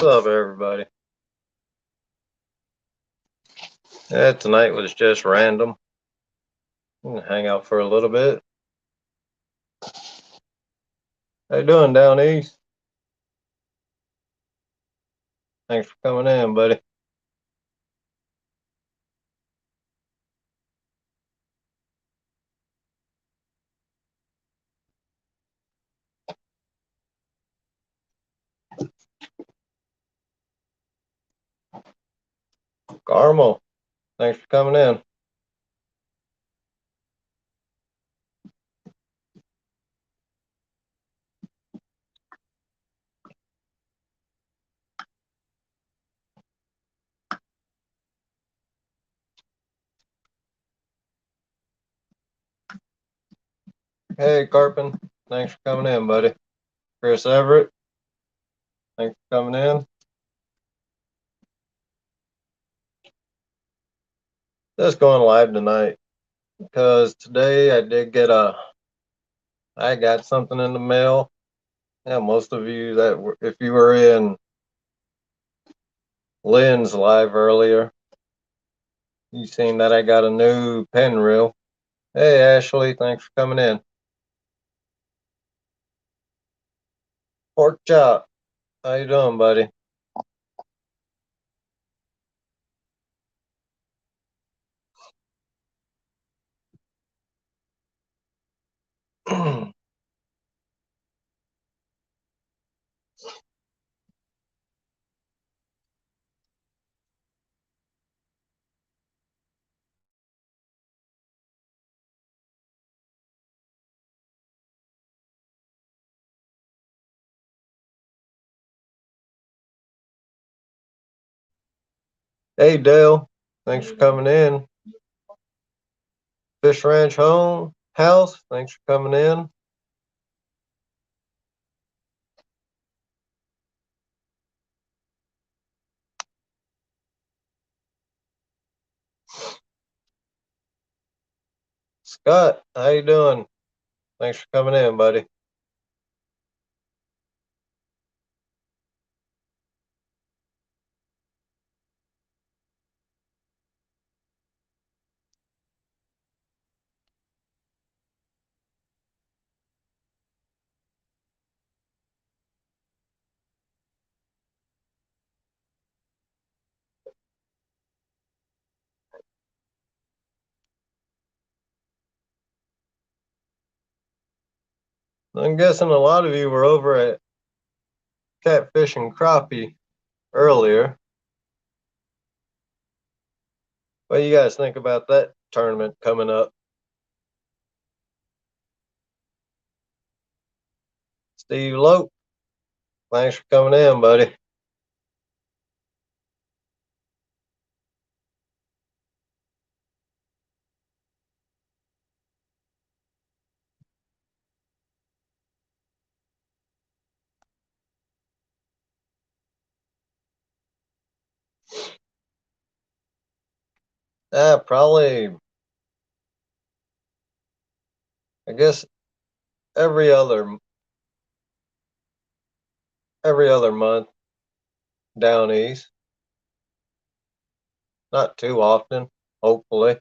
up, everybody? Yeah, tonight was just random. Hang out for a little bit. How you doing down east? Thanks for coming in, buddy. Carmel, thanks for coming in. Hey, Carpin, thanks for coming in, buddy. Chris Everett, thanks for coming in. Just going live tonight because today I got something in the mail. Yeah, most of you if you were in Lynn's live earlier, you seen that I got a new pen reel. Hey, Ashley, thanks for coming in. Pork chop, how you doing, buddy? Hey, Dale, thanks for coming in. Fish Ranch House, thanks for coming in. Scott, how you doing? Thanks for coming in, buddy. I'm guessing a lot of you were over at Catfish and Crappie earlier. What do you guys think about that tournament coming up? Steve Lope, thanks for coming in, buddy. Probably, I guess every other month down east. Not too often, hopefully.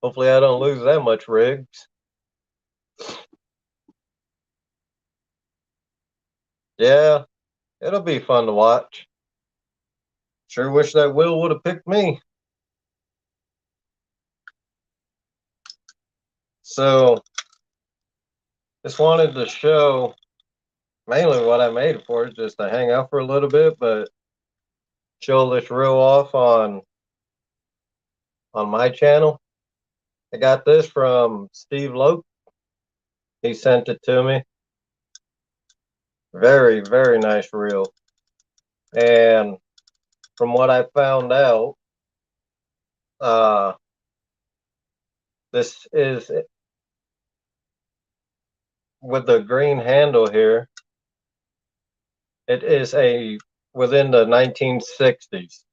Hopefully I don't lose that much rigs. Yeah, it'll be fun to watch. Sure wish that Will would have picked me. So just wanted to show mainly what I made it for is just to hang out for a little bit, but show this reel off on my channel. I got this from Steve Lope. He sent it to me. Very, very nice reel. And from what I found out, this is with the green handle here. It is within the 1960s.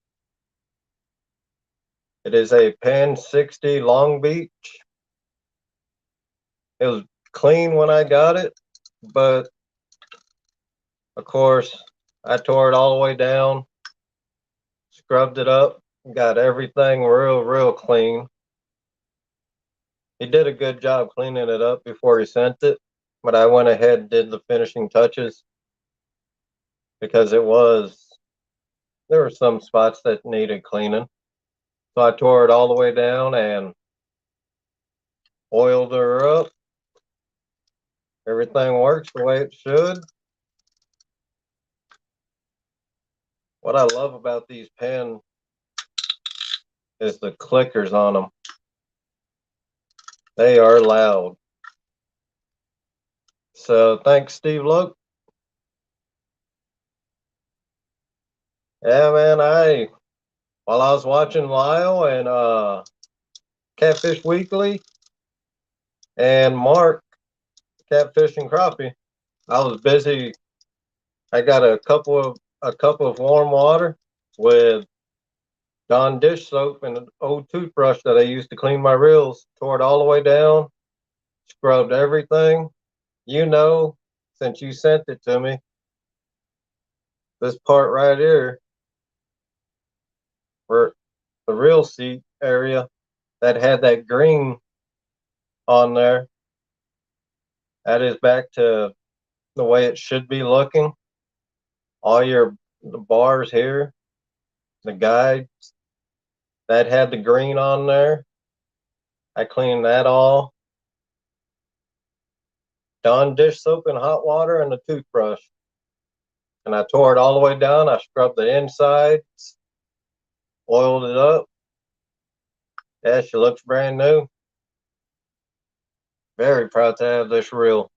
It is a Pan 60 Long Beach. It was clean when I got it, but of course I tore it all the way down, scrubbed it up, got everything real clean. He did a good job cleaning it up before he sent it, but I went ahead and did the finishing touches because there were some spots that needed cleaning. So I tore it all the way down and oiled her up. Everything works the way it should. What I love about these pens is the clickers on them. They are loud. So thanks, Steve Loke. Yeah, man, while I was watching Lyle and Catfish Weekly and Mark Catfish and Crappie, I was busy. I got a cup of warm water with Dawn dish soap and an old toothbrush that I used to clean my reels. Tore it all the way down, scrubbed everything. Since you sent it to me, this part right here, where the reel seat area that had that green on there, that is back to the way it should be looking. All the bars here, the guides that had the green on there, I cleaned that all. Dawn dish soap and hot water and a toothbrush. And I tore it all the way down. I scrubbed the inside, oiled it up. Yeah, she looks brand new. Very proud to have this reel.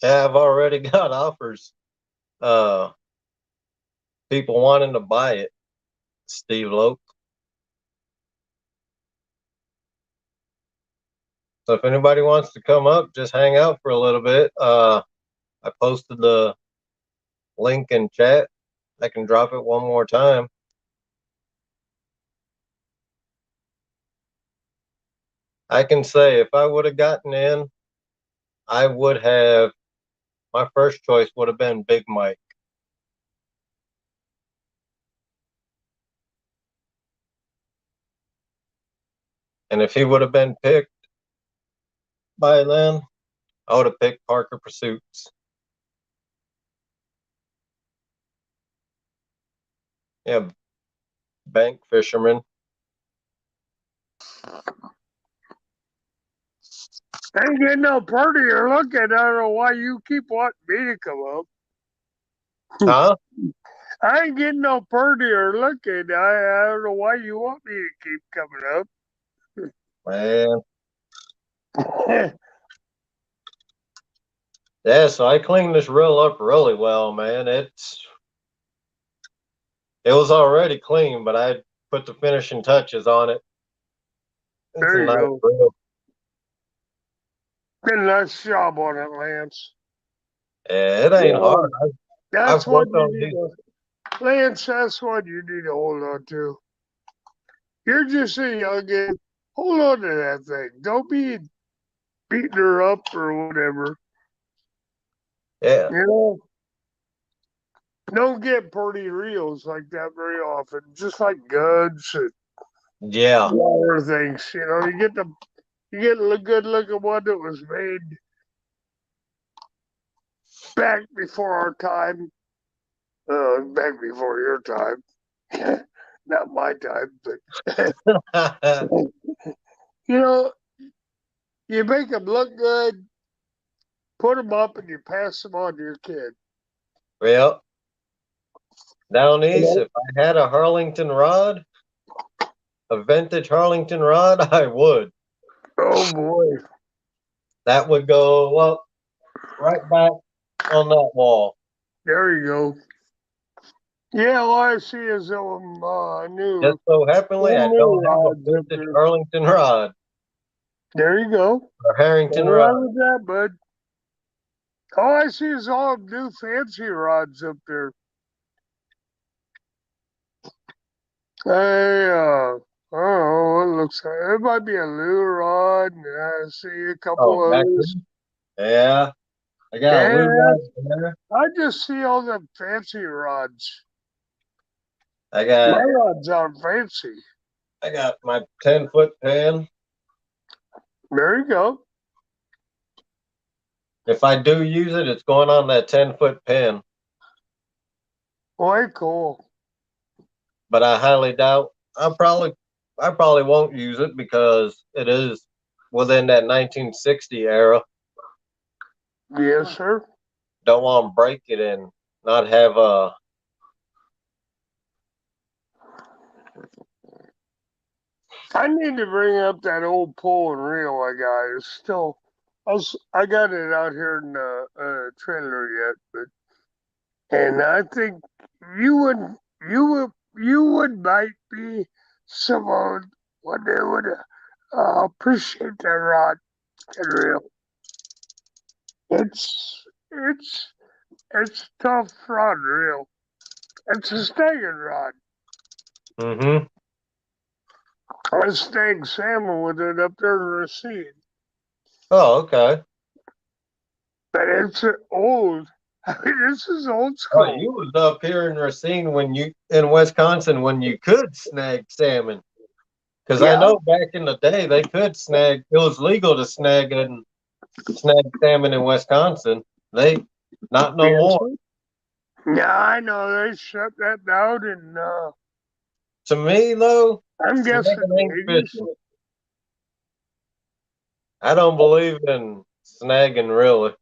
Yeah, I've already got offers. People wanting to buy it. Steve Loke. So if anybody wants to come up, just hang out for a little bit. I posted the link in chat. I can drop it one more time. I can say if I would have gotten in, my first choice would have been Big Mike. And if he would have been picked by then, I would have picked Parker Pursuits. Yeah, bank fisherman. Ain't getting no prettier looking. I don't know why you keep wanting me to come up. Huh? I ain't getting no prettier looking. I don't know why you want me to keep coming Man. up. Yeah, so I cleaned this reel up really well, man. It was already clean, but I put the finishing touches on it. It's There a you nice go. reel. Did a nice job on it, Lance. Yeah, it ain't hard. That's I've what worked you on need these. to, Lance, that's what you need to hold on to. You're just a youngin'. Hold on to that thing. Don't be beating her up or whatever. Yeah. You know, don't get pretty reels like that very often. Just like guns and Yeah. other things. You get a good looking one that was made back before our time. Back before your time. Not my time, but you know, you make them look good, put them up, and you pass them on to your kid. Well, down You east, know? if I had a Harlington rod, a vintage Harlington rod, I would. Oh boy, That would go up right back on that wall. there you go. Yeah, all I see is Just so happily, I new don't have a rods up vintage there. Harlington rod There you go. or Harrington Nothing rod. wrong with that, bud. All I see is all new fancy rods up there. I don't know. It looks like it might be a lure rod, and I see a Oh, couple back others. there? Yeah. I got a lure Yeah, rod there. I just see all the fancy rods. I My got rods aren't fancy. I got my 10-foot pin. There you go. If I do use it, it's going on that 10-foot pin. Boy, cool. But I highly doubt I probably won't use it because it is within that 1960 era. Yes, sir. Don't want to break it and not have a. I need to bring up that old pole and reel I got. It's still, I got it out here in the trailer yet, and I think you would, you would might be someone when they would appreciate that rod and reel. It's it's tough rod and reel. It's a snagging rod. Mm-hmm. I snagged salmon with it up there in Racine. Oh, okay. But it's old. I mean, this is old Oh, school. you was up here in Racine when you in Wisconsin when you could snag salmon. Because I Yeah, know back in the day they could snag. It was legal to snag salmon in Wisconsin. They not no yes, more. sir. Yeah, I know they shut that down, and To me though, I'm guessing snagging ain't maybe. fishing. I don't believe in snagging really.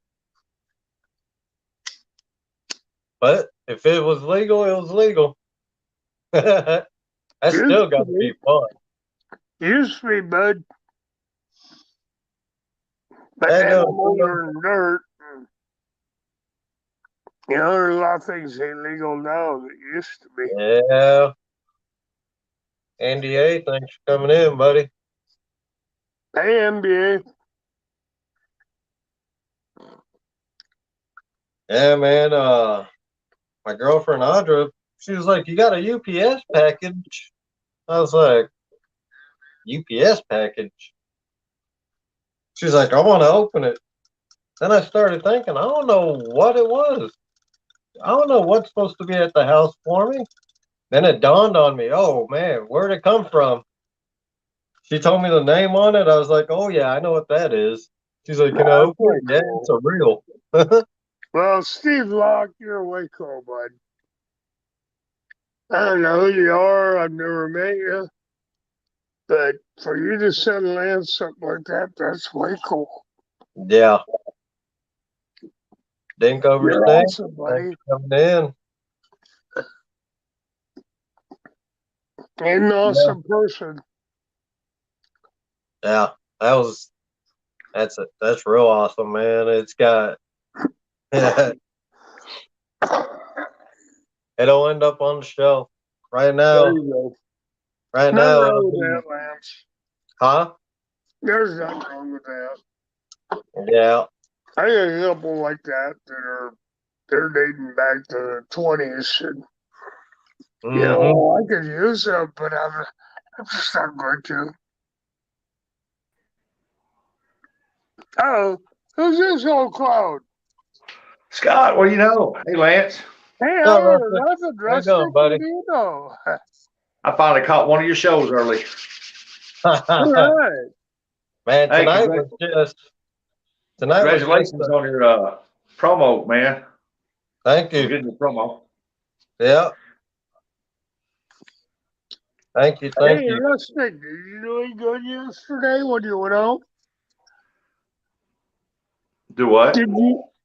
But if it was legal, it was legal. That's Used still got to to be, be fun. used to be, bud. But Hey, then no, I'm older and dirt. And, you know, there's a lot of things ain't legal now that used to be. yeah, Andy A, thanks for coming in, buddy. Hey, NBA. Yeah, man. My girlfriend Audra, she was like, "You got a UPS package?" I was like, "UPS package?" She's like, "I want to open it." Then I started thinking, I don't know what it was. I don't know what's supposed to be at the house for me. Then it dawned on me, oh man, where'd it come from? She told me the name on it. I was like, oh yeah, I know what that is. She's like, can I That's open way it? Yeah, it's cool. a real. Well, Steve Locke, you're way cool, bud. I don't know who you are. I've never met you. But for you to send Lance something like that, that's way cool. Yeah, Dink over You're snake. awesome, Thanks buddy. for coming in. And an Yeah, awesome person. yeah, that was that's it. That's real awesome, man. It's got it'll end up on the shelf right There now. you go. Right Nothing now, it'll wrong with be that, Lance. huh? There's nothing wrong with that. Yeah. I got a couple like that that are they're dating back to the 20s, and you Mm-hmm. know I could use them, but I'm just not going to. Oh, who's this old clown? Scott, what do you know? Hey, Lance. Hey, I Oh, don't know Rusty, nothing, how you Rustic. doing, What buddy? do you know? I finally caught one of your shows early. All right. Man, Hey, tonight was just congratulations on your promo, man. thank On you. getting the promo. Yeah, thank you, thank Hey, you. Rustic, did you do any good yesterday when you went out? Do what?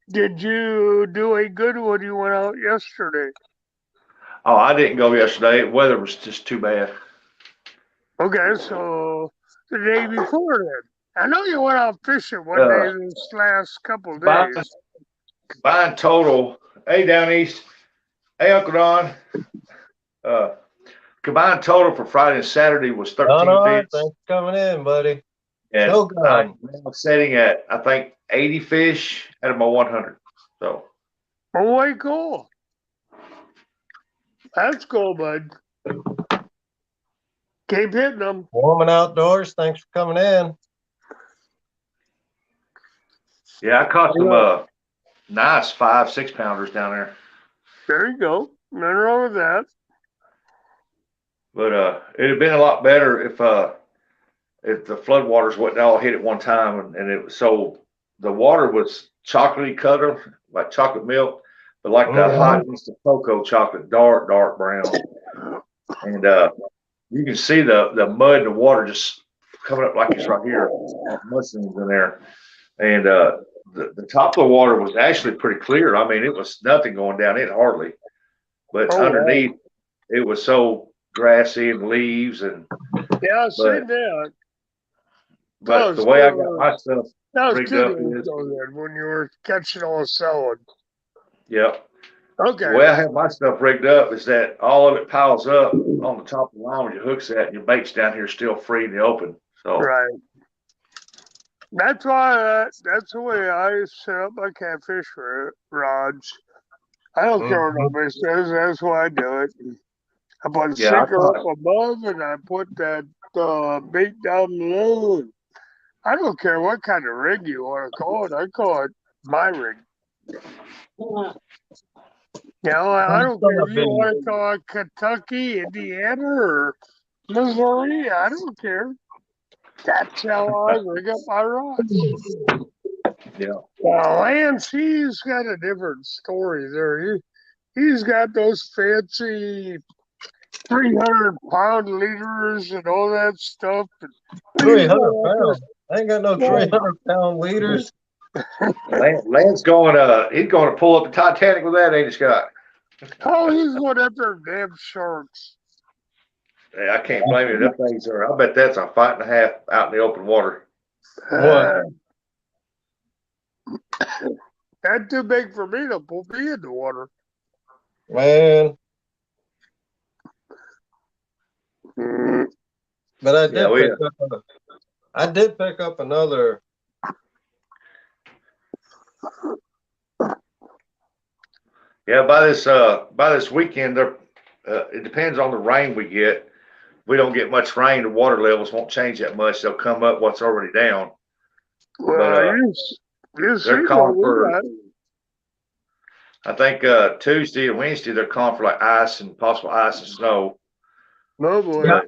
Did you do any good when you went out yesterday? Oh, I didn't go yesterday. The weather was just too bad. Okay, so the day before then. I know you went out fishing one day Uh, this last couple combined, days. combined total, hey, down east, hey, Uncle Don, uh, combined total for Friday and Saturday was Done 13 all right. fish. Thanks for coming in, buddy. And I'm Shogun. now setting at, I think, 80 fish out of my 100. So, Oh, way cool. That's cool, bud. Keep hitting them. Warming outdoors. Thanks for coming in. Yeah, I caught some nice 5-6 pounders down there. There you go. Nothing wrong with that. But it'd have been a lot better if the floodwaters wouldn't all hit at one time, and it was so the water was chocolatey color, like chocolate milk, but like the hot instant cocoa chocolate, dark brown, and you can see the mud and the water just coming up like it's right here, mushrooms in there, and the top of the water was actually pretty clear. I mean, it was nothing going down it hardly, but underneath it was so grassy and leaves and yeah, I seen that. But the way I got my stuff rigged up is when you were catching all the salad. Yep. Okay. The way I have my stuff rigged up is that all of it piles up on the top of the line where your hook's at, and your bait's down here still free in the open. So right. That's why that's the way I set up my catfish rods. I don't care what nobody says. That's why I do it. I put a sinker up above, and I put that bait down below. I don't care what kind of rig you want to call it. I call it my rig. You know, I don't care if you want to call it Kentucky, Indiana, or Missouri. I don't care. That's how I rig up my rods. Yeah. Lance, he's got a different story there. He's got those fancy 300-pound leaders and all that stuff. 300 pounds. I ain't got no 300-pound leaders. Lance going he's going to pull up the Titanic with that, ain't he, Scott? Oh, he's going after damn sharks. Yeah, I can't blame you. Them things are. I bet that's a fight and a half out in the open water. That's too big for me to pull me in the water. Man. But I did pick up another. Yeah, by this weekend, it depends on the rain we get. If we don't get much rain, the water levels won't change that much. They'll come up what's already down. Well, they're calling for. I think Tuesday and Wednesday they're calling for like ice and possible ice and snow. No boy. Yeah.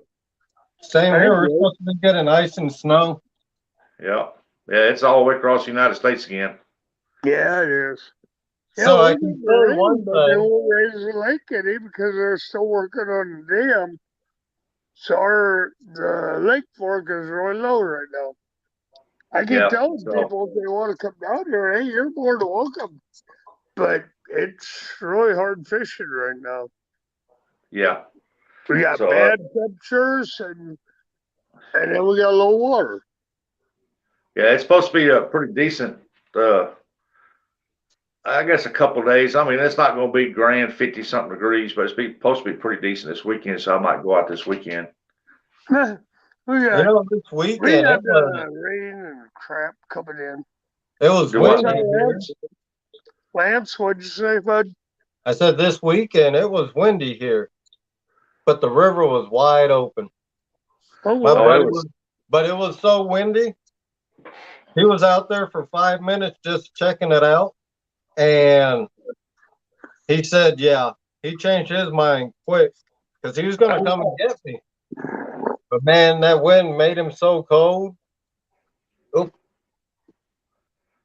Same here. We're supposed to be getting ice and snow. Yeah. Yeah, it's all the way across the United States again. Yeah, it is. So I can say one thing. They won't raise the lake any because they're still working on the dam. So the lake fork is really low right now. I can tell people if they want to come down here, hey, you're more than welcome. But it's really hard fishing right now. Yeah. We got bad temperatures and then we got low water. Yeah, it's supposed to be a pretty decent I guess a couple of days. I mean, it's not going to be grand 50-something degrees, but it's supposed to be pretty decent this weekend, so I might go out this weekend. This weekend we got rain and crap coming in. It was windy. Lance, what'd you say, bud? I said this weekend it was windy here, but the river was wide open. But it was so windy. He was out there for 5 minutes just checking it out. And he said, yeah, he changed his mind quick because he was going to come and get me. But, man, that wind made him so cold. Oop.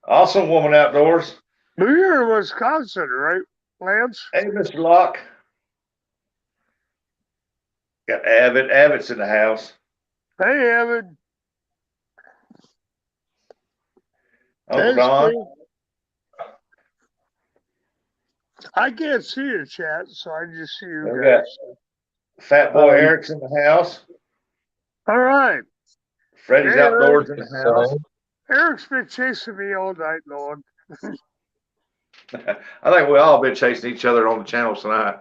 Awesome woman outdoors. You're in Wisconsin, right, Lance? Hey, Mr. Locke. Got Avid. Avid's in the house. Hey, Avid. Uncle Don. I can't see your chat, so I just see you guys. Fat boy Eric's in the house. All right. Freddie's outdoors in the house. Eric's been chasing me all night long. I think we all been chasing each other on the channels tonight.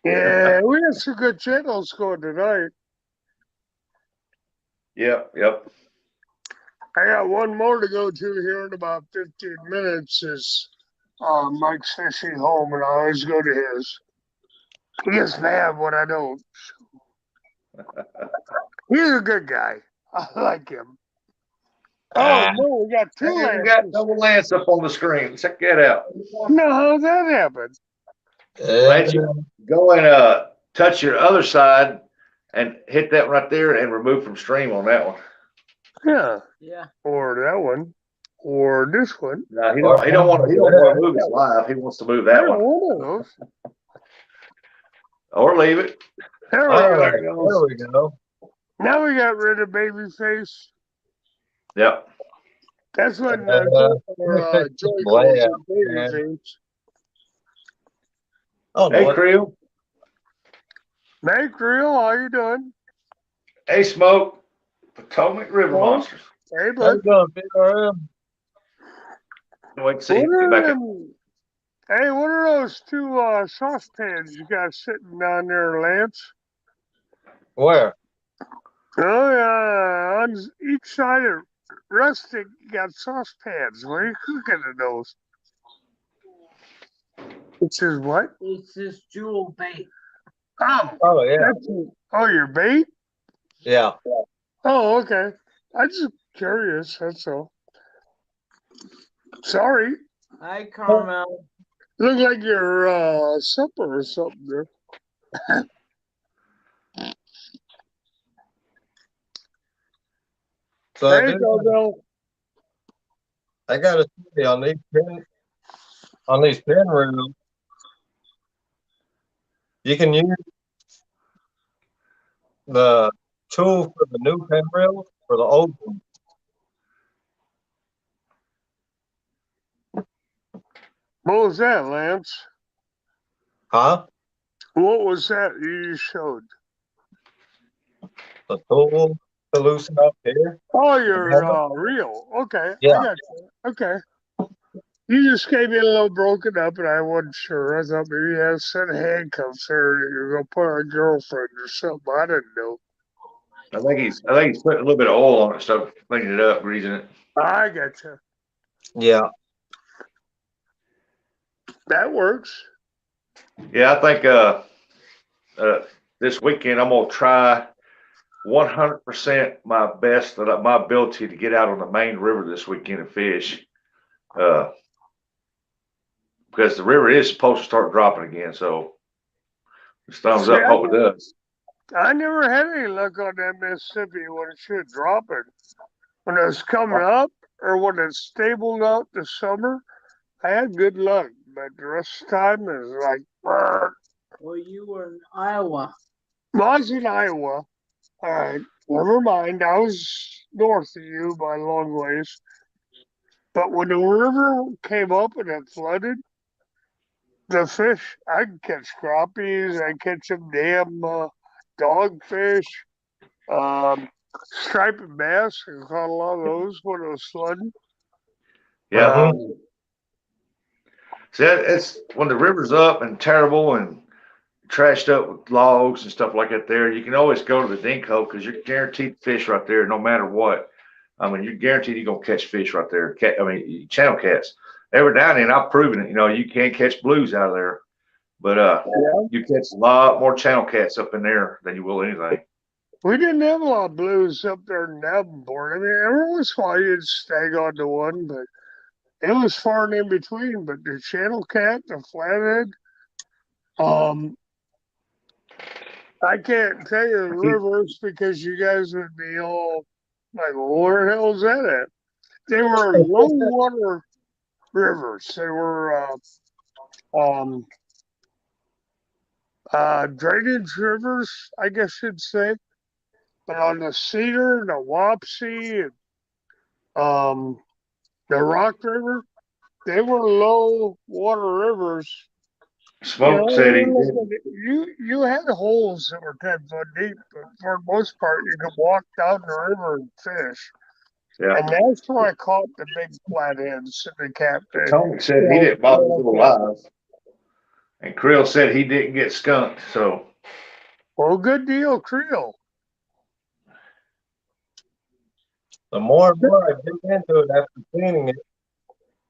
Yeah, we had some good channels going tonight. Yep. I got one more to go to here in about 15 minutes. Is Mike's fishing home, and I always go to his. He gets mad when I don't. He's a good guy. I like him. Oh no, we got two Hey, we got Lances. double Lance up on the screen. Check that out. No, how'd that happen? Lance, you go and touch your other side and hit that right there and remove from stream on that one. Yeah. Yeah. Or that one. Or this one. No, he don't want to move his live. He wants to move that Yeah, one. one of those. Or leave it. There we All go. right, there we go. Now we got rid of Babyface. Yep. That's when Uh, Joy calls Wow, him Babyface. Oh, Hey, no, Creel. Hey, Creel, how you doing? Hey, Smoke. Potomac River Well, Monsters. Hey, how bud. you doing, PRM? Wait to see him get back in. Hey, what are those two saucepans you got sitting down there, Lance? Where? Oh, yeah, on each side of Rustic, you got saucepans. What are you cooking in those? It says what? It's this jewel bait. Oh, Oh, yeah. oh, your bait? Yeah. Oh, okay. I'm just curious, that's all. Sorry. Hi, Carmel. Look like your supper or something there. So Hey, Bell. I got to say on these pin reels, you can use the tool for the new pin reel for the old one. What was that, Lance? Huh? What was that you showed? The tool to loosen up here. Oh, your reel. Okay, Yeah. I got you. Okay. You just gave me a little broken up, and I wasn't sure. I thought maybe you had a set of handcuffs there that you're gonna put on a girlfriend or something. I didn't know. I think he's putting a little bit of oil on it, so cleaning it up, greasing it. I got you. Yeah. That works. Yeah, I think this weekend I'm gonna try 100% my best, my ability to get out on the main river this weekend and fish, because the river is supposed to start dropping again. So just thumbs up, hope it does. I never had any luck on that Mississippi when it should drop it. When it was coming up or when it stabled out this summer, I had good luck. But the rest of the time it was like, Well, you were in Iowa. well, I was in Iowa. All right, never mind. I was north of you by a long ways. But when the river came up and it flooded, the fish, I could catch crappies, I catch some damn dogfish, striped bass. I caught a lot of those when it was flooding. Yeah. Um, See, it's when the river's up and terrible and trashed up with logs and stuff like that. There, you can always go to the dink hole because you're guaranteed fish right there, no matter what. I mean, you're guaranteed you're gonna catch fish right there. Channel cats. Every now and then, I've proven it. You know, you can catch blues out of there, but you catch a lot more channel cats up in there than you will anything. we didn't have a lot of blues up there in Davenport. I mean, every once in a while you'd stag onto one, but it was far and in between. But the channel cat, the flathead, I can't tell you the rivers because you guys would be all like, well, where the hell is that at? They were low water rivers. They were drainage rivers, I guess you'd say. But on the Cedar, the Wapsie, and the Rock River, they were low water rivers. Smoke said he did. You had holes that were 10 foot deep, but for the most part, you could walk down the river and fish. Yeah. And that's where I caught the big flatheads and the catfish. Tony said he didn't bother to go live, and Krill said he didn't get skunked. So, Well, good deal, Creel. The more and more I dig into it after cleaning it,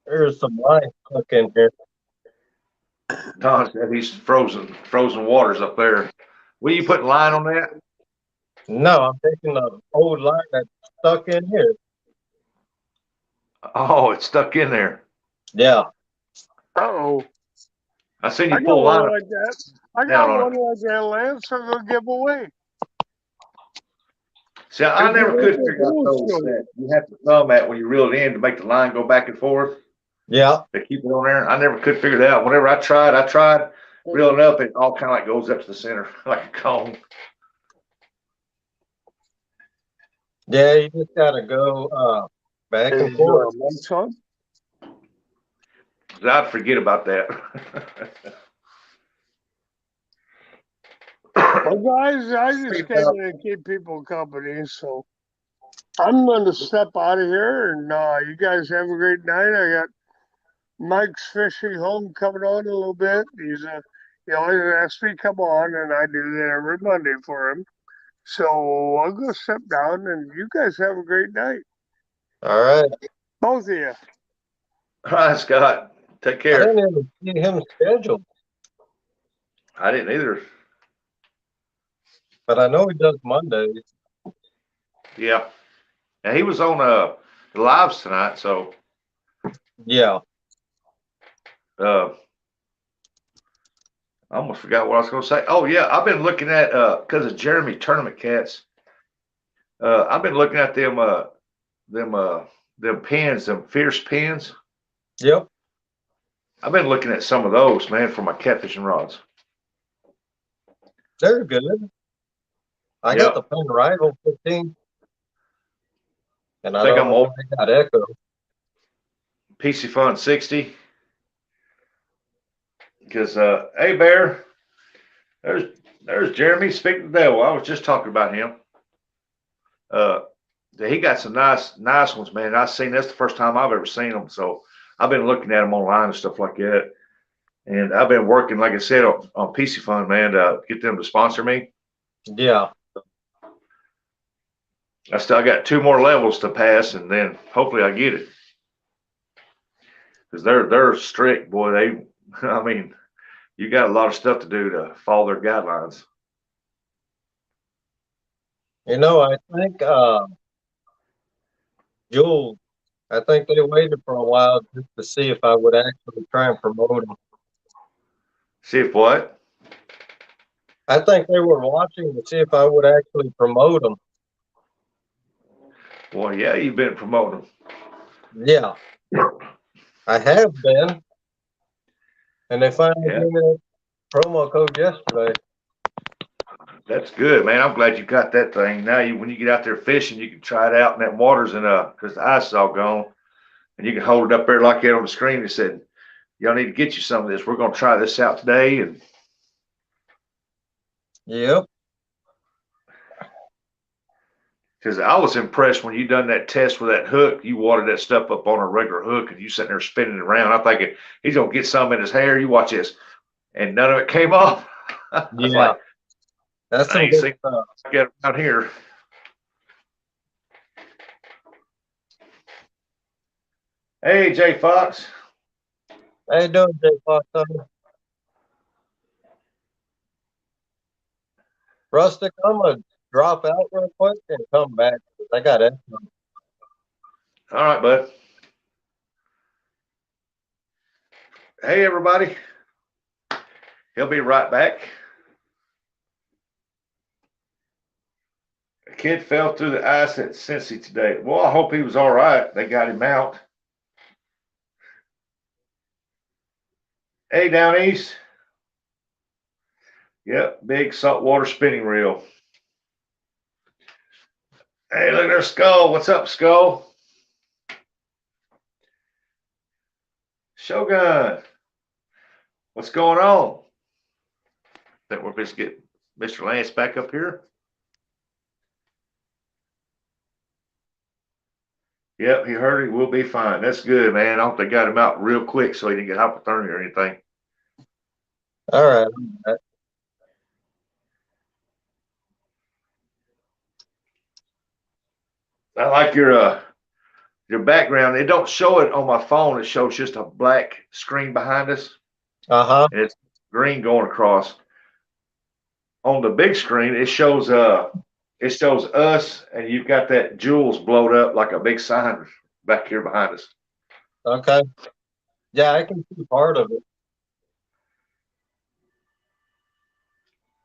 there's some line stuck in here. Don said he's frozen waters up there. Will you put line on that? No, I'm taking the old line that's stuck in here. Oh, it's stuck in there. Yeah. Uh-oh. I seen I you got pull a one line like that. I down got on one it. like that, Lance. I'm gonna give away. See, I If you never make could a figure out pool those show. that you have to thumb at when you reel it in to make the line go back and forth. Yeah. They keep it on there. I never could figure it out. Whenever I tried reeling up, it all kind of like goes up to the center like a cone. Yeah, you just gotta go back and Is forth. Mike's on? I'd forget about that. Well, guys, I just came in and keep people company, so I'm going to step out of here, and you guys have a great night. I got Mike's Fishing Home coming on in a little bit. He always asks me to come on, and I do that every Monday for him. So I'll go step down, and you guys have a great night, All right. both of you. All right, Scott. Take I care. didn't even see him scheduled, I didn't either. but I know he does Mondays. Yeah. And he was on the lives tonight, so Yeah. I almost forgot what I was going to say. Oh yeah, I've been looking at because of Jeremy tournament cats. I've been looking at them pins, them fierce pins. Yep. I've been looking at some of those, man, for my catfishing rods. They're good. I got the Yep. Pen Rival 15, and I Think don't I'm know old. if they got Echo. PC Fun 60. Because hey Bear, there's Jeremy speaking the devil. I was just talking about him. Uh, he got some nice ones, man. I've seen that's the first time I've ever seen them. So I've been looking at them online and stuff like that. And I've been working, like I said, on PC Fun, man, to get them to sponsor me. Yeah. I got 2 more levels to pass, and then hopefully I get it. Because they're strict, boy. I mean, you got a lot of stuff to do to follow their guidelines. You know, I think Jules, I think they waited for a while just to see if I would actually try and promote them. See if what? I think they were watching to see if I would actually promote them. Well, yeah, you've been promoting Yeah, I have been. And they finally them. Yeah, gave me a promo code yesterday. that's good, man. I'm glad you got that thing. Now, when you get out there fishing, you can try it out in that waters, and because the ice is all gone, and you can hold it up there like that on the screen. And said, "Y'all need to get you some of this. We're gonna try this out today." And Yep. because I was impressed when you done that test with that hook, you watered that stuff up on a regular hook, and you sitting there spinning it around. I'm thinking he's gonna get some in his hair. You watch this, and none of it came off. I was Yeah. like, That's I some ain't good seen stuff. it around here. Hey, Jay Fox. How you doing, Jay Fox? Rustic, I'm going to drop out real quick and come back. I got it. All right, bud. Hey, everybody. He'll be right back. A kid fell through the ice at Cincy today. Well, I hope he was all right. They got him out. Hey, down east. Yep, big saltwater spinning reel. Hey, look at their Skull. What's up, Skull? Shogun. What's going on? Think we're supposed to get Mr. Lance back up here? Yep, he heard it. We'll be fine. That's good, man. I hope they got him out real quick so he didn't get hypothermia or anything. All right. I like your background. It don't show it on my phone. It shows just a black screen behind us, Uh-huh. and it's green going across. On the big screen, it shows it shows us, and you've got that Jules blowed up like a big sign back here behind us. Okay. Yeah, I can see part of it.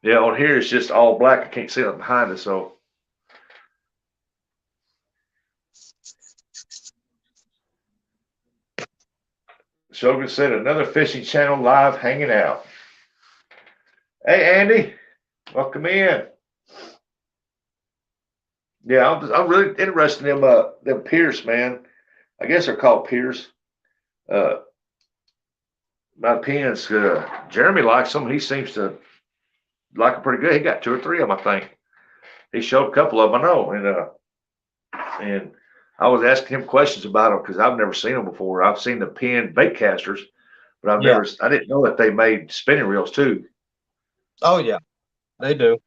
Yeah, on here it's just all black. I can't see it behind us. So Shogun said another fishing channel live hanging out. Hey Andy, welcome in. Yeah, I'm really interested in them piers, man. I guess they're called piers. My opinions. Jeremy likes them. He seems to like them pretty good. He got 2 or 3 of them, I think. He showed a couple of them, I know, and I was asking him questions about them because I've never seen them before. I've seen the pin bait casters, but Yeah. I didn't know that they made spinning reels too. Oh yeah, they do.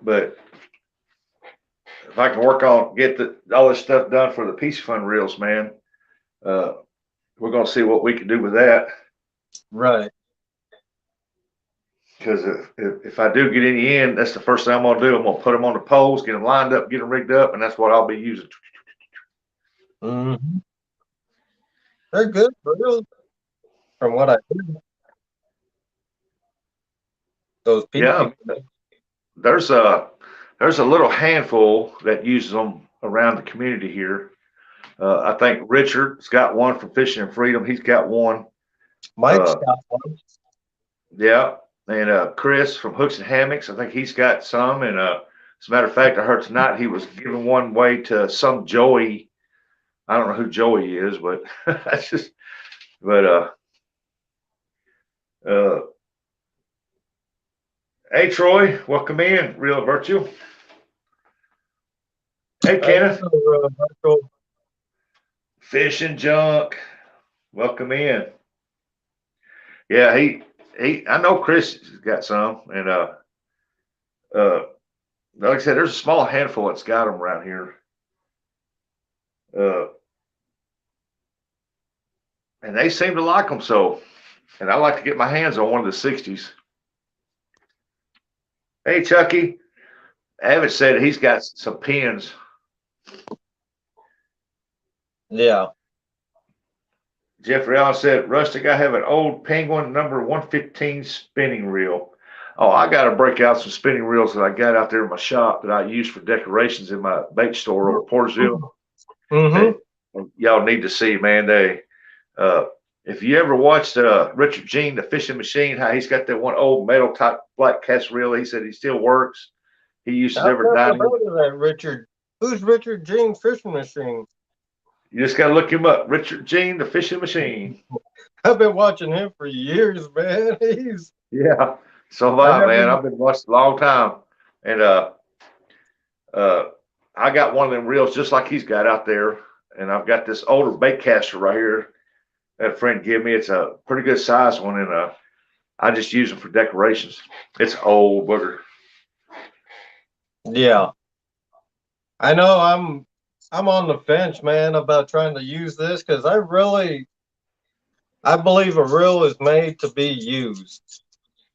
But if I can work on get all this stuff done for the Peace Fund reels, man, we're gonna see what we can do with that. Right. Because if I do get any in, that's the first thing I'm gonna do. I'm gonna put them on the poles, get them lined up, get them rigged up, and that's what I'll be using. Mm-hmm. They're good reels, from what I hear. Those people. Yeah, there's a little handful that uses them around the community here. I think Richard's got one from Fishing and Freedom. He's got one. Mike's got one. Yeah, and Chris from Hooks and Hammocks. I think he's got some. And as a matter of fact, I heard tonight he was giving one away to some Joey. I don't know who Joey is, but that's just. But hey Troy, welcome in, Real Virtue. Hey Kenneth, Fish and Junk, welcome in. Yeah, I know Chris has got some, and like I said, there's a small handful that's got them around here. And they seem to like them so, and I like to get my hands on one of the 60s. Hey Chucky, Avid said he's got some pins. Yeah. Jeffrey Allen said, Rustic, I have an old Penguin number 115 spinning reel. Oh, I got to break out some spinning reels that I got out there in my shop that I use for decorations in my bait store over Portersville. Mm-hmm. Y'all need to see, man. If you ever watched Richard Jean, the fishing machine, how he's got that one old metal type black cast reel, he said he still works. He uses every I've dime. never heard of that, Richard. Who's Richard Jean Fishing Machine? You just got to look him up. Richard Jean, the fishing machine. I've been watching him for years, man. Yeah. So have I, man. I've been watching a long time. And I got one of them reels just like he's got out there. And I've got this older bait caster right here that a friend gave me. It's a pretty good size one. And I just use them for decorations. It's old booger. Yeah. I know I'm on the fence, man, about trying to use this because I believe a reel is made to be used.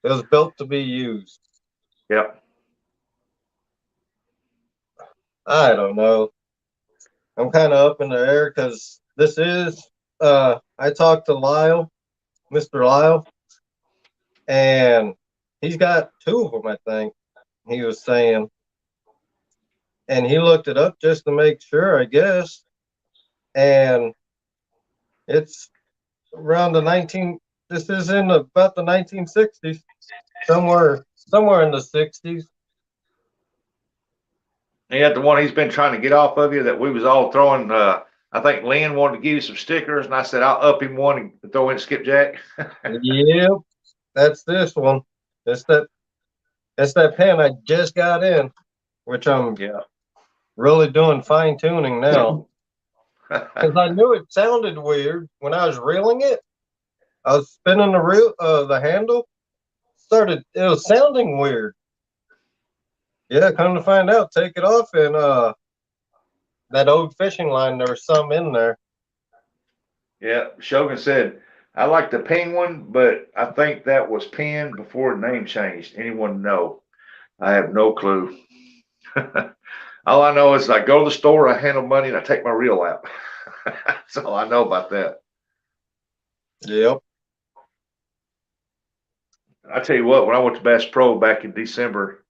It was built to be used. Yep. I don't know. I'm kind of up in the air because this is, I talked to Lyle, Mr. Lyle, and he's got 2 of them, I think, he was saying. And he looked it up just to make sure, I guess. And it's around this is in about the 1960s, somewhere in the 60s. He had the one he's been trying to get off of you that we was all throwing. I think Lynn wanted to give you some stickers, and I said I'll up him one and throw in skipjack. Yep, that's this one. That's that pen I just got in, which I'm really doing fine tuning now. Because I knew it sounded weird when I was reeling it. I was spinning the handle. It was sounding weird. Yeah, come to find out, take it off, and that old fishing line, there was some in there. Yeah, Shogun said I like the penguin, but I think that was pinned before the name changed. Anyone know? I have no clue. All I know is I go to the store, I handle money, and I take my reel out. That's all I know about that. Yep. I tell you what, when I went to Bass Pro back in December,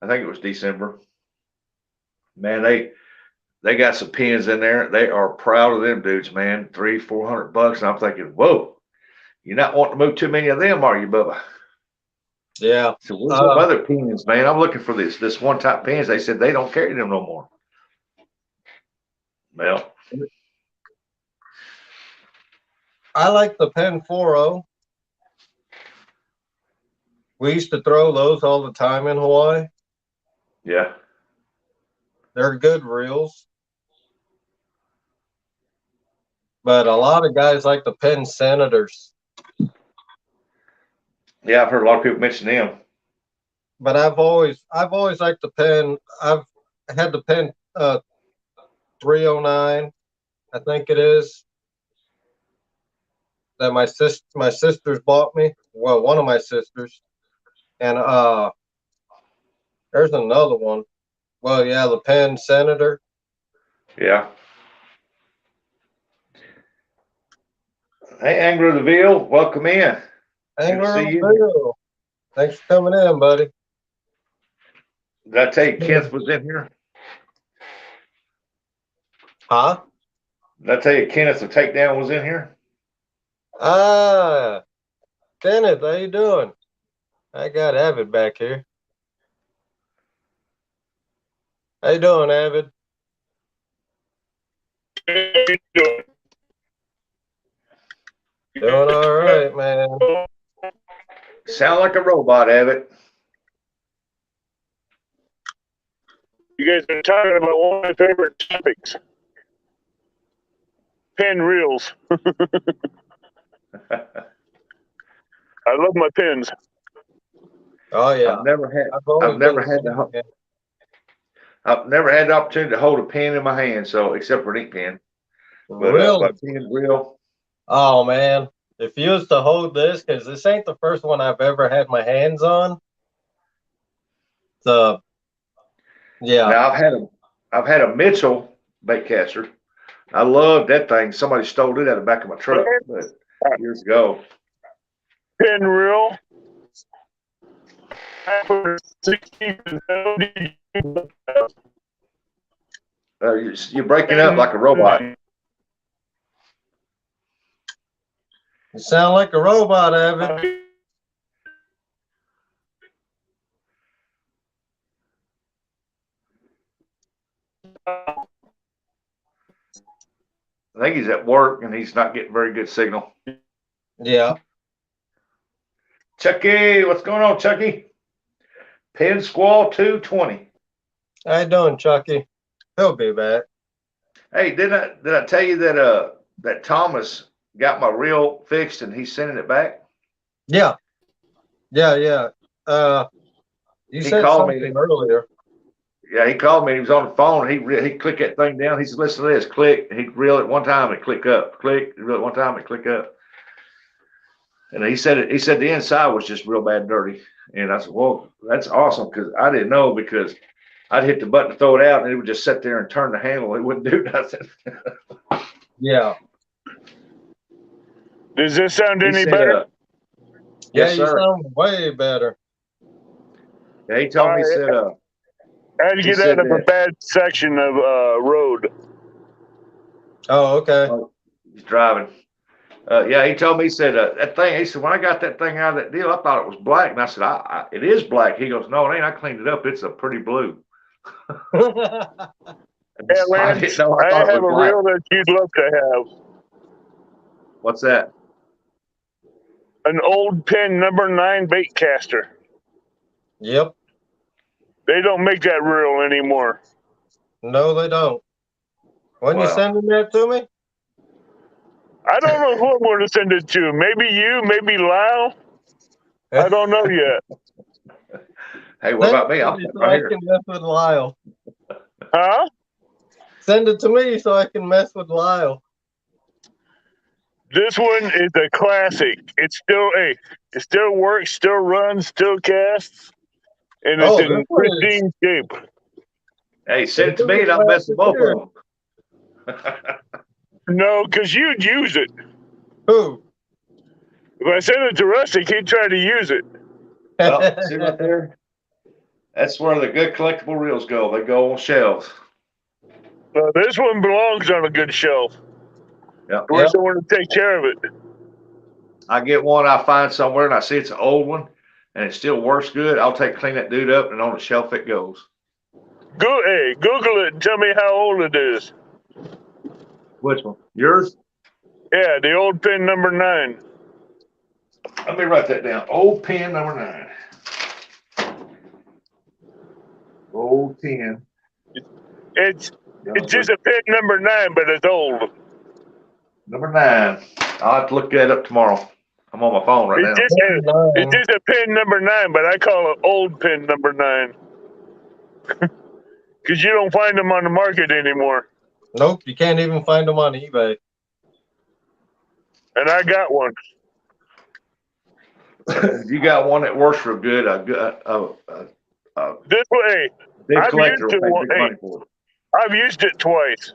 I think it was December, man, they got some pins in there. They are proud of them dudes, man. $300-400. And I'm thinking, whoa, you're not wanting to move too many of them, are you, Bubba? Yeah. So where's some other pins, man? I'm looking for this one type pins. They said they don't carry them no more. Well, I like the Pen 4.0. We used to throw those all the time in Hawaii. yeah. They're good reels. But a lot of guys like the Penn Senators. Yeah, I've heard a lot of people mention them. But I've always liked the Penn. I've had the Penn 309, I think it is, that my sisters bought me. Well, one of my sisters. And there's another one. Well, yeah, the Penn Senator. Yeah. Hey, Angler of the Veal, welcome in. Angler see of you. the Veal. Thanks for coming in, buddy. Did I tell you Kenneth was in here? Huh? Did I tell you Kenneth the Takedown was in here? Ah, Kenneth, how you doing? I got Avid back here. How you doing, Avid? Doing all right, man. Sound like a robot, Abbott. You guys been talking about one of my favorite topics. Pen reels. I love my pens. Oh yeah. I've never had I've never had the opportunity to hold a pen in my hand, so except for an ink pen. But really? my pen reel. Oh man, if you was to hold this, because this ain't the first one I've ever had my hands on. So yeah. Now I've had a Mitchell bait caster. I love that thing. Somebody stole it out of the back of my truck, but years ago. Pen reel. You're breaking up like a robot. You sound like a robot, Avid. I think he's at work and he's not getting very good signal. Yeah. Chucky, what's going on, Chucky? Pen Squall 220. How you doing, Chucky? He'll be back. Hey, did I tell you that Thomas got my reel fixed and he's sending it back? Yeah. Yeah. You said something earlier. Yeah, he called me. He was on the phone. He clicked that thing down. He said, "Listen to this. Click." He'd reel it one time and click up. Click. Reel it one time and click up. And he said the inside was just real bad dirty. And I said, "Well, that's awesome because I didn't know because I'd hit the button to throw it out and it would just sit there and turn the handle. It wouldn't do nothing." Yeah. Does this sound any better? Yes, you sir. sound way better. Yeah, he told me, he said, I had to get out of a bad section of road. Oh, okay. He's driving. Yeah, he told me, he said, that thing, he said, when I got that thing out of that deal, I thought it was black. And I said, it is black. He goes, no, it ain't. I cleaned it up. It's a pretty blue. Yeah, Lance, I have a reel that you'd love to have. What's that? An old Penn number 9 bait caster. Yep. They don't make that reel anymore. No, they don't. When you sending that to me? I don't know who I'm going to send it to. Maybe you, maybe Lyle. I don't know yet. Hey, what about me? I'll I can mess with Lyle. Huh? Send it to me so I can mess with Lyle. This one is a classic. It still works, still runs, still casts, and it's Oh, this in one is. pristine shape. Hey, send it to This me is and I'll mess with both here. of them. No, because you'd use it. Who? If I send it to Rustic, he'd try to use it. Well, see right there? That's where the good collectible reels go. They go on shelves. This one belongs on a good shelf. Yep. Where's someone to take care of it? I get one I find somewhere and I see it's an old one and it still works good. I'll clean that dude up and on the shelf it goes. Google it and tell me how old it is. Which one? Yours? Yeah, the old pin number 9. Let me write that down. Old pin number 9. Old pin. It's just a pin number 9, but it's old. Number 9. I'll have to look that up tomorrow. I'm on my phone right now. It's just a pin number 9, but I call it old pin number 9. Because you don't find them on the market anymore. Nope, you can't even find them on eBay. And I got one. You got one that works real good. This way, big collector will pay big money for it. I've used it twice.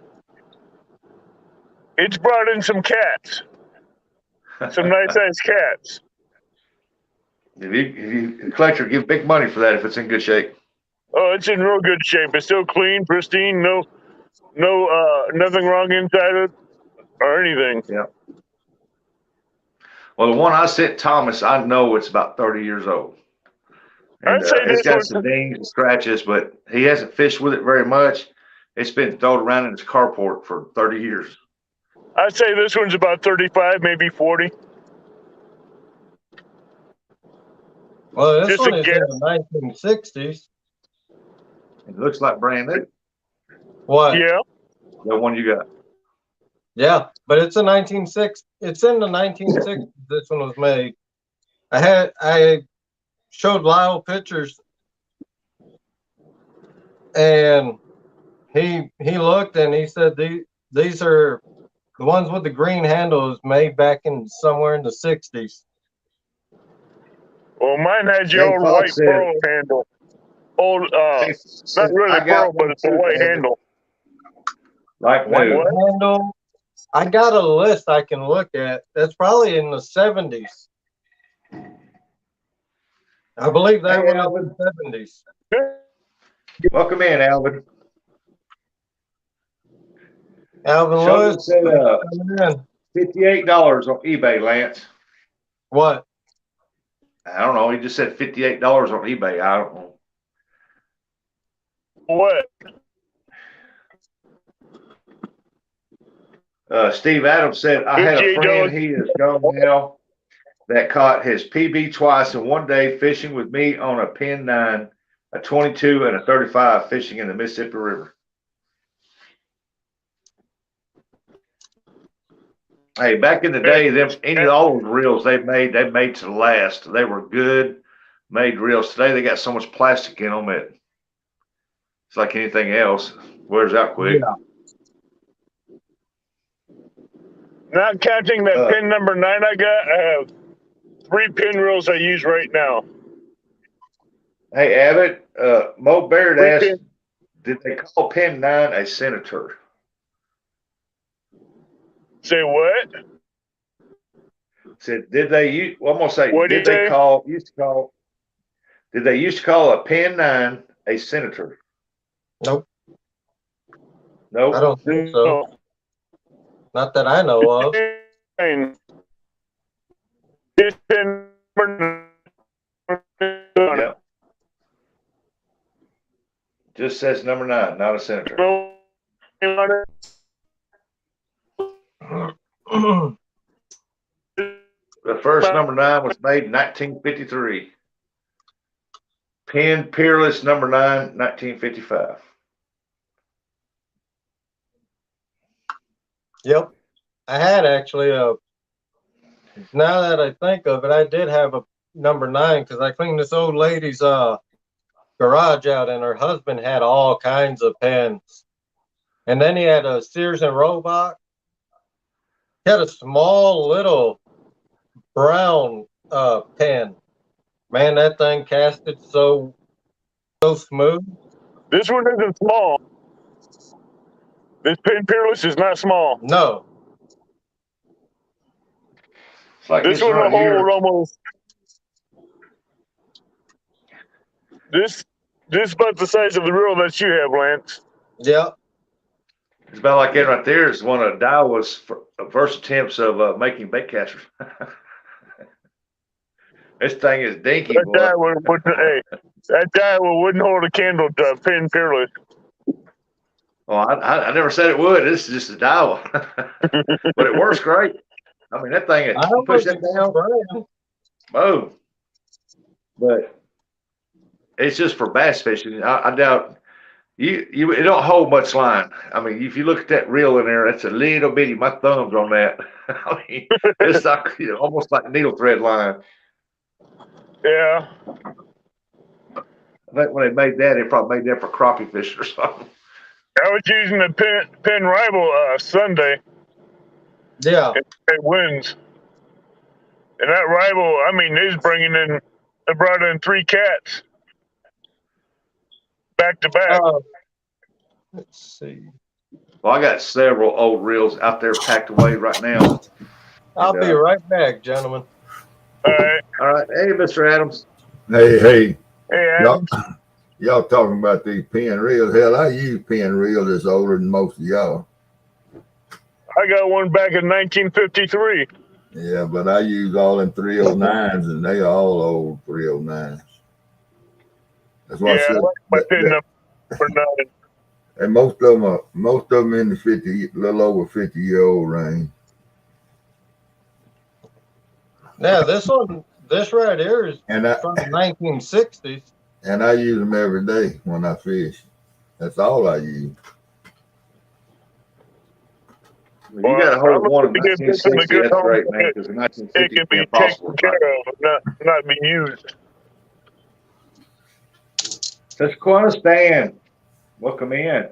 It's brought in some cats, some nice sized cats. If you collector, give big money for that if it's in good shape. Oh, it's in real good shape. It's still clean, pristine. Nothing wrong inside it or anything. Yeah. Well, the one I sent Thomas, I know it's about 30 years old. And, I'd say it's got some dings and scratches, but he hasn't fished with it very much. It's been thrown around in his carport for 30 years. I'd say this one's about 35, maybe 40. Well, this one is in the 1960s. It looks like brand new. What? Yeah. The one you got. Yeah, but it's a 1960s. It's in the 1960s. This one was made. I showed Lyle pictures, and he looked and he said these are the ones with the green handles made back in somewhere in the 60s. Well, mine has your old white pearl handle. Old, not really pearl, but it's a white handle. Like white handle. I got a list I can look at. That's probably in the 70s. I believe that one is in the 70s. Welcome in, Alvin. Alvin Lewis said $58 on eBay, Lance. What? I don't know. He just said $58 on eBay. I don't know. What? Steve Adams said, I had a friend, he is gone now, that caught his PB twice in one day fishing with me on a pin 9, a 22, and a 35 fishing in the Mississippi River. Hey, back in the day, all those reels they made to last. They were good made reels. Today they got so much plastic in them that it's like anything else. Wears out quick. Yeah. Not counting that pin number 9 I got, I have 3 pin reels I use right now. Hey, Abbott, Mo Baird asked, did they call pin 9 a senator? Say what? Said, did they use, well, I'm going to say, what did they used to call a pin 9 a senator? Nope. Nope. I don't think so. No. Not that I know of. Yeah. Just says number 9, not a senator. The first number 9 was made in 1953. Pin Peerless number 9, 1955. Yep. I had actually now that I think of it, I did have a number 9 because I cleaned this old lady's garage out, and her husband had all kinds of pens. And then he had a Sears and Roebuck. He had a small little brown pen. Man, that thing casted so smooth. This one isn't small. This Pin Peerless is not small. No. It's like This this one will right hold here. almost. This about the size of the reel that you have, Lance. Yeah. It's about like that right there is one of Daiwa's first attempts of making bait catchers. This thing is dinky, That boy. Daiwa wouldn't hold a candle to Pin Peerless. Well, I never said it would. This is just a Daiwa, but it works great. I mean, that thing, you push that down, boom. But it's just for bass fishing. I doubt it don't hold much line. I mean, if you look at that reel in there, that's a little bitty. My thumb's on that. I mean, it's like almost like needle thread line. Yeah. I think when they made that, they probably made that for crappie fishing or something. I was using the Pin Rival Sunday. Yeah. It wins. And that Rival, I mean, they brought in 3 cats back to back. Let's see. Well, I got several old reels out there packed away right now. I'll be right back, gentlemen. All right. All right. Hey, Mr. Adams. Hey, Hey, Adams. y'all talking about these pin reels. Hell, I use pin reels that's older than most of y'all. I got one back in 1953. Yeah, but I use all them 309s, and they all old 309s. That's why I said for nothing. and most of them in the 50, little over 50-year-old range. Yeah, this right here is And from the 1960s. And I use them every day when I fish. That's all I use. You got to hold one in to get this in a 1960. good That's home. great, man. Because in It 1960, can be impossible. taken care of, not be used. Susquehanna Stan, welcome in.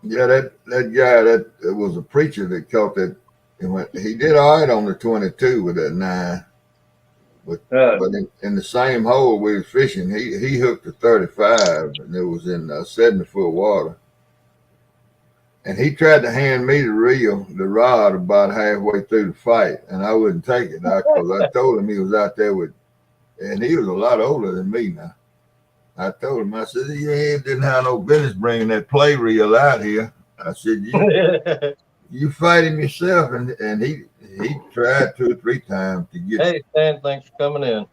Yeah, that guy that was a preacher that caught that. He did all right on the 22 with that 9. But in the same hole we was fishing, he hooked a 35, and it was in 70-foot water. And he tried to hand me the rod, about halfway through the fight, and I wouldn't take it because I told him he was out there with, and he was a lot older than me now. I told him, I said, you didn't have no business bringing that play reel out here. I said, you fight him yourself, and he tried 2 or 3 times to get. Hey, Stan, thanks for coming in.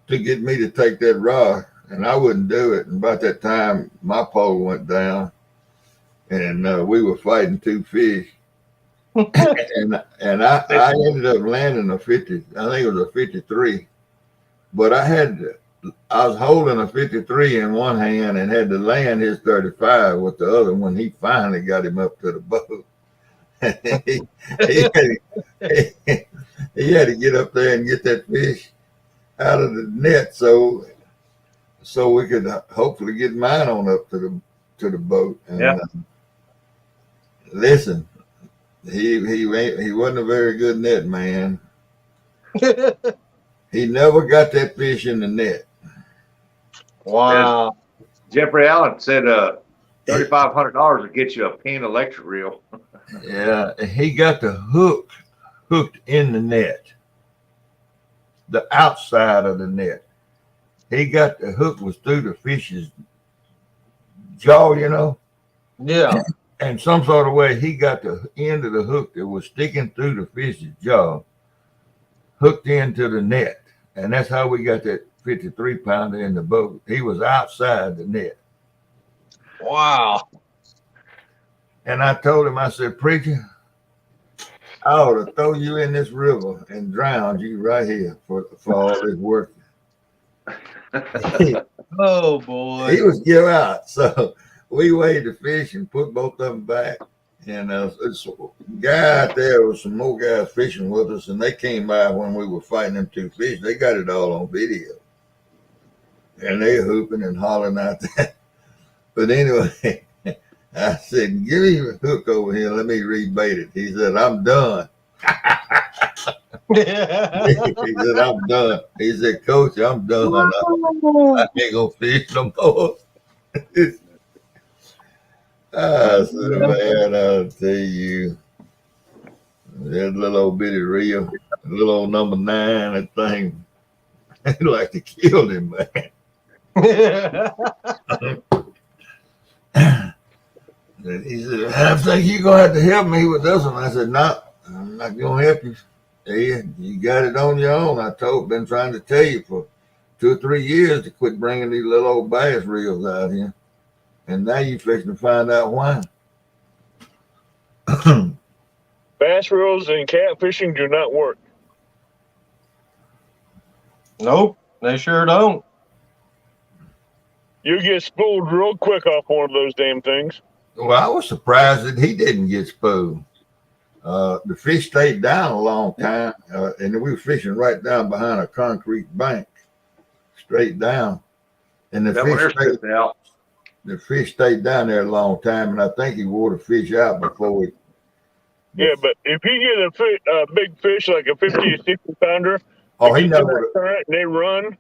To get me to take that rod, and I wouldn't do it. And about that time, my pole went down, and we were fighting 2 fish. and I ended up landing a 50. I think it was a 53, but I was holding a 53 in one hand and had to land his 35 with the other when he finally got him up to the boat. he had to get up there and get that fish out of the net so we could hopefully get mine on up to the boat. And listen, he wasn't a very good net man. He never got that fish in the net. Wow. Jeffrey Allen said $3,500 would get you a Pin electric reel. Yeah, he got the hook hooked in the net, the outside of the net. He got the hook was through the fish's jaw, Yeah. And some sort of way he got the end of the hook that was sticking through the fish's jaw hooked into the net. And that's how we got that 53-pounder in the boat. He was outside the net. Wow. And I told him, I said, preacher, I ought to throw you in this river and drown you right here for all this work. Oh, boy. He was give out. So we weighed the fish and put both of them back. And a guy out there was some more guys fishing with us, and they came by when we were fighting them 2 fish. They got it all on video. And they hooping and hollering out there. But anyway, I said, give me a hook over here. Let me rebait it. He said, I'm done. He said, I'm done. He said, Coach, I'm done. I ain't going to fish no more. I said, man, I'll tell you. That little old bitty reel, little old number 9, that thing, it like to kill him, man. He said, I think you're going to have to help me with this one. I said, no, I'm not going to help you. Hey, you got it on your own. Been trying to tell you for 2 or 3 years to quit bringing these little old bass reels out here. And now you're fixing to find out why. Bass reels and catfishing do not work. Nope, they sure don't. You get spooled real quick off one of those damn things. Well, I was surprised that he didn't get spooled. The fish stayed down a long time, and we were fishing right down behind a concrete bank, straight down. And the fish stayed down there a long time, and I think he wore the fish out before it. Yeah, but if you get a big fish like a 50 or 60 pounder, he never and they run.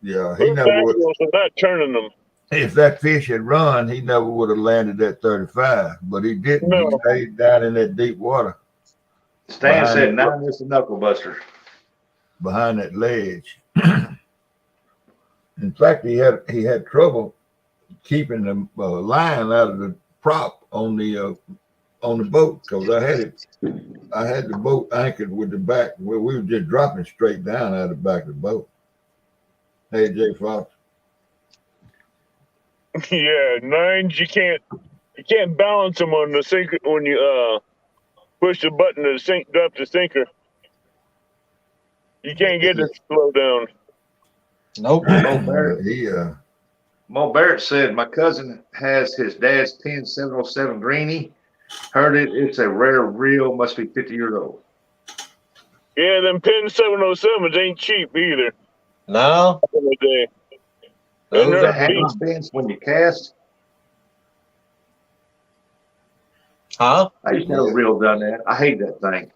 Yeah, he never would. Not turning them. If that fish had run, he never would have landed at 35, but he didn't. No. He stayed down in that deep water. Stan said 9 is a knuckle buster. Behind that ledge. In fact, he had trouble keeping the line out of the prop on the boat because I had the boat anchored with the back where we were just dropping straight down out of the back of the boat. Hey, Jay Fox. Yeah, 9s you can't balance them on the sinker when you push the button to drop the sinker. You can't get it to slow down. Nope. Mo Barrett said, my cousin has his dad's 10707 Greenie. Heard it. It's a rare reel. Must be 50 years old. Yeah, them Penn 707s ain't cheap either. No. The handle spins when you cast. Huh? I used to have a reel done that. I hate that thing.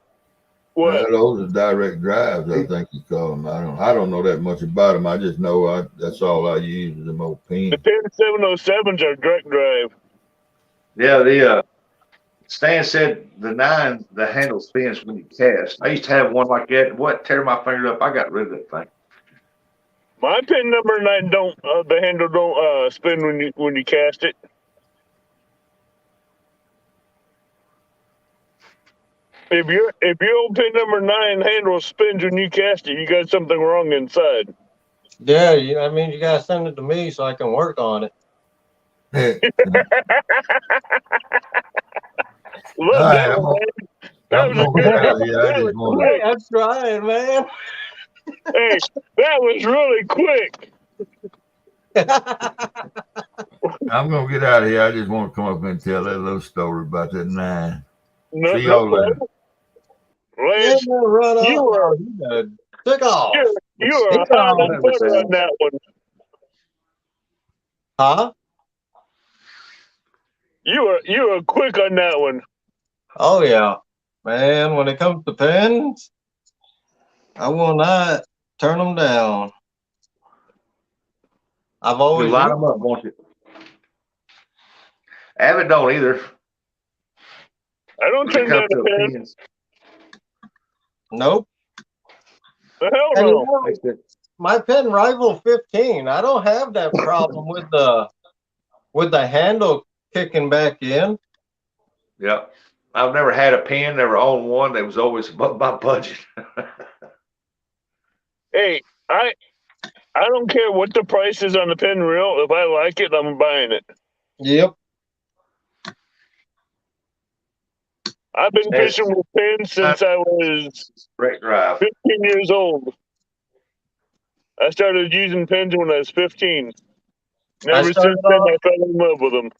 What? Those are direct drives, I think you call them. I don't know that much about them. I just know that's all I use is them old pins. The Penn 707s are direct drive. Yeah, Stan said the 9, the handle spins when you cast. I used to have one like that. What? Tear my finger up. I got rid of that thing. My pin number 9 don't. The handle don't spin when you cast it. If your pin number 9 handle spins when you cast it, you got something wrong inside. Yeah, I mean you gotta send it to me so I can work on it. Look, right, that was a good. I'm trying, man. Hey, that was really quick. I'm gonna get out of here. I just want to come up and tell that little story about that 9. No, see y'all later. Lance, you were took off. You were a hot on that one. Huh? You were quick on that one. Oh yeah, man. When it comes to pins, I will not turn them down. I've always line them up, won't you? Avid don't either. I don't turn down the pins. Nope. The hell no. My pin rival 15. I don't have that problem with the handle kicking back in. Yeah. I've never had a pin, never owned one. That was always above my budget. Hey, I don't care what the price is on the pin reel. If I like it, I'm buying it. Yep. I've been fishing with pins since I was 15 years old. I started using pins when I was 15. Ever since then, I fell in love with them.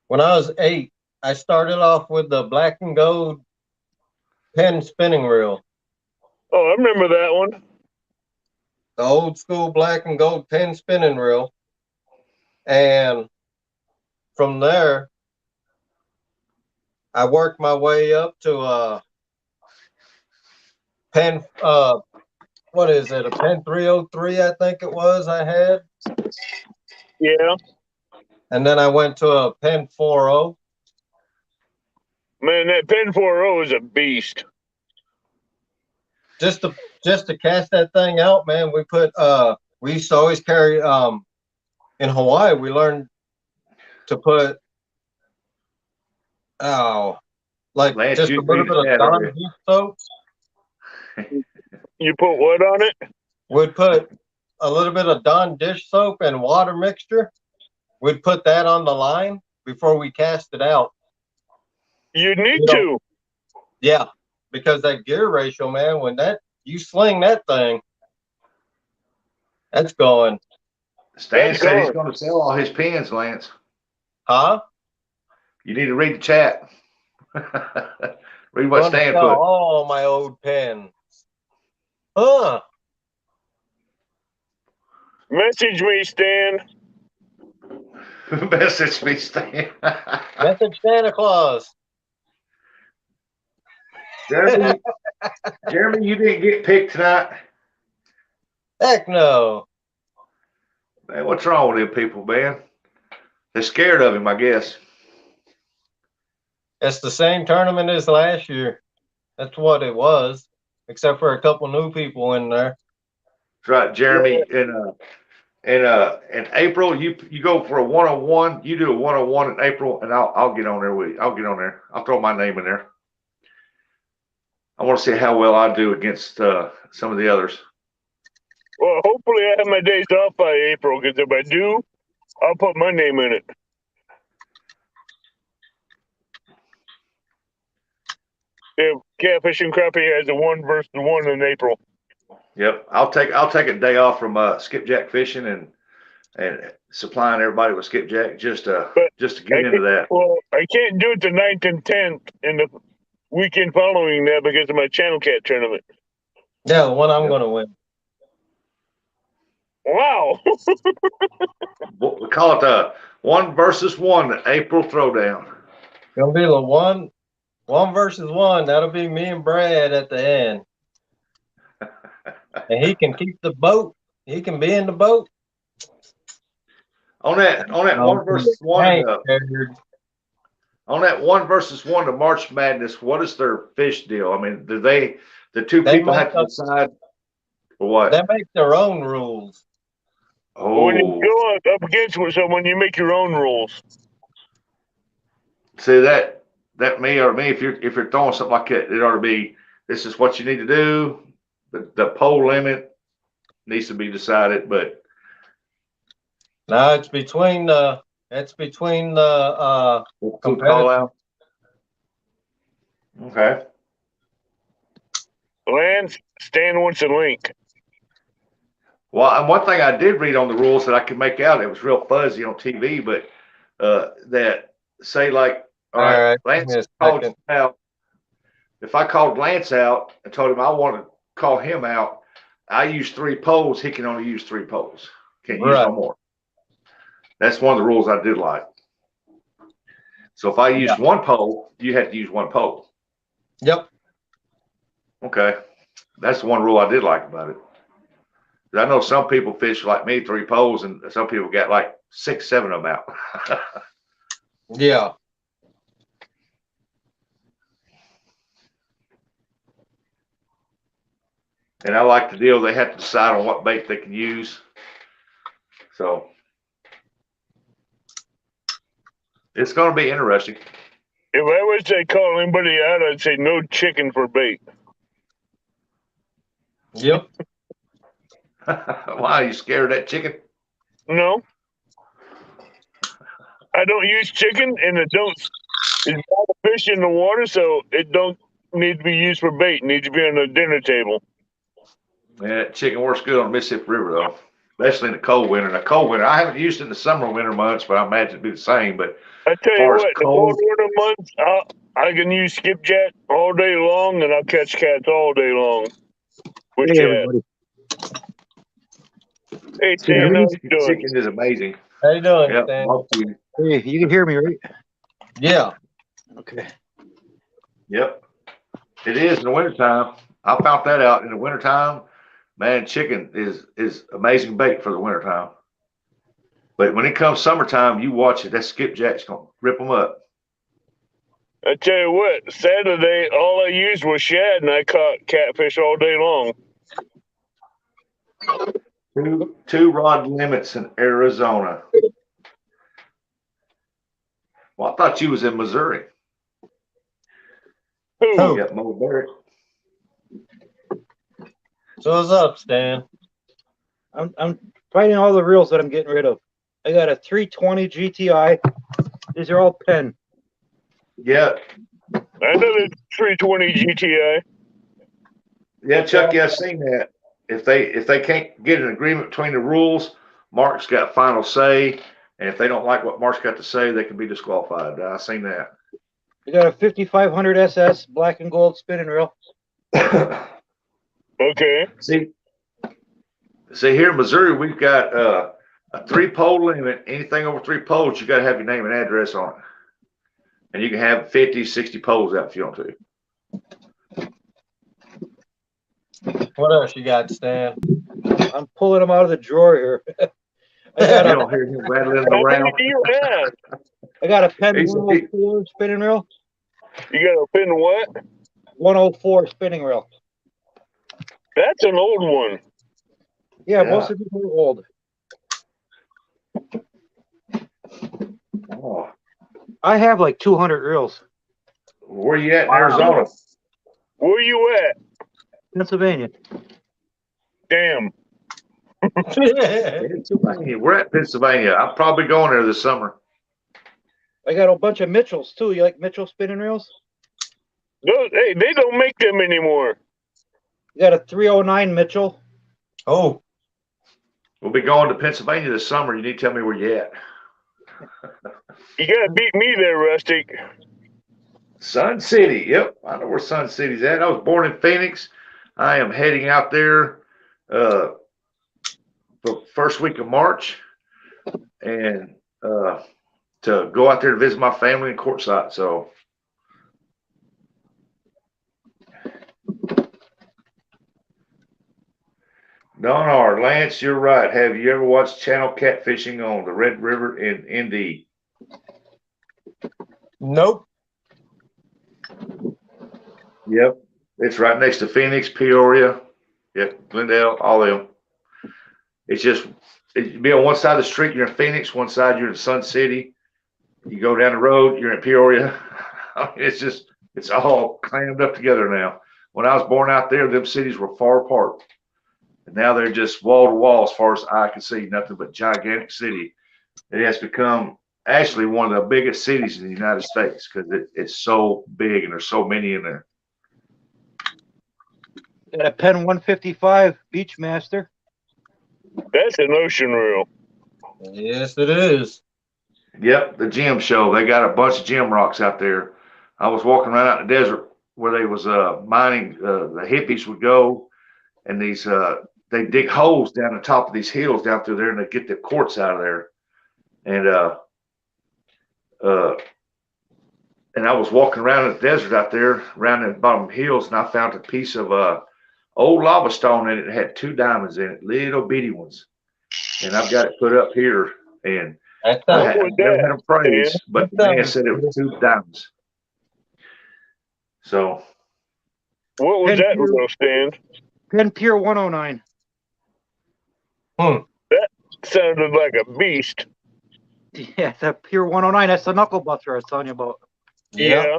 When I was 8, I started off with the black and gold pin spinning reel. Oh, I remember that one. The old school black and gold pin spinning reel. And from there, I worked my way up to pen. What is it? A pen 303, I think it was. I had, Yeah. and then I went to a pen 40. Man, that Pen 4.0 is a beast. Just to cast that thing out, man. We used to always carry in Hawaii. We learned to put like Lance, just you a little read bit the of chat Dawn earlier. dish soap. You put what on it? We'd put a little bit of Dawn dish soap and water mixture. We'd put that on the line before we cast it out. You need to. Yeah, because that gear ratio, man, when you sling that thing, that's going. Stan said he's going to sell all his pens, Lance. Huh? You need to read the chat. Read what Stan put. All my old pens. Huh? Message me, Stan. Message me, Stan. Message Santa Claus. Jeremy, you didn't get picked tonight. Heck no. Man, what's wrong with them people, man? They're scared of him, I guess. It's the same tournament as last year. That's what it was, except for a couple new people in there. That's right, Jeremy. In April, you go for a 101. You do a 101 in April, and I'll get on there with you. I'll get on there. I'll throw my name in there. I want to see how well I do against some of the others. Well, hopefully I have my days off by April, because if I do, I'll put my name in it. If Catfish and Crappie has a 1 versus 1 in April. Yep, I'll take a day off from skipjack fishing and supplying everybody with skipjack just to get into that. Well, I can't do it the 9th and 10th in the weekend following that because of my channel cat tournament. Yeah, the one I'm going to win. Wow. We call it the 1 versus 1 April throwdown. It'll be the one versus 1. That'll be me and Brad at the end. And he can keep the boat. He can be in the boat. On that 1 versus 1. On that 1 versus 1 to March Madness, what is their fish deal? I mean, do the two people have to decide or what? They make their own rules. Oh. When you go up against someone, you make your own rules. See that me, if you're throwing something like that, it ought to be, this is what you need to do. The pole limit needs to be decided, but no, it's between the call out. Okay. Lance, Stan wants a link. Well, and one thing I did read on the rules that I could make out, it was real fuzzy on TV, but that say like, all right, Lance called out. If I called Lance out and told him I want to call him out, I use 3 poles. He can only use 3 poles. Can't use no more. That's one of the rules I did like. So if I used 1 pole, you had to use 1 pole. Yep. Okay. That's the one rule I did like about it. I know some people fish like me 3 poles, and some people got like 6, 7 of them out. Yeah. And I like the deal. They have to decide on what bait they can use. So it's going to be interesting. If I was to call anybody out, I'd say no chicken for bait. Yep. Why, are you scared of that chicken? No. I don't use chicken, and it's not a fish in the water, so it don't need to be used for bait. It needs to be on the dinner table. Yeah, chicken works good on the Mississippi River, though, especially in the cold winter. In the cold winter, I haven't used it in the summer winter months, but I imagine it'd be the same. But I tell you what, the cold winter months, I can use skipjack all day long, and I'll catch cats all day long. Hey, everybody. Hey, Stan, how you doing? Chicken is amazing. How you doing, Yep. Stan? Hey, you can hear me, right? Yeah. Okay. Yep. It is in the wintertime. I found that out in the wintertime. Man, chicken is amazing bait for the wintertime. But when it comes summertime, you watch it. That skipjack's going to rip them up. I tell you what, Saturday, all I used was shad, and I caught catfish all day long. Two rod limits in Arizona. Well, I thought you was in Missouri. Who? Yep, Mo Barrett. So what's up, Stan? I'm finding all the reels that I'm getting rid of. I got a 320 GTI. These are all pen. Yeah. I know the 320 GTI. Yeah, Chucky, I've seen that. If they can't get an agreement between the rules, Mark's got final say. And if they don't like what Mark's got to say, they can be disqualified. I've seen that. I got a 5500 SS black and gold spinning reel. Okay. See here in Missouri, we've got a 3-pole limit. Anything over 3 poles, you got to have your name and address on it. And you can have 50, 60 poles out if you want to. What else you got, Stan? I'm pulling them out of the drawer here. You don't hear him rattling How many around. do you have? I got a pen 104 spinning reel. You got a pin what? 104 spinning reel. That's an old one. Yeah, most of them are old. Oh. I have like 200 reels. Where you at in Arizona? Where you at? Pennsylvania. Damn. Pennsylvania. We're at Pennsylvania. I'm probably going there this summer. I got a bunch of Mitchells too. You like Mitchell spinning reels? Hey, they don't make them anymore. You got a 309 Mitchell. Oh. We'll be going to Pennsylvania this summer. You need to tell me where you at. You gotta beat me there, Rustic. Sun City. Yep, I know where Sun City's at. I was born in Phoenix. I am heading out there the first week of March and to go out there to visit my family in Quartzsite. So Don R. Lance, you're right. Have you ever watched channel catfishing on the Red River in Indy? Nope. Yep. It's right next to Phoenix, Peoria. Yep. Glendale, all of them. It's just, it'd be on one side of the street, you're in Phoenix, one side you're in Sun City. You go down the road, you're in Peoria. It's all clammed up together now. When I was born out there, them cities were far apart. And now they're just wall to wall as far as I can see, nothing but gigantic city. It has become actually one of the biggest cities in the United States because it's so big and there's so many in there. Got a pen 155 Beachmaster. That's an ocean reel. Yes, it is. Yep, the gem show. They got a bunch of gem rocks out there. I was walking around out in the desert where they was mining. The hippies would go, and these they dig holes down the top of these hills down through there, and they get the quartz out of there. And I was walking around in the desert out there, around the bottom hills, and I found a piece of old lava stone in it. It had 2 diamonds in it, little bitty ones. And I've got it put up here, and I never had them praised, but the man said it was 2 diamonds. So, what was that real, Stan? Pen Pier 109. That sounded like a beast. Yeah, it's a Pier 109. That's the knuckle buster I was telling you about. Yeah.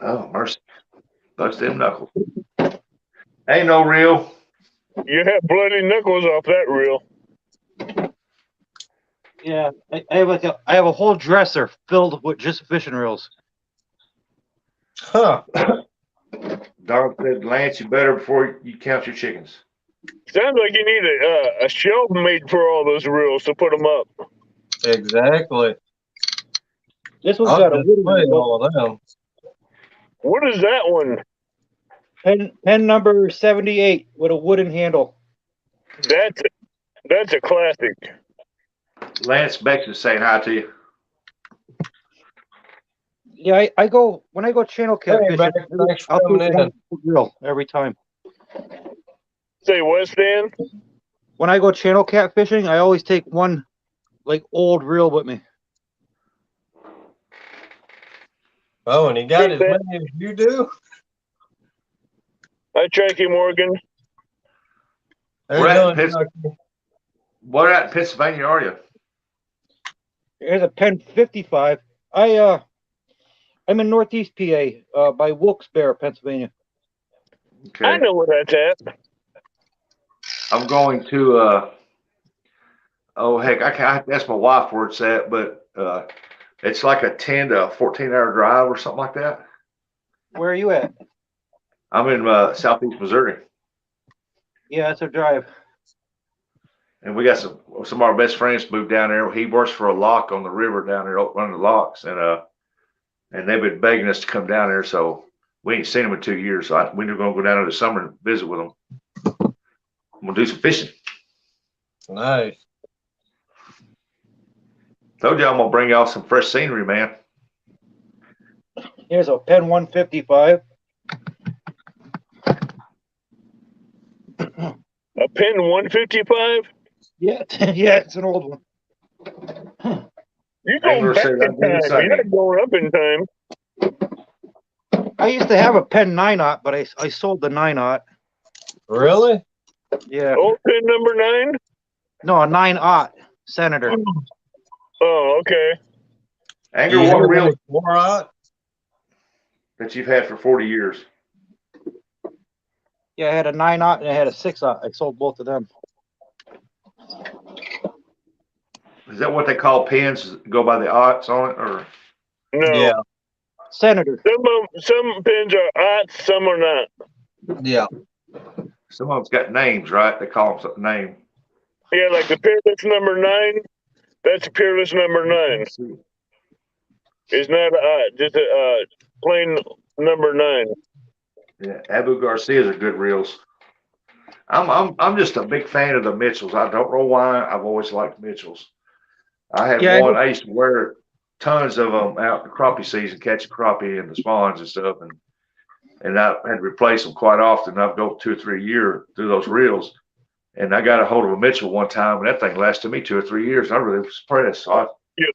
Oh, mercy. Bust them knuckles. Ain't no reel. You have bloody knuckles off that reel. Yeah, I have a whole dresser filled with just fishing reels. Huh. Dark said, Lance, you better before you count your chickens. Sounds like you need a shelf made for all those reels to put them up. Exactly. This one's got a wooden handle. All of them. What is that one? Pen number 78 with a wooden handle. That's a classic. Lance Bex is saying hi to you. Yeah, I go when I go channel Hey, catfishing. Beck, thanks for I'll coming take in. one reel every time. Say what, Stan? When I go channel catfishing, I always take one like old reel with me. Oh, and he got as many as you do? Hi, Tracky Morgan. How you doing, Chucky? Where at in Pennsylvania are you? Here's a Pen 55. I'm in Northeast PA, by Wilkes-Barre, Pennsylvania. Okay. I know where that's at. I'm going to oh heck, I have to ask my wife where it's at, but it's like a 10 to 14-hour drive or something like that. Where are you at? I'm in southeast Missouri. Yeah, it's a drive. And we got some of our best friends moved down there. He works for a lock on the river down there, running the locks, and they've been begging us to come down there. So we ain't seen them in 2 years. So we're gonna go down there this summer and visit with them. I'm gonna do some fishing. Nice. Told you I'm gonna bring y'all some fresh scenery, man. Here's a Pen 155. A Pen 155? Yeah, yeah, it's an old one. You're going back in time. You're not going up in time. I used to have a Pen 9-aught, but I sold the 9-aught. Really? Yeah. Old Pen number 9? No, a 9-aught Senator. Oh, okay. Anger, what reel that you've had for 40 years? Yeah, I had a 9-aught and I had a 6-aught. I sold both of them. Is that what they call pins? Go by the odds on it, or? No. Yeah. Senator. Some pins are odds, some are not. Yeah. Some of them's got names, right? They call them something name. Yeah, like the Peerless number 9. That's a Peerless number 9. It's not an odd, just a plain number 9. Yeah, Abu Garcia's are good reels. I'm just a big fan of the Mitchells. I don't know why. I've always liked Mitchells. I had one. I used to wear tons of them out in the crappie season, catching crappie and the spawns and stuff, and I had to replace them quite often. I've go 2 or 3 a year through those reels, and I got a hold of a Mitchell one time, and that thing lasted me 2 or 3 years. I really was impressed. So I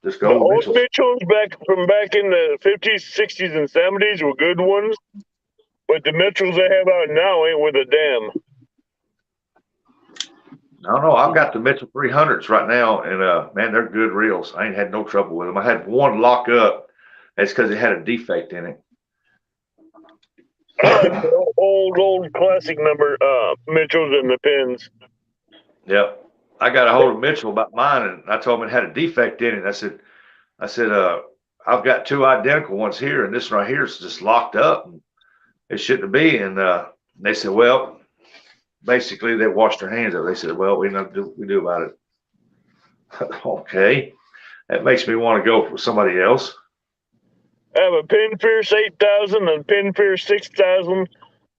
just go with old Mitchells back in the 50s, 60s, and 70s were good ones, but the Mitchells they have out now ain't worth a damn. I don't know. I've got the Mitchell 300s right now, and man, they're good reels. I ain't had no trouble with them. I had one lock up. That's because it had a defect in it. I like the old classic number Mitchells and the pins. Yep. I got a hold of Mitchell about mine, and I told him it had a defect in it. I said, I've got 2 identical ones here, and this right here is just locked up. And it shouldn't be. And they said, well, basically they washed their hands of it. They said, well, we know what we do about it. Okay. That makes me want to go for somebody else. I have a Pinfierce 8000 and Pinfierce 6000.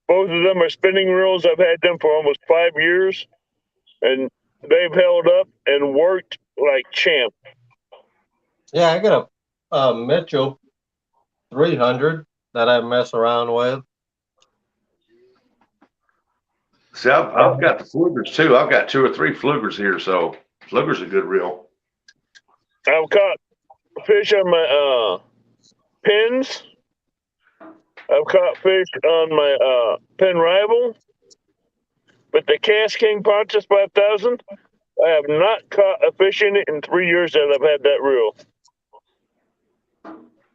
Both of them are spinning reels. I've had them for almost 5 years, and they've held up and worked like champ. Yeah, I got a Mitchell 300 that I mess around with. See, I've got the flugers too. I've got 2 or 3 flugers here, so fluger's a good reel. I've caught fish on my pins. I've caught fish on my pin rival, but the Cast King Pontius 5000, I have not caught a fish in it in 3 years that I've had that reel.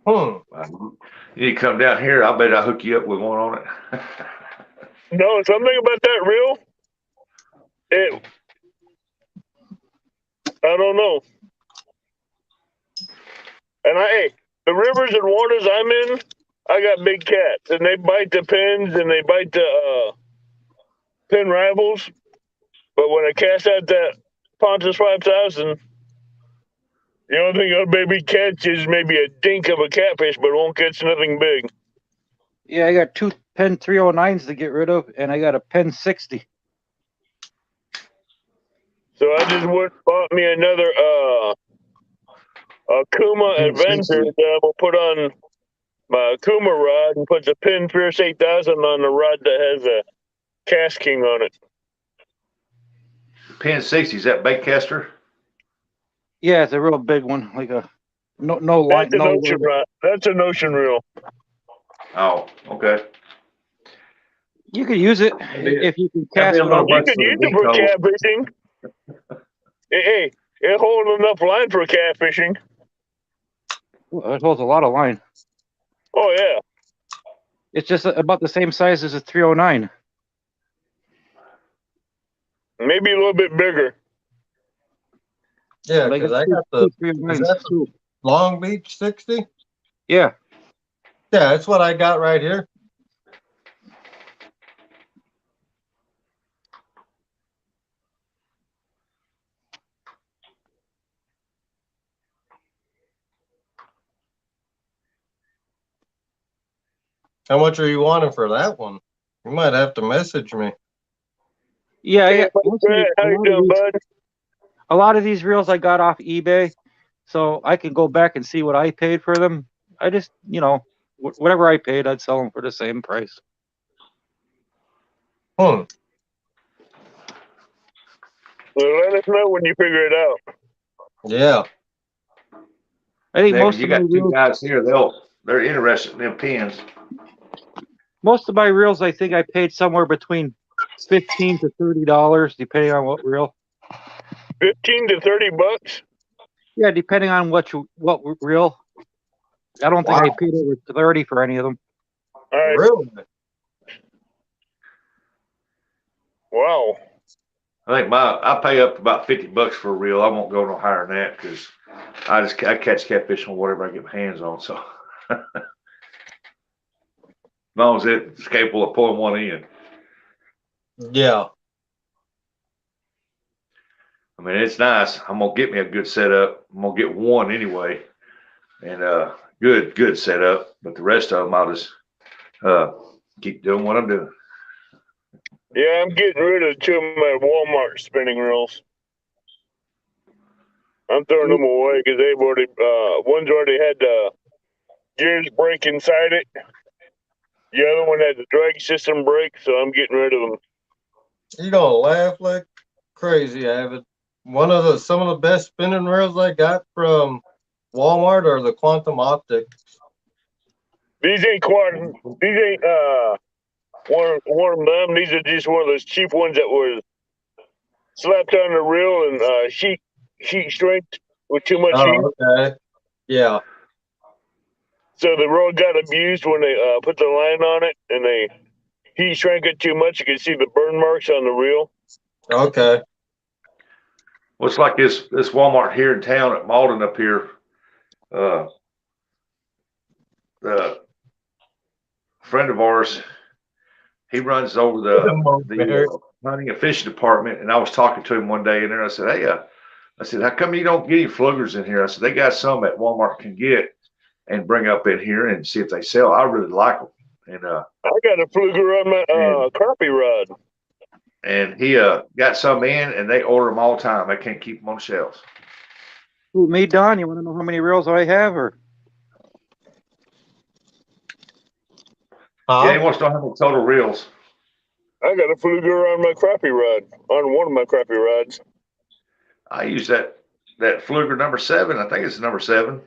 You need to come down here. I bet I'll hook you up with one on it. No, something about that reel, I don't know. And the rivers and waters I'm in, I got big cats, and they bite the pins and they bite the pin rivals. But when I cast out that Pontius 5000, the only thing I'll maybe catch is maybe a dink of a catfish, but it won't catch nothing big. Yeah, I got 2 Pen 309s to get rid of, and I got a Pen 60. So I just bought me another Kuma Adventure that I will put on my Kuma rod and put the Pin Pierce 8000 on the rod that has a Cast King on it. Pin 60, is that bait caster? Yeah, it's a real big one, like a no line. That's an ocean rod. That's an ocean reel. Oh, okay. You could use it if you can cast a little without. You could use it for catfishing. Hey, it holds enough line for catfishing. Well, it holds a lot of line. Oh yeah. It's just about the same size as a 309. Maybe a little bit bigger. Yeah, But because I got the, is 309s that too. the Long Beach 60? Yeah. Yeah, that's what I got right here. How much are you wanting for that one? You might have to message me. Yeah, Hey, actually, how you doing, bud? a lot of these reels I got off eBay, so I can go back and see what I paid for them. I just, whatever I paid, I'd sell them for the same price. Hmm. Well, let us know when you figure it out. Yeah. I think You got two guys here. They're interested in them pins. Most of my reels, I think I paid somewhere between $15 to $30, depending on what reel. 15 to 30 bucks. Yeah, depending on what reel. I don't think I paid over 30 for any of them. All right. Really? Wow. I think I pay up to about $50 for a reel. I won't go no higher than that because I catch catfish on whatever I get my hands on. So as long as it's capable of pulling one in. Yeah. I mean, it's nice. I'm gonna get me a good setup. I'm gonna get one anyway, and good setup. But the rest of them, I'll just keep doing what I'm doing. Yeah, I'm getting rid of two of my Walmart spinning reels. I'm throwing them away because they've already one's already had the gears break inside it. The other one had the drag system break, so I'm getting rid of them. You're gonna laugh like crazy, Avid. Some of the best spinning reels I got from Walmart are the Quantum Optics. These ain't quantum. These ain't one of them. These are just one of those cheap ones that was slapped on the reel and sheet strength with too much heat. Oh, okay. Yeah. So the reel got abused when they put the line on it and they heat shrank it too much. You can see the burn marks on the reel. Okay. Well, it's like this Walmart here in town at Malden up here. The friend of ours, he runs over the hunting and fishing department, and I was talking to him one day, and then I said, "Hey, I said, how come you don't get any fluggers in here?" I said, "They got some that Walmart can get and bring up in here and see if they sell. I really like them." And I got a fluger on my crappie rod. And he got some in, and they order them all the time. They can't keep them on the shelves. Who, me, Don? You want to know how many reels I have, or? Yeah, he wants to know how many total reels. I got a fluger on my crappie rod, on one of my crappie rods. I use that fluger number 7. I think it's number 7.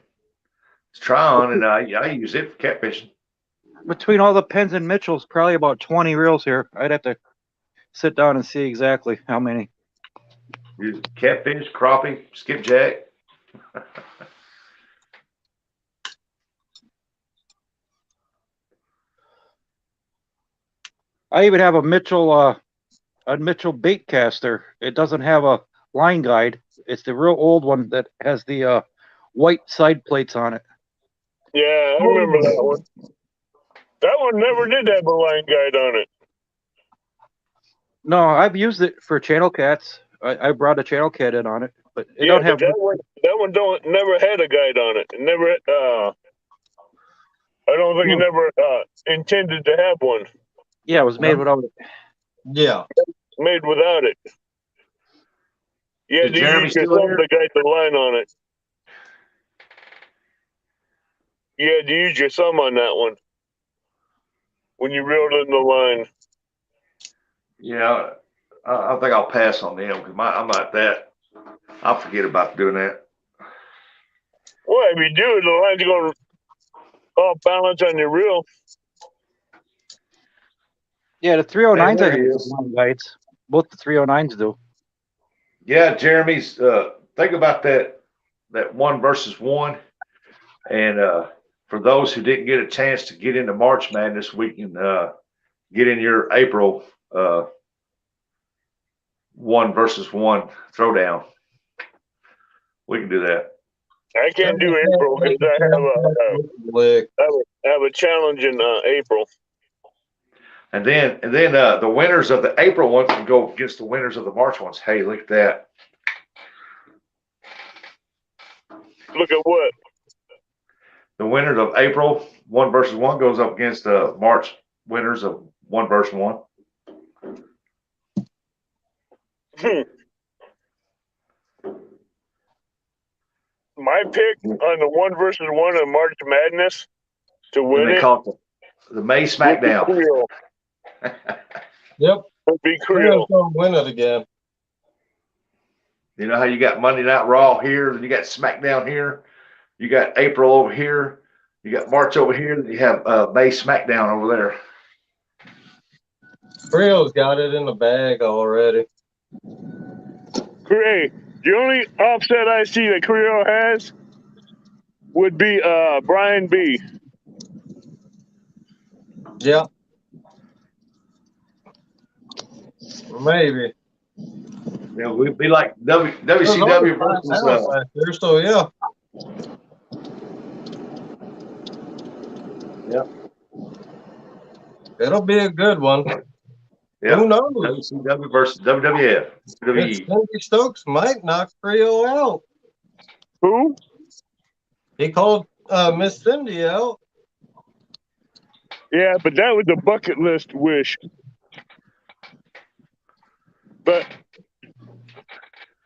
It's Tryon, and I use it for catfishing. Between all the Penns and Mitchells, probably about 20 reels here. I'd have to sit down and see exactly how many. Use catfish, crappie, skipjack. I even have a Mitchell bait caster. It doesn't have a line guide. It's the real old one that has the white side plates on it. Yeah, I remember that one. That one never did have a line guide on it. No, I've used it for channel cats. I brought a channel cat in on it, but it don't have. That one never had a guide on it. It never. I don't think it never intended to have one. Yeah, it was made without it. Yeah. Made without it. Yeah, Is Jeremy use your still thumb here? to guide the line on it. You had to use your thumb on that one when you reeled in the line. Yeah, I think I'll pass on them because I'm like that. I'll forget about doing that. Well, if you do, the line's going to off balance on your reel. Yeah, the 309s There I he have is. line guides. Both the 309s do. Yeah, Jeremy's. Think about that 1-versus-1, and for those who didn't get a chance to get into March Madness, we can get in your April 1-versus-1 throwdown. We can do that. I can't do April because I have a challenge in April. And then the winners of the April ones can go against the winners of the March ones. Hey, look at that. Look at what? The winners of April 1-versus-1 goes up against the March winners of 1-versus-1. My pick on the 1-versus-1 in March Madness to win They it call it the May SmackDown. Yep. Would be Creel's Creel. gonna win it again. You know how you got Monday Night Raw here, and you got SmackDown here, you got April over here, you got March over here, and you have May SmackDown over there. Creel's got it in the bag already. Hey, the only offset I see that Creel has would be Brian B. Yep. Maybe. Yeah, we'd be like WCW versus. There, so yeah. Yeah. It'll be a good one. Yeah. Who knows? WCW versus WWF. WWE. Cindy Stokes might knock Creel out. Who? He called Miss Cindy out. Yeah, but that was a bucket list wish. But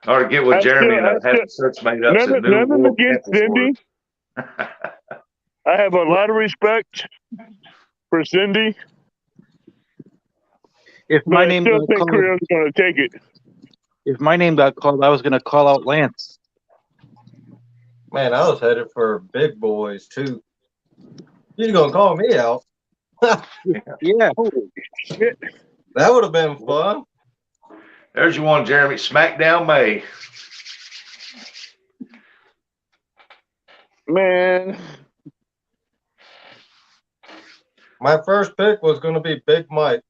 Or to get with Jeremy and have the search made up. Nothing against Cindy. I have a lot of respect for Cindy. If my name I still got think called, Creel's going to take it. if my name got called, I was going to call out Lance. Man, I was headed for big boys too. You're gonna call me out. Yeah. Holy shit. That would have been fun. There's your one, Jeremy. SmackDown May. Man. My first pick was gonna be Big Mike.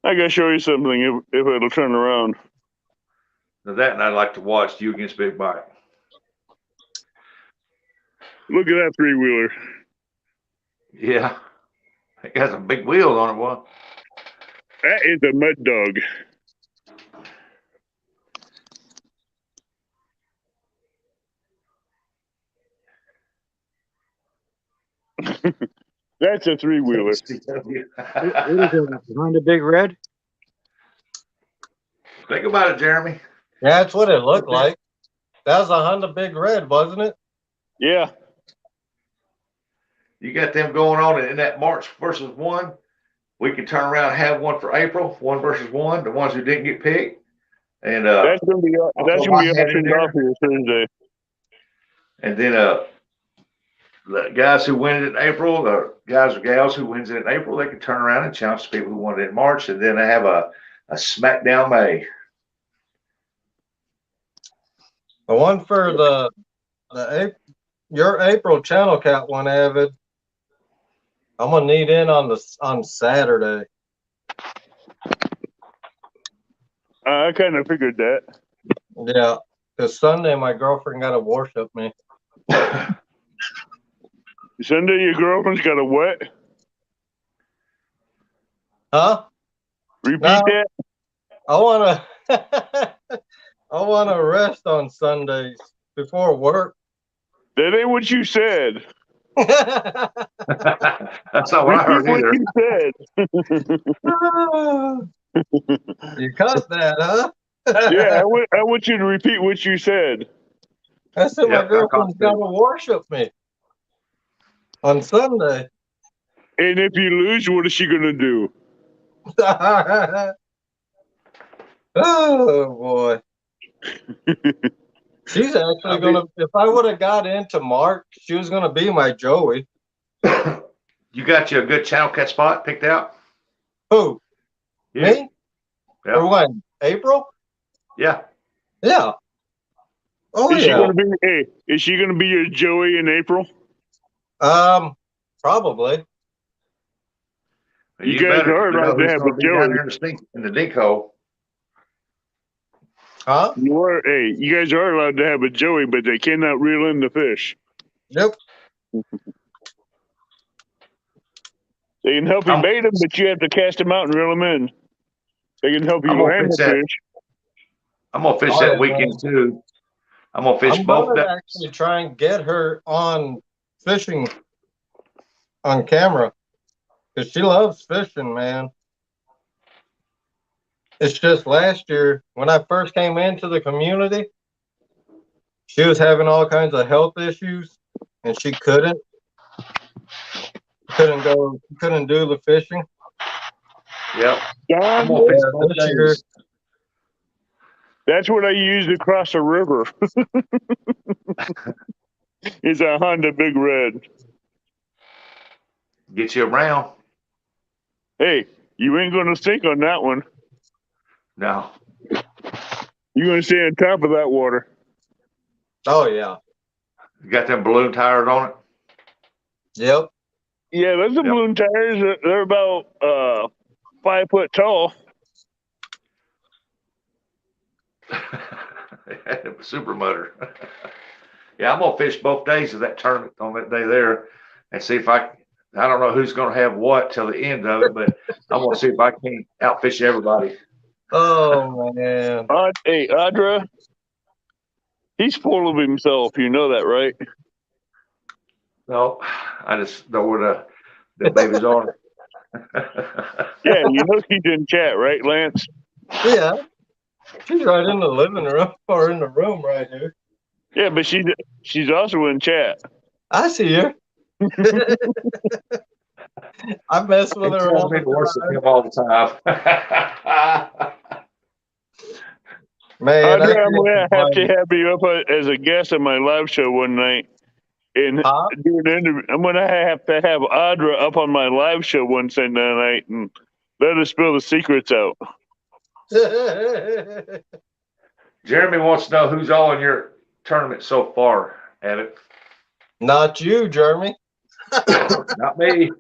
I got to show you something if it'll turn around. Now that, and I'd like to watch you against Big Mike. Look at that three-wheeler. Yeah. It got some big wheels on it, boy. That is a mud dog. That's a three-wheeler. What is it, behind the big red? Think about it, Jeremy. Yeah, that's what it looked like. That was a Honda Big Red, wasn't it? Yeah. You got them going on in that March versus 1. We can turn around and have one for April, 1-versus-1. The ones who didn't get picked, and that's gonna be optioned off here Thursday. And then the guys who win it in April, the guys or gals who wins it in April, they can turn around and challenge the people who won it in March, and then they have a SmackDown May. The one for your April Channel Cat one, Avid. I'm gonna need in on Saturday. I kind of figured that. Yeah, because Sunday my girlfriend got to worship me. Sunday, your girlfriend's got a what? Huh? Repeat No. that. I wanna rest on Sundays before work. That ain't what you said. That's not what I heard Repeat either. what you said. You cut that, huh? Yeah, I want you to repeat what you said. I said, my Yep, I caught girlfriend's got two. to worship me on Sunday. And if you lose, what is she gonna do? Oh boy. She's actually gonna, if I would have got into Mark, she was gonna be my Joey. You got you a good channel cat spot picked out? Who? You? Me? Yeah. For when? April? Yeah. Yeah. Oh Is she yeah. gonna be? Hey, is she gonna be your Joey in April? Probably. You guys better, 'cause are we know allowed to who's have gonna a be down Joey. there in the dink hole. Huh? You are. Hey, you guys are allowed to have a Joey, but they cannot reel in the fish. Yep. They can help you bait them, but you have to cast them out and reel them in. They can help you I'm gonna land fish the that. fish. I'm gonna fish Oh, that yeah, weekend too. I'm gonna fish I'm both gonna days. actually try and get her on fishing on camera because she loves fishing, man. It's just last year when I first came into the community, she was having all kinds of health issues and she couldn't do the fishing. Yep. I'm Don, gonna fish both This year, days. that's what I used to cross the river. Is a Honda Big Red. Get you around. Hey, you ain't gonna sink on that one. No. You're gonna stay on top of that water. oh yeah. You got them balloon tires on it? Yep. Yeah, those are Yep. balloon tires. They're about 5 foot tall. Super mutter. Yeah, I'm gonna fish both days of that tournament on that day there and see if I don't know who's gonna have what till the end of it, but I'm gonna see if I can outfish everybody. Oh man. Hey, Audra, he's full of himself. You know that, right? No, I just know where the babies are. Yeah, you know she's in chat, right, Lance? Yeah. She's right in the living room or in the room right here. Yeah, but she's also in chat. I see her. I mess with her all the time. All the time. Man, Audra, I'm gonna have to have you up as a guest on my live show one night and do an interview. I'm gonna have to have Audra up on my live show one Sunday night and let us spill the secrets out. Jeremy wants to know who's all in your tournament so far, Abbott. Not you, Jeremy. Not me.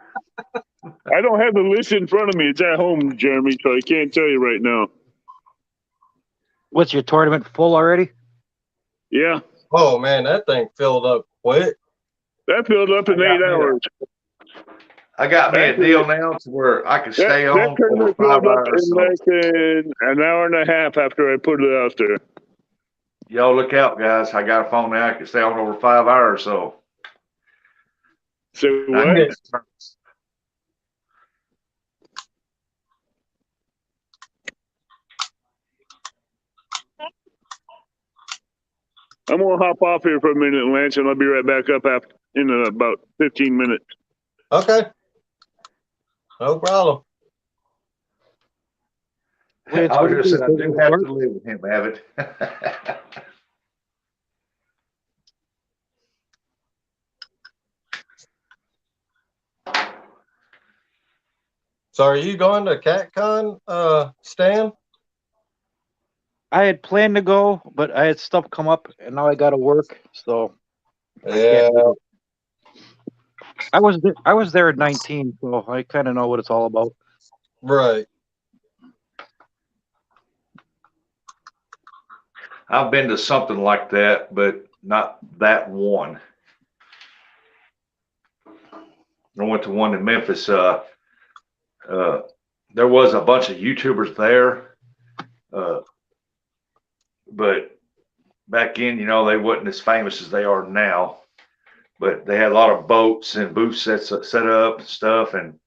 I don't have the list in front of me. It's at home, Jeremy, so I can't tell you right now. What's your tournament full already? Yeah. Oh man, that thing filled up quick. That filled up in 8 hours. I got me a deal now to where I can stay on that over 5 hours. In less than an hour and a half after I put it out there. Y'all look out, guys. I got a phone now. I can stay on over 5 hours. So what? I'm gonna hop off here for a minute, Lance, and I'll be right back up in about 15 minutes. Okay. No problem. I was just saying, I do have to live with him, Abbott. So are you going to CatCon, Stan? I had planned to go, but I had stuff come up, and now I got to work. So yeah, I was there at 19, so I kind of know what it's all about. Right. I've been to something like that, but not that one. I went to one in Memphis. There was a bunch of YouTubers there, but back in, they wasn't as famous as they are now. But they had a lot of boats and booths set up and stuff, and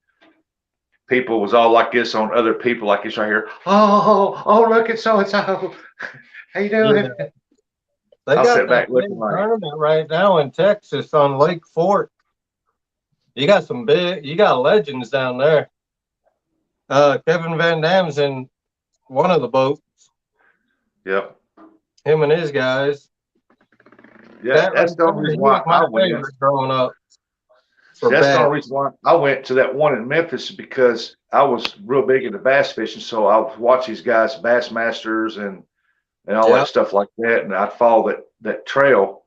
people was all like this on other people, like this right here. Oh, look at so and so. How you doing? Yeah. They I'll got sit back that looking big like, tournament right now in Texas on Lake Fork. You got you got legends down there. Kevin Van Dam's in one of the boats. yep. Him and his guys. Yeah, That right that's the only there, he reason was why my I went. favorite growing up. For That's the bass. only reason why I went to that one in Memphis, because I was real big into bass fishing. So I would watch these guys, Bass Masters and all Yeah. that stuff like that. And I'd follow that trail.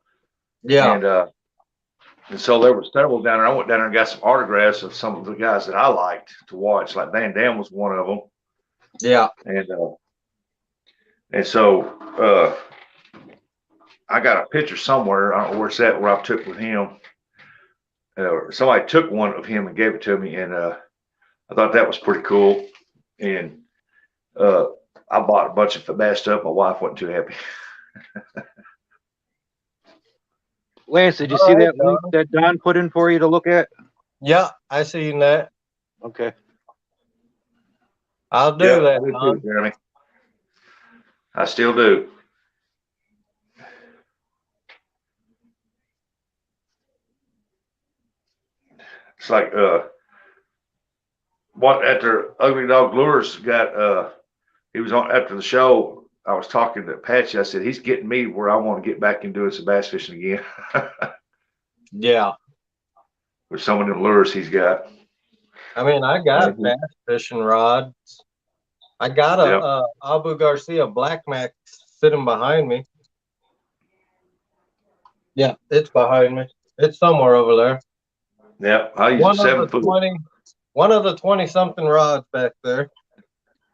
Yeah. And so there were several down there. I went down there and got some autographs of some of the guys that I liked to watch. Like Van Dam was one of them. Yeah. And so I got a picture somewhere. I don't know where it's at, where I took with him. Somebody took one of him and gave it to me, and I thought that was pretty cool. And I bought a bunch of bass stuff. My wife wasn't too happy. Lance, did you see that link that Don put in for you to look at? Yeah, I seen that. Okay. I'll do that, I do Don. too, Jeremy. I still do. It's like what after Ugly Dog Lures got he was on after the show. I was talking to Patchy. I said he's getting me where I want to get back and doing some bass fishing again. Yeah. With some of them lures he's got. I mean, I got bass fishing rods. I got a Abu Garcia Black Max sitting behind me. Yeah, it's behind me. It's somewhere over there. Yeah, I use a 7 foot. One of the 20-something rods back there.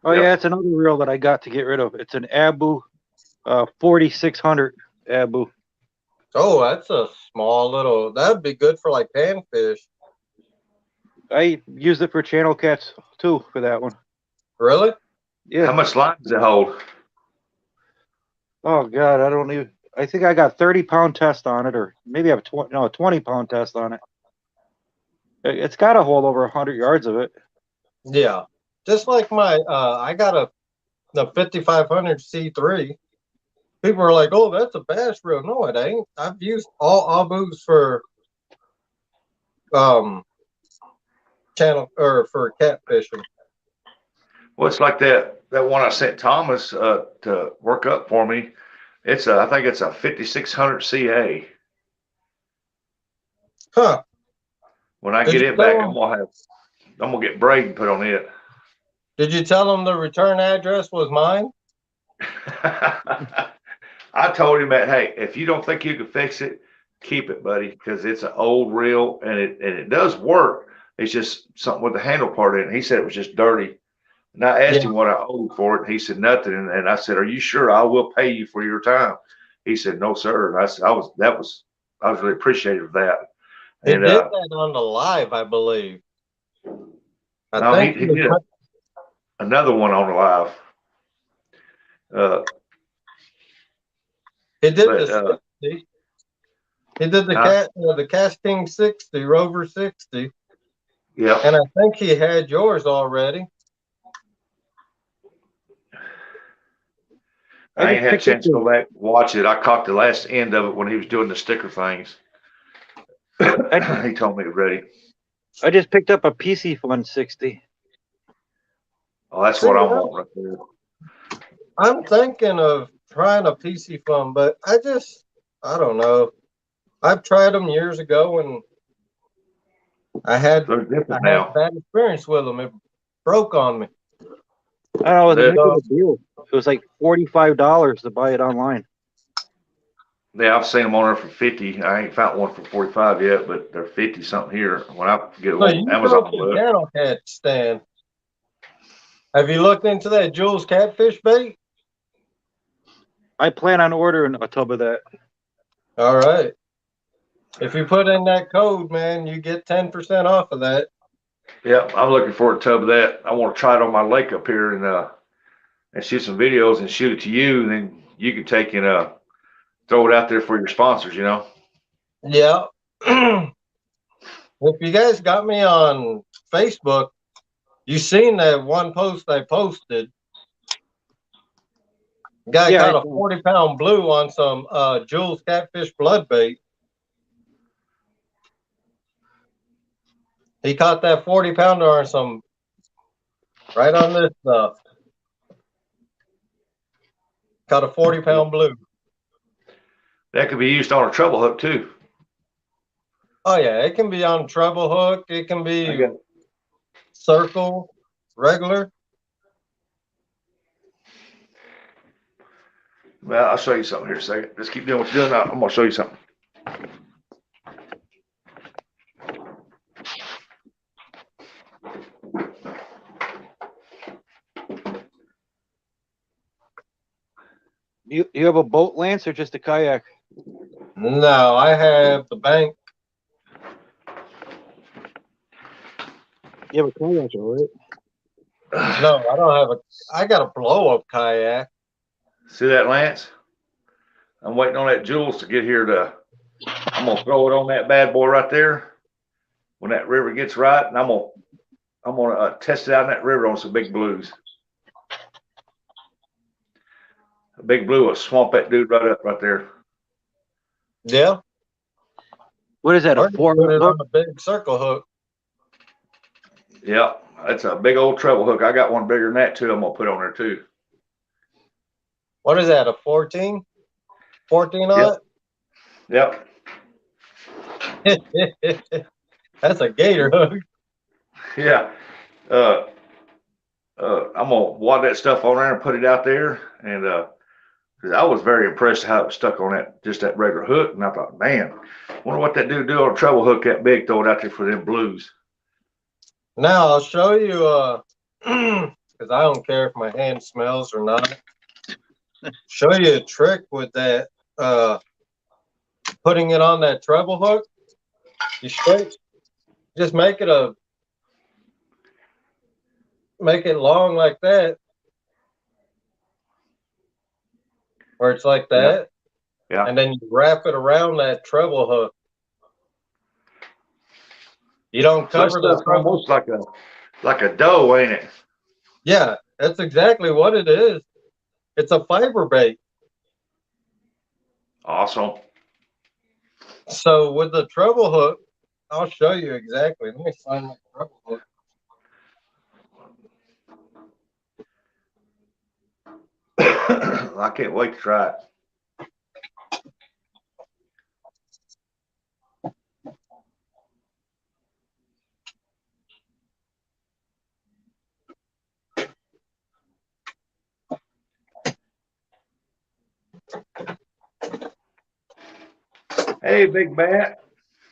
Oh yeah, it's another reel that I got to get rid of. It's an Abu 4600 Abu. Oh, that's a small little. That'd be good for like panfish. I used it for channel cats too for that one. Really? Yeah. How much line does it hold? Oh God, I don't even. I think I got 30-pound test on it, or maybe I have a 20-pound test on it. It's got to hold over 100 yards of it. Yeah, just like my. I got the 5500 C3. People are like, "Oh, that's a bass reel." No, it ain't. I've used all Abus for channel or for catfishing. Well, it's like that one I sent Thomas to work up for me. I think it's a 5600 CA. Huh. When I get it back, I'm gonna get Braden put on it. Did you tell him the return address was mine? I told him that, hey, if you don't think you can fix it, keep it, buddy, because it's an old reel and it does work. It's just something with the handle part in it. He said it was just dirty. And I asked him what I owed for it. And he said nothing. And I said, "Are you sure? I will pay you for your time." He said, "No, sir." And I said, I was really appreciative of that. He did that on the live, I believe. I think he did another one on the live. He did the 60. He did the Cast King 60, Rover 60. Yeah. And I think he had yours already. I ain't had a chance to go back and watch it. I caught the last end of it when he was doing the sticker things. He told me it was ready. I just picked up a PC Fun 60. Oh, that's what I want right there. I'm thinking of trying a PC Fun, but I don't know. I've tried them years ago, and I had a bad experience with them. It broke on me. I don't know, it was a deal. It was like $45 to buy it online. Yeah, I've seen them on there for 50. I ain't found one for 45 yet, but they're 50 something here. When I get them on Amazon, channel cat stand. Have you looked into that Jules catfish bait? I plan on ordering a tub of that. All right. If you put in that code, man, you get 10% off of that. Yeah, I'm looking for a tub of that. I want to try it on my lake up here and shoot some videos and shoot it to you. And then you can take and throw it out there for your sponsors, you know? Yeah. If you guys got me on Facebook, you seen that one post I posted. Guy Yeah, caught a 40-pound blue on some Jules catfish blood bait. He caught that 40-pounder on some right on this stuff. Caught a 40-pound blue. That could be used on a treble hook too. Oh yeah, it can be on treble hook. It can be circle, regular. Well, I'll show you something here in a second. Just keep doing what you're doing. I'm gonna show you something. You have a boat, Lance, or just a kayak? No, I have the bank. You have a kayak, right? No, I don't have a. I got a blow up kayak. See that, Lance? I'm waiting on that Jules to get here to. I'm gonna throw it on that bad boy right there when that river gets right, and I'm gonna test it out in that river on some big blues. A big blue will swamp that dude right there. Yeah. What is that? A four put it hook? on a big circle hook. Yeah, that's a big old treble hook. I got one bigger than that too. I'm gonna put on there too. What is that? A 14? 14 on Yep. it? That's a gator hook. Yeah. I'm gonna wad that stuff on there and put it out there, and 'cause I was very impressed how it was stuck on that regular hook, and I thought, man, wonder what that dude do on a treble hook that big, throw it out there for them blues. Now I'll show you, because I don't care if my hand smells or not. Show you a trick with that, putting it on that treble hook. You just make it long like that, where it's like that. Yeah. And then you wrap it around that treble hook. You don't cover the treble. Almost like a dough, ain't it? Yeah, that's exactly what it is. It's a fiber bait. Awesome. So with the treble hook, I'll show you exactly. Let me find my treble hook. I can't wait to try it. Hey, Big Bat.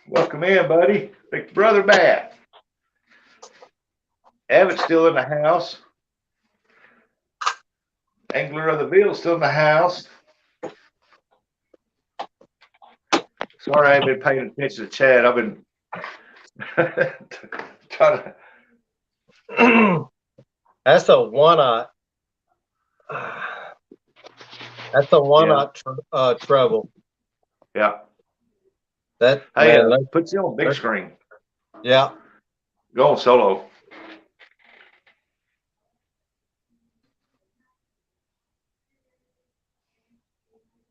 Welcome in, buddy. Big brother Bat. Abbott's still in the house. Angler of the Veal's still in the house. Sorry, I ain't been paying attention to Chad. I've been trying to. That's a one-aught. That's a one-aught treble. Yeah. That, hey, man, put you on big screen. Yeah. Go on solo.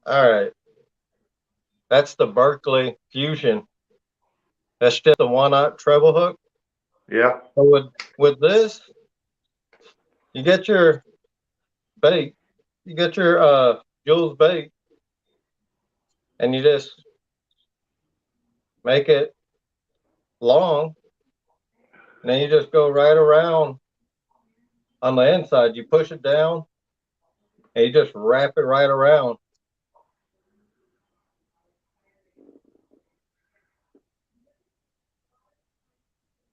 All right. That's the Berkeley Fusion. That's just a one-aught treble hook. Yeah. So with this, you get your bait. You get your Jules bait, and you just make it long, and then you just go right around on the inside. You push it down, and you just wrap it right around.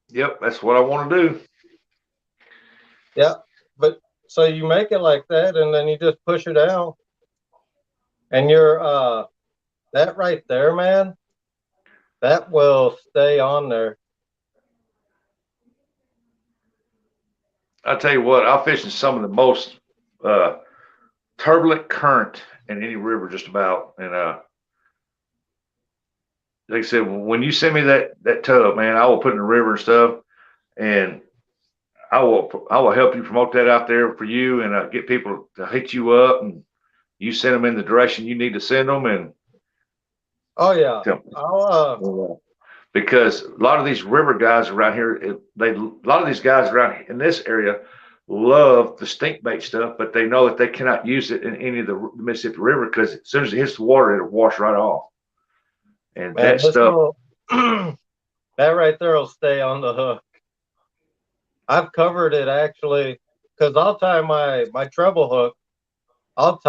Yep, that's what I want to do. Yeah, but so you make it like that, and then you just push it out, and you're that right there, man, that will stay on there. I tell you what, I fish in some of the most turbulent current in any river, just about. And like I said, when you send me that tub, man, I will put in the river and stuff, and I will help you promote that out there for you, and get people to hit you up and you send them in the direction you need to send them, and Oh yeah. because a lot of these river guys around here, a lot of these guys around in this area love the stink bait stuff, but they know that they cannot use it in any of the Mississippi River because as soon as it hits the water, it'll wash right off. And Man, that stuff, that right there will stay on the hook. I've covered it actually, because I'll tie my treble hook. I'll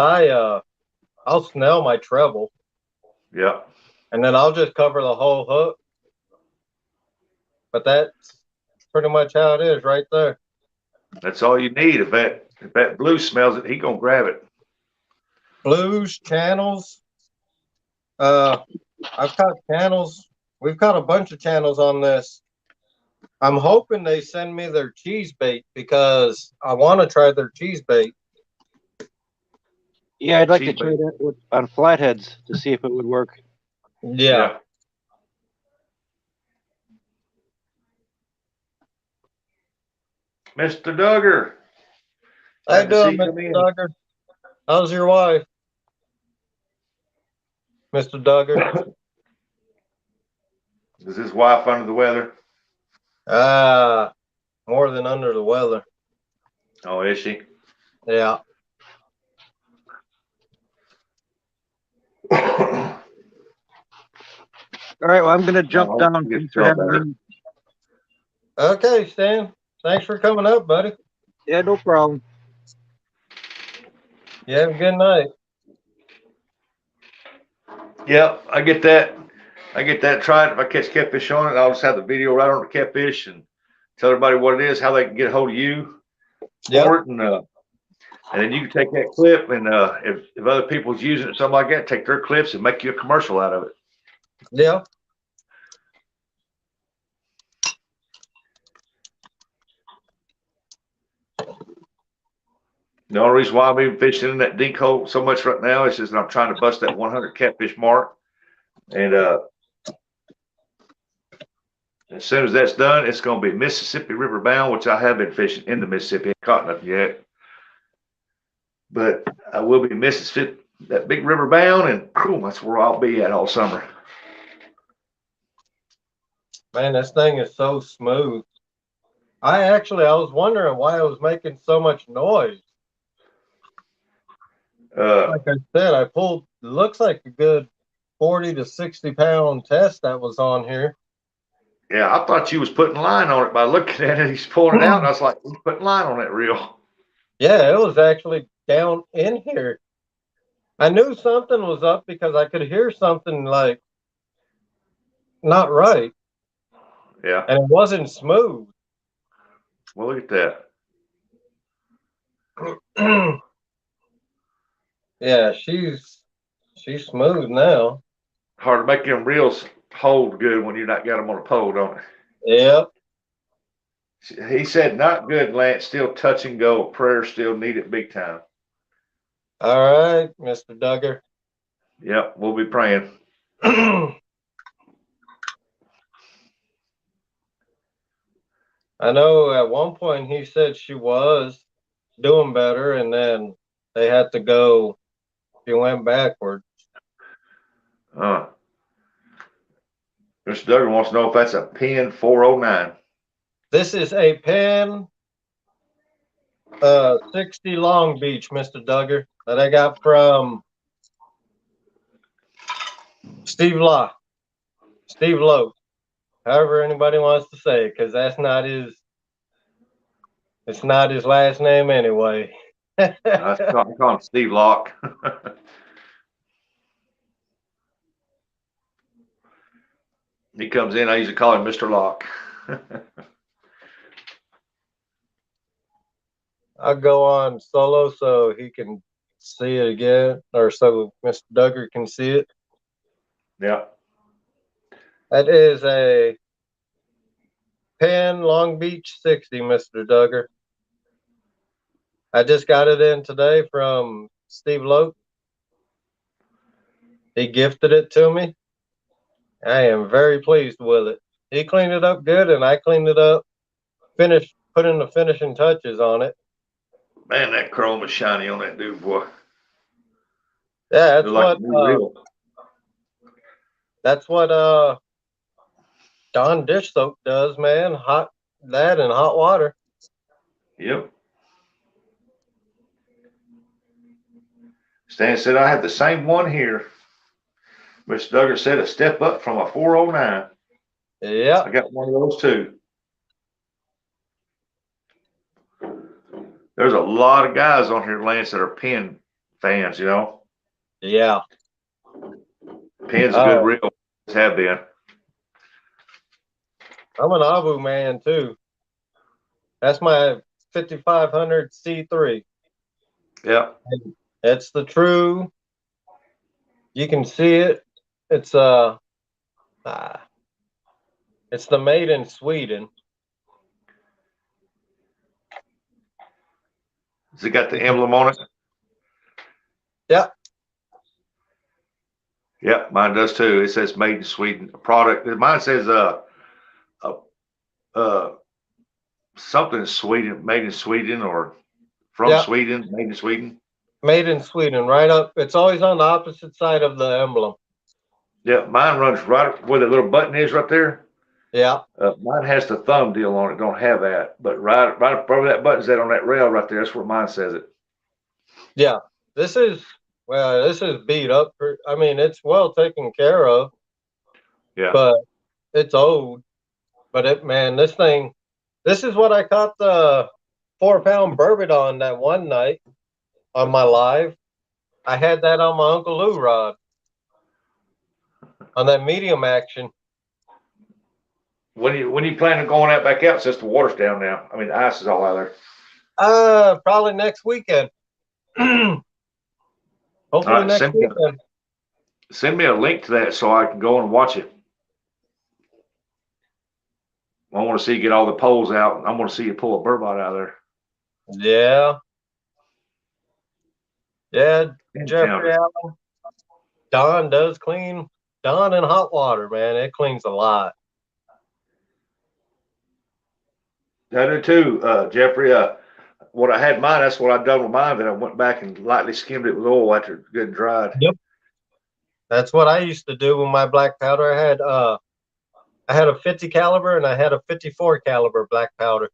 snell my treble. yeah. And then I'll just cover the whole hook. But that's pretty much how it is right there. That's all you need. If that blue smells it, he gonna grab it. Blues, channels. I've caught channels. We've caught a bunch of channels on this. I'm hoping they send me their cheese bait because I want to try their cheese bait. Yeah, I'd like to try that on flatheads to see if it would work. Yeah. Mr. Duggar. How you doing, Mr. Duggar? How's your wife? Mr. Duggar. Is his wife under the weather? More than under the weather. Oh, is she? Yeah. All right, well, I'm going to jump down. Okay, Stan. Thanks for coming up, buddy. Yeah, no problem. You have a good night. Yep, I get that. Try it. If I catch catfish on it, I'll just have the video right on the catfish and tell everybody what it is, how they can get a hold of you for it, and then you can take that clip and if other people's using it, something like that, take their clips and make you a commercial out of it. Yeah. The only reason why I'm even fishing in that dink hole so much right now is just I'm trying to bust that 100 catfish mark. And as soon as that's done, it's going to be Mississippi River bound, which I have been fishing in the Mississippi. Ain't caught nothing yet. But I will be Mississippi, that big river bound, and boom, that's where I'll be at all summer. Man, this thing is so smooth. I was wondering why it was making so much noise. Like I said, I pulled, looks like a good 40 to 60 pound test that was on here. Yeah, I thought you was putting line on it by looking at it. He's pulling it out, and I was like, he's putting line on that reel. Yeah, it was actually down in here. I knew something was up because I could hear something like not right. Yeah. And it wasn't smooth. Well, look at that. Yeah, she's smooth now. Hard to make them reels hold good when you not got them on a pole, don't it? Yep. He said, not good, Lance. Still touch and go. Prayer still needed big time. All right, Mr. Duggar. Yep, we'll be praying. I know at one point he said she was doing better, and then they had to go. She went backwards. Mr. Duggar wants to know if that's a Pen 409. This is a Pen 60 Long Beach, Mr. Duggar, that I got from Steve Lowe, however anybody wants to say it, because that's not his. It's not his last name anyway. I call him Steve Locke. He comes in, I usually call him Mr. Locke. I'll go on solo so he can see it again, or so Mr. Duggar can see it. Yeah. That is a Pen Long Beach 60, Mr. Duggar. I just got it in today from Steve Lowe. He gifted it to me. I am very pleased with it. He cleaned it up good, and I cleaned it up, putting the finishing touches on it. Man, that chrome is shiny on that dude, boy. Yeah, They're like a new reel. that's what Dawn dish soap does, man. That and hot water. Yep. Stan said I have the same one here. Mr. Duggar said a step up from a 409. Yeah. I got one of those too. There's a lot of guys on here, Lance, that are Penn fans, you know. Yeah. Penn's a good reel. Have been. I'm an Abu man too. That's my 5500 C3. Yeah. It's the true. You can see it. It's it's the made in Sweden. Has it got the emblem on it? Yeah. Yeah, mine does too. It says made in Sweden. A product. Mine says something Sweden, made in Sweden, or from Sweden, made in Sweden. Made in Sweden, right up. It's always on the opposite side of the emblem. Yeah, mine runs right where the little button is right there. Yeah. Mine has the thumb deal on it. Don't have that, but right where that button's at on that rail right there. That's where mine says it. Yeah. This is beat up. I mean, it's well taken care of. Yeah. But it's old. But this is what I caught the 4-pound burbot on that one night on my live. I had that on my Uncle Lou rod on that medium action. When you plan on going out back out since the water's down now? I mean, the ice is all out there. Probably next weekend. Hopefully next weekend. Send me a link to that so I can go and watch it. I want to see you get all the poles out. I want to see you pull a burbot out of there. Yeah. Yeah, Jeffrey Allen. Don does clean. Don in hot water, man. It cleans a lot. I do too, Jeffrey. What I had mine, that's what I done with mine. Then I went back and lightly skimmed it with oil after it good and dried. Yep. That's what I used to do with my black powder. I had a 50 caliber and I had a 54 caliber black powder.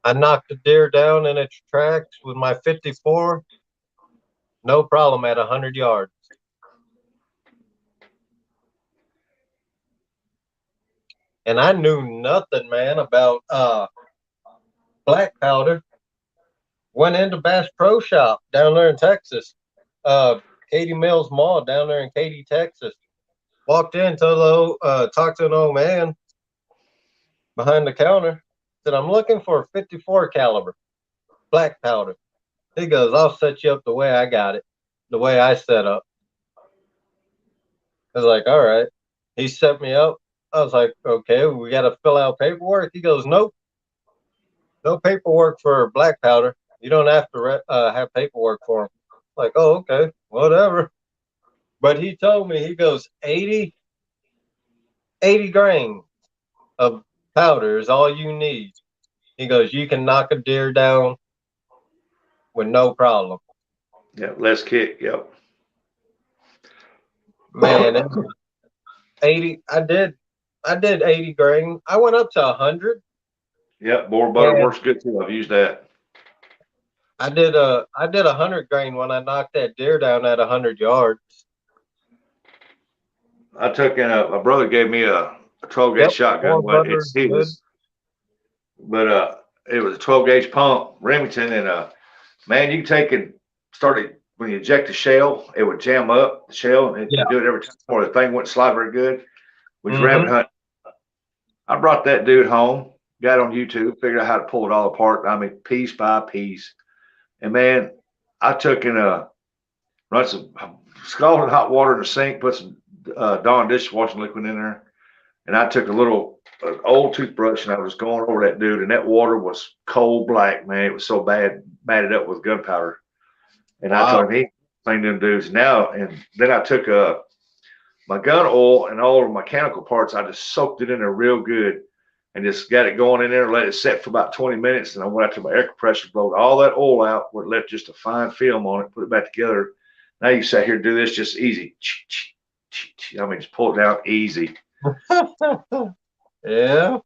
I knocked a deer down in its tracks with my 54. No problem at 100 yards. And I knew nothing, man, about black powder. Went into Bass Pro Shop down there in Texas. Katie Mills Mall down there in Katy, Texas. Walked in, talked to an old man behind the counter. Said, I'm looking for a 54 caliber black powder. He goes, I'll set you up the way I got it, the way I set up. I was like, all right. He set me up. I was like, okay, we got to fill out paperwork. He goes, nope, no paperwork for black powder. You don't have to have paperwork for them. Like, oh, okay, whatever. But he told me, he goes, 80 grains of powder is all you need. He goes, you can knock a deer down with no problem. Yeah, less kick. Yep. Man, 80. I did 80 grain. I went up to 100. Yep, boar butter works good too. I've used that. I did 100 grain when I knocked that deer down at 100 yards. I took in my brother gave me a 12 gauge shotgun. It's his, but it was a 12 gauge pump Remington, and man, you take and started when you eject the shell, it would jam up the shell, and you do it every time, or the thing wouldn't slide very good. We was rabbit hunting. I brought that dude home, got on YouTube, figured out how to pull it all apart. I mean, piece by piece. And man, I took and run some scalding hot water in the sink, put some Dawn dishwashing liquid in there, and I took a little old toothbrush and I was going over that dude, and that water was coal black, man. It was so bad, matted up with gunpowder. And I told him he cleaned them dudes now. And then I took my gun oil and all of the mechanical parts. I just soaked it in there real good. and just got it going in there and let it set for about 20 minutes. And I went out to my air compressor, blowed all that oil out, where it left just a fine film on it, put it back together. Now you sit here and do this just easy. I mean, just pull it down easy. Yeah.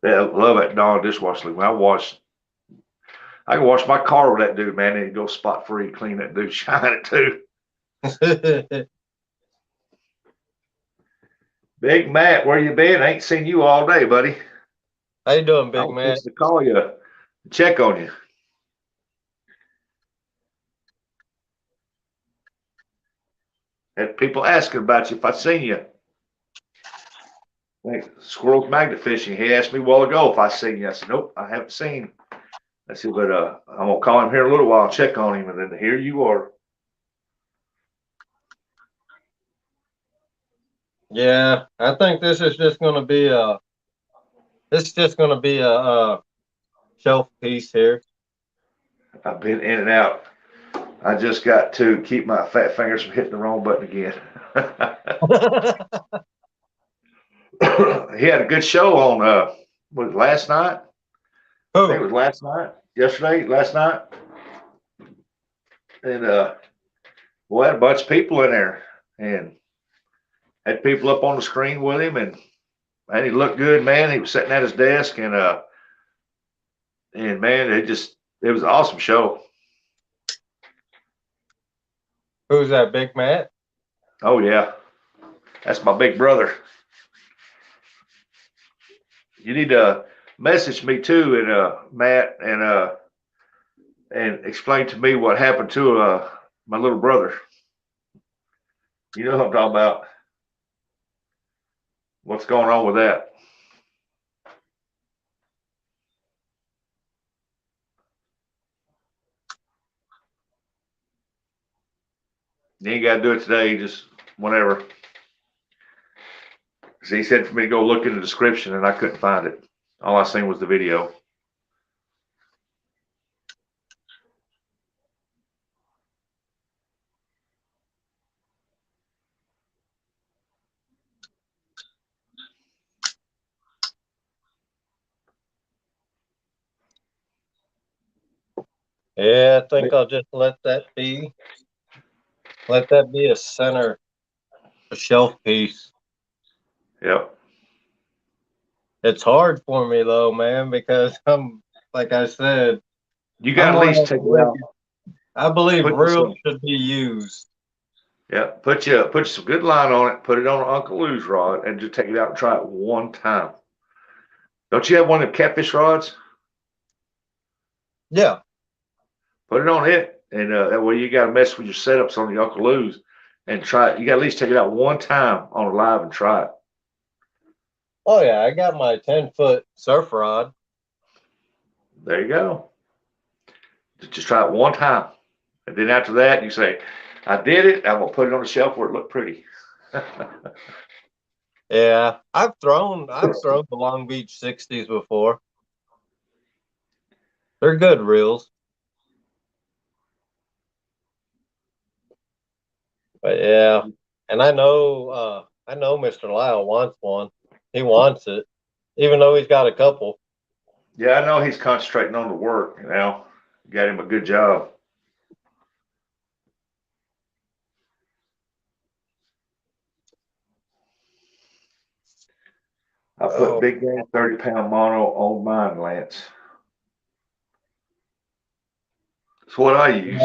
Yeah, I love that Dawn dishwasher. When I can wash my car with that dude, man, and go spot free, clean that dude, shine it too. Big Matt, where you been? I ain't seen you all day, buddy. How you doing, Big I was Matt? fixing to call you, check on you. Had people asking about you if I seen you. Like Squirrel's magnet fishing. He asked me a while ago if I seen you. I said, nope, I haven't seen. I said, but I'm gonna call him here in a little while and check on him, and then here you are. Yeah, I think this is just gonna be a shelf piece here. I've been in and out. I just got to keep my fat fingers from hitting the wrong button again. He had a good show on was it last night? I think it was last night, last night. And we had a bunch of people in there and had people up on the screen with him, and he looked good, man. He was sitting at his desk, and man, it was an awesome show. Who's that, Big Matt? Oh yeah, that's my big brother. You need to message me too, and Matt, and explain to me what happened to my little brother. You know what I'm talking about. What's going on with that? You ain't got to do it today, just whenever. So he said for me to go look in the description, and I couldn't find it. All I seen was the video. Yeah, I think I'll just let that be a center, a shelf piece. Yep. It's hard for me though, man, because like I said, you got to at least take it out. I believe reels should be used. Yeah, put some good line on it, put it on an Uncle Lou's rod, and just take it out and try it one time. Don't you have one of them catfish rods? Yeah. Put it on it, and that way you got to mess with your setups on the Uncle Lou's and try it. You got to at least take it out one time on a live and try it. Oh yeah, I got my 10-foot surf rod. There you go. Just try it one time, and then after that, you say, "I did it. I'm gonna put it on the shelf where it looked pretty." Yeah, I've thrown the Long Beach 60s before. They're good reels. But yeah, and I know Mr. Lyle wants one. He wants it, even though he's got a couple. Yeah, I know he's concentrating on the work now. Got him a good job. I put big game 30-pound mono on mine, Lance. That's what I use.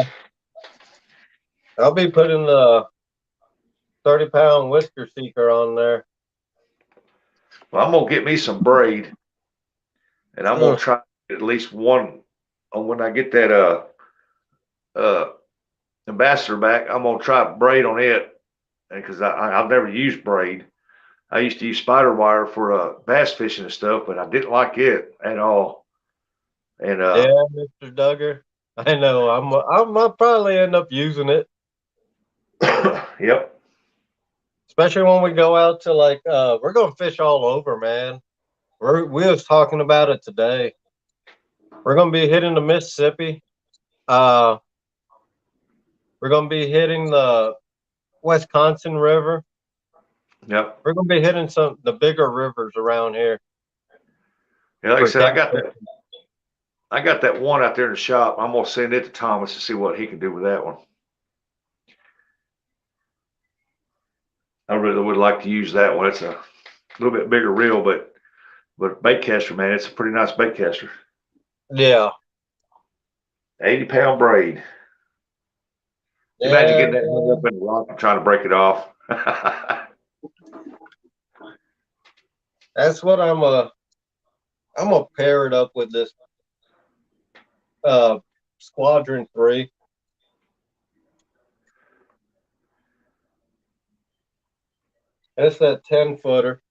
I'll be putting the 30-pound whisker seeker on there. Well, I'm gonna get me some braid, and I'm gonna try at least one. When I get that ambassador back, I'm gonna try braid on it, because I've never used braid. I used to use spider wire for bass fishing and stuff, but I didn't like it at all. And yeah, Mr. Duggar, I know I'll probably end up using it. Yep. Especially when we go out to we're gonna fish all over, man. We was talking about it today. We're gonna be hitting the Mississippi. We're gonna be hitting the Wisconsin River. Yep. We're gonna be hitting the bigger rivers around here. Yeah, like I for said, catfish. I got that one out there in the shop. I'm gonna send it to Thomas to see what he can do with that one. I really would like to use that one. It's a little bit bigger reel, but bait caster, man, it's a pretty nice bait caster. Yeah. 80-pound braid. Yeah. Imagine getting that hung up in the rock and trying to break it off. That's what I'm gonna pair it up with this Squadron 3. That's that 10-footer.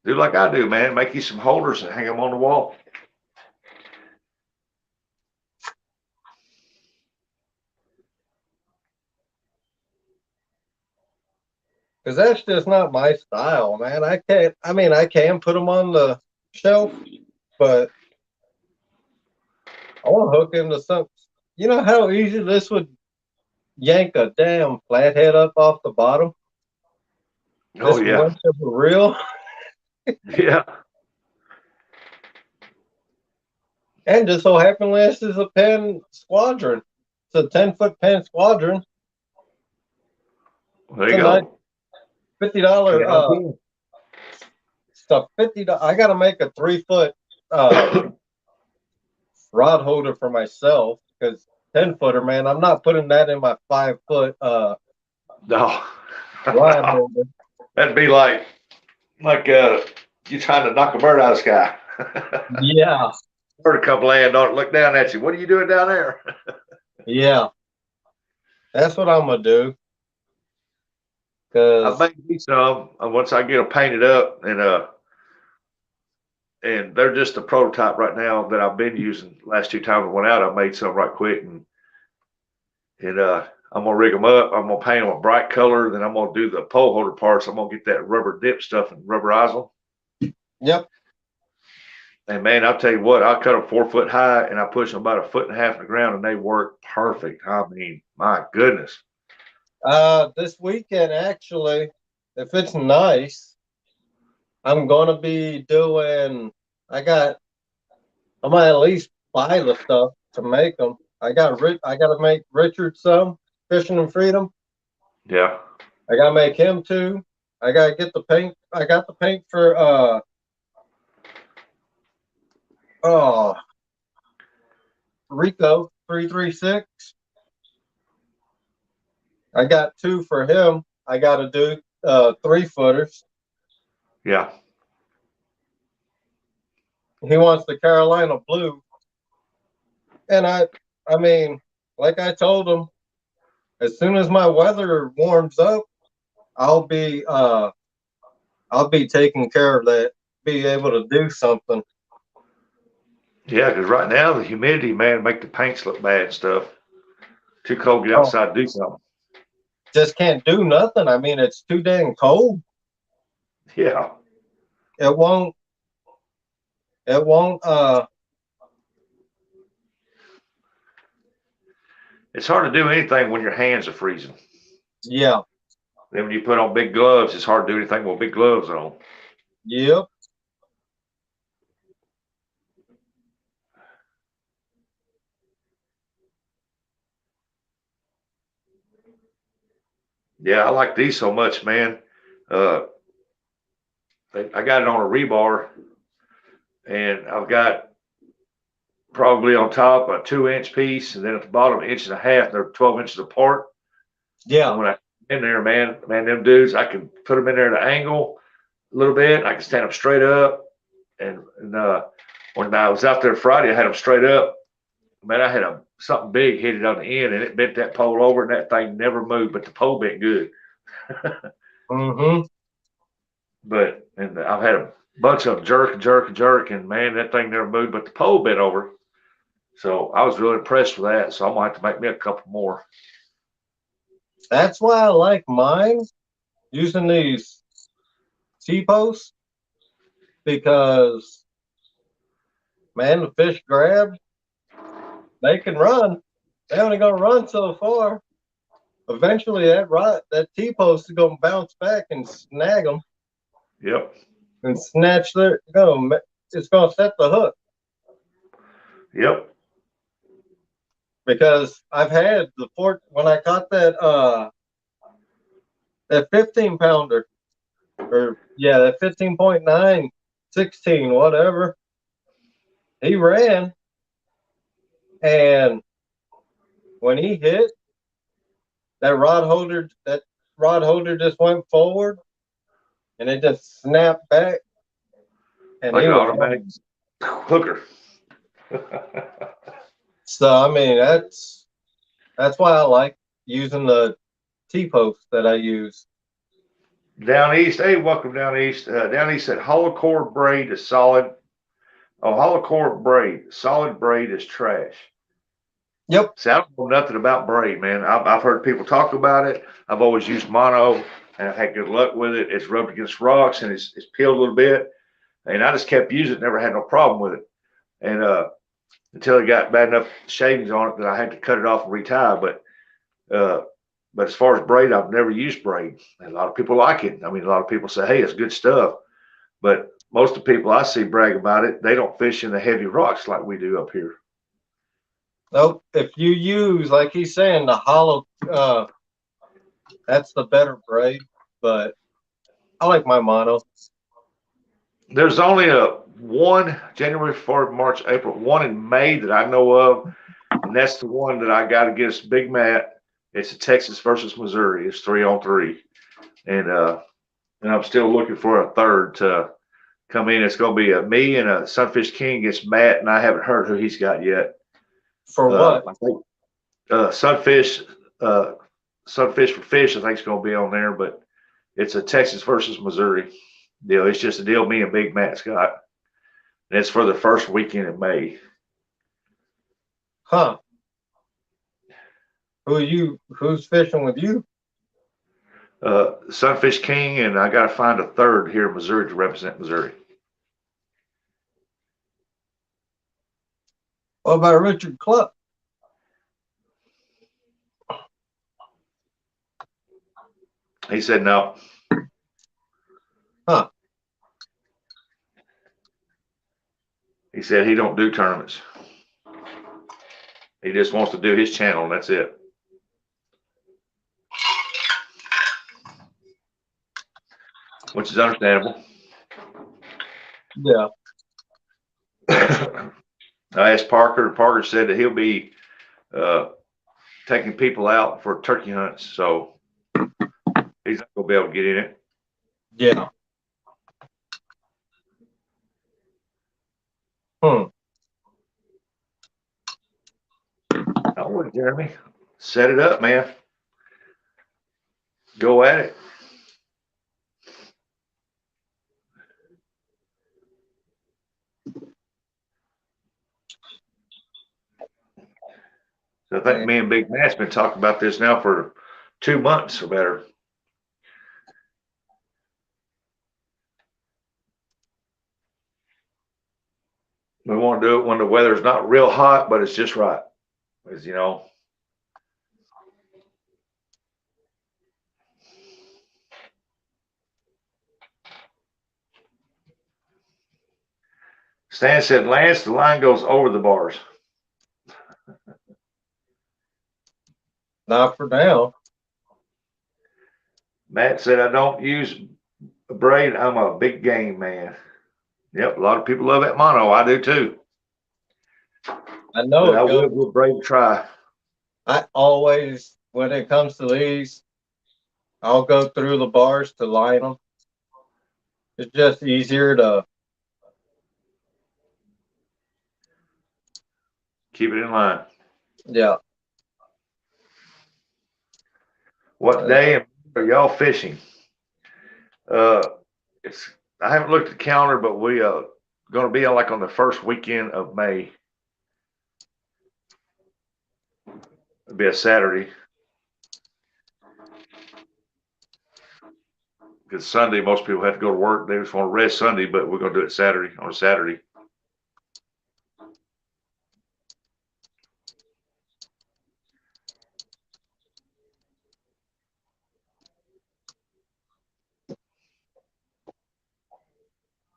Do like I do, man. Make you some holders and hang them on the wall. Because that's just not my style, man. I can put them on the shelf, but I want to hook into something. You know how easy this would yank a damn flathead up off the bottom? Oh, This yeah. winch of a reel. Yeah. And just so happened this is a Penn Squadron. It's a 10-foot Penn Squadron. There you go. $50 stuff. $50. I got to make a 3-foot rod holder for myself because 10-footer, man, I'm not putting that in my 5-foot No. rod holder. That'd be like you trying to knock a bird out of the sky. Yeah. Bird come land on it, look down at you. What are you doing down there? Yeah. That's what I'm gonna do. I made me some once I get them painted up, and they're just a prototype right now that I've been using. Last 2 times I went out, I made some right quick, and I'm gonna rig them up. I'm gonna paint them a bright color. Then I'm gonna do the pole holder parts. I'm gonna get that rubber dip stuff and rubberize them. Yep. And man, I'll tell you what, I cut them 4 foot high and I push them about 1.5 foot in the ground, and they work perfect. I mean, my goodness. This weekend, actually, if it's nice, I'm gonna be doing. I might at least buy the stuff to make them. I got to make Richard some Fishing and Freedom. Yeah. I gotta make him too. I gotta get the paint. I got the paint for Rico 336. I got 2 for him. I gotta do 3-footers. Yeah. He wants the Carolina blue. And I mean, like I told him, as soon as my weather warms up, I'll be taking care of that, be able to do something. Yeah, because right now the humidity, man, make the paints look bad and stuff. Too cold to get outside to do something. Just can't do nothing. I mean, it's too dang cold. Yeah. It won't It's hard to do anything when your hands are freezing. Yeah. Then when you put on big gloves, it's hard to do anything with big gloves on. Yep. Yeah, I like these so much, man. I got it on a rebar, and I've got probably on top a 2-inch piece, and then at the bottom 1.5 inches. They're 12 inches apart. Yeah. And when I in there, man, them dudes, I can put them in there at an angle a little bit. I can stand them straight up. And when I was out there Friday, I had them straight up. Man, I had something big hit it on the end, and it bent that pole over, and that thing never moved, but the pole bent good. Mm-hmm. But I've had a bunch of them jerk, and man, that thing never moved, but the pole bent over. So I was really impressed with that. So I'm gonna have to make me a couple more. That's why I like mine using these T-posts, because man, the fish grab, they can run. They only gonna run so far. eventually that T-post is gonna bounce back and snag them. Yep. And snatch their it's gonna set the hook. Yep. Because I've had when I caught that 15 pounder, or yeah, that 15.9, 16, whatever. He ran, and when he hit, that rod holder just went forward, and it just snapped back, and Like he an was automatic hooker. So I mean that's why I like using the T-post that I use. Down east, hey, welcome down east. Down east said hollow core braid is solid. Oh, hollow core braid, solid braid is trash. Yep. See, I don't know nothing about braid, man. I've heard people talk about it. I've always used mono, and I've had good luck with it. It's rubbed against rocks, and it's peeled a little bit, and I just kept using it. Never had no problem with it, and until it got bad enough shavings on it that I had to cut it off and retie. But as far as braid, I've never used braid. And a lot of people like it. I mean, a lot of people say, hey, it's good stuff. But most of the people I see brag about it, they don't fish in the heavy rocks like we do up here. Nope. If you use, like he's saying, the hollow, that's the better braid. But I like my mono. There's only one January, February, March, April, one in May that I know of. And that's the one that I got against Big Matt. It's a Texas versus Missouri. It's 3-on-3. And I'm still looking for a third to come in. It's going to be me and a Sunfish King against Matt, and I haven't heard who he's got yet. For what? I think Sunfish for Fish, I think, is going to be on there, but it's a Texas versus Missouri deal. It's just a deal me and Big Matt's got. And it's for the first weekend in May. Huh. Who's fishing with you? Sunfish King, and I got to find a third here in Missouri to represent Missouri. What about Richard Cluck? He said no. Huh. He said he don't do tournaments. He just wants to do his channel, and that's it. Which is understandable. Yeah. I asked Parker, and Parker said that he'll be taking people out for turkey hunts, so he's not going to be able to get in it. Yeah. Don't worry, Jeremy. Set it up, man. Go at it. So I think me and Big Matt's been talking about this now for 2 months or better. We want to do it when the weather's not real hot, but it's just right. As you know. Stan said, Lance, the line goes over the bars. Not for now. Matt said, I don't use a braid. I'm a big game man. Yep, a lot of people love that mono. I do too. I know but I will give braid a try. I always, when it comes to these, I'll go through the bars to line them. It's just easier to keep it in line. Yeah. What day are y'all fishing? I haven't looked at the calendar, but we going to be like on the first weekend of May. It'll be a Saturday. Because Sunday, most people have to go to work. They just want to rest Sunday, but we're going to do it Saturday, on a Saturday.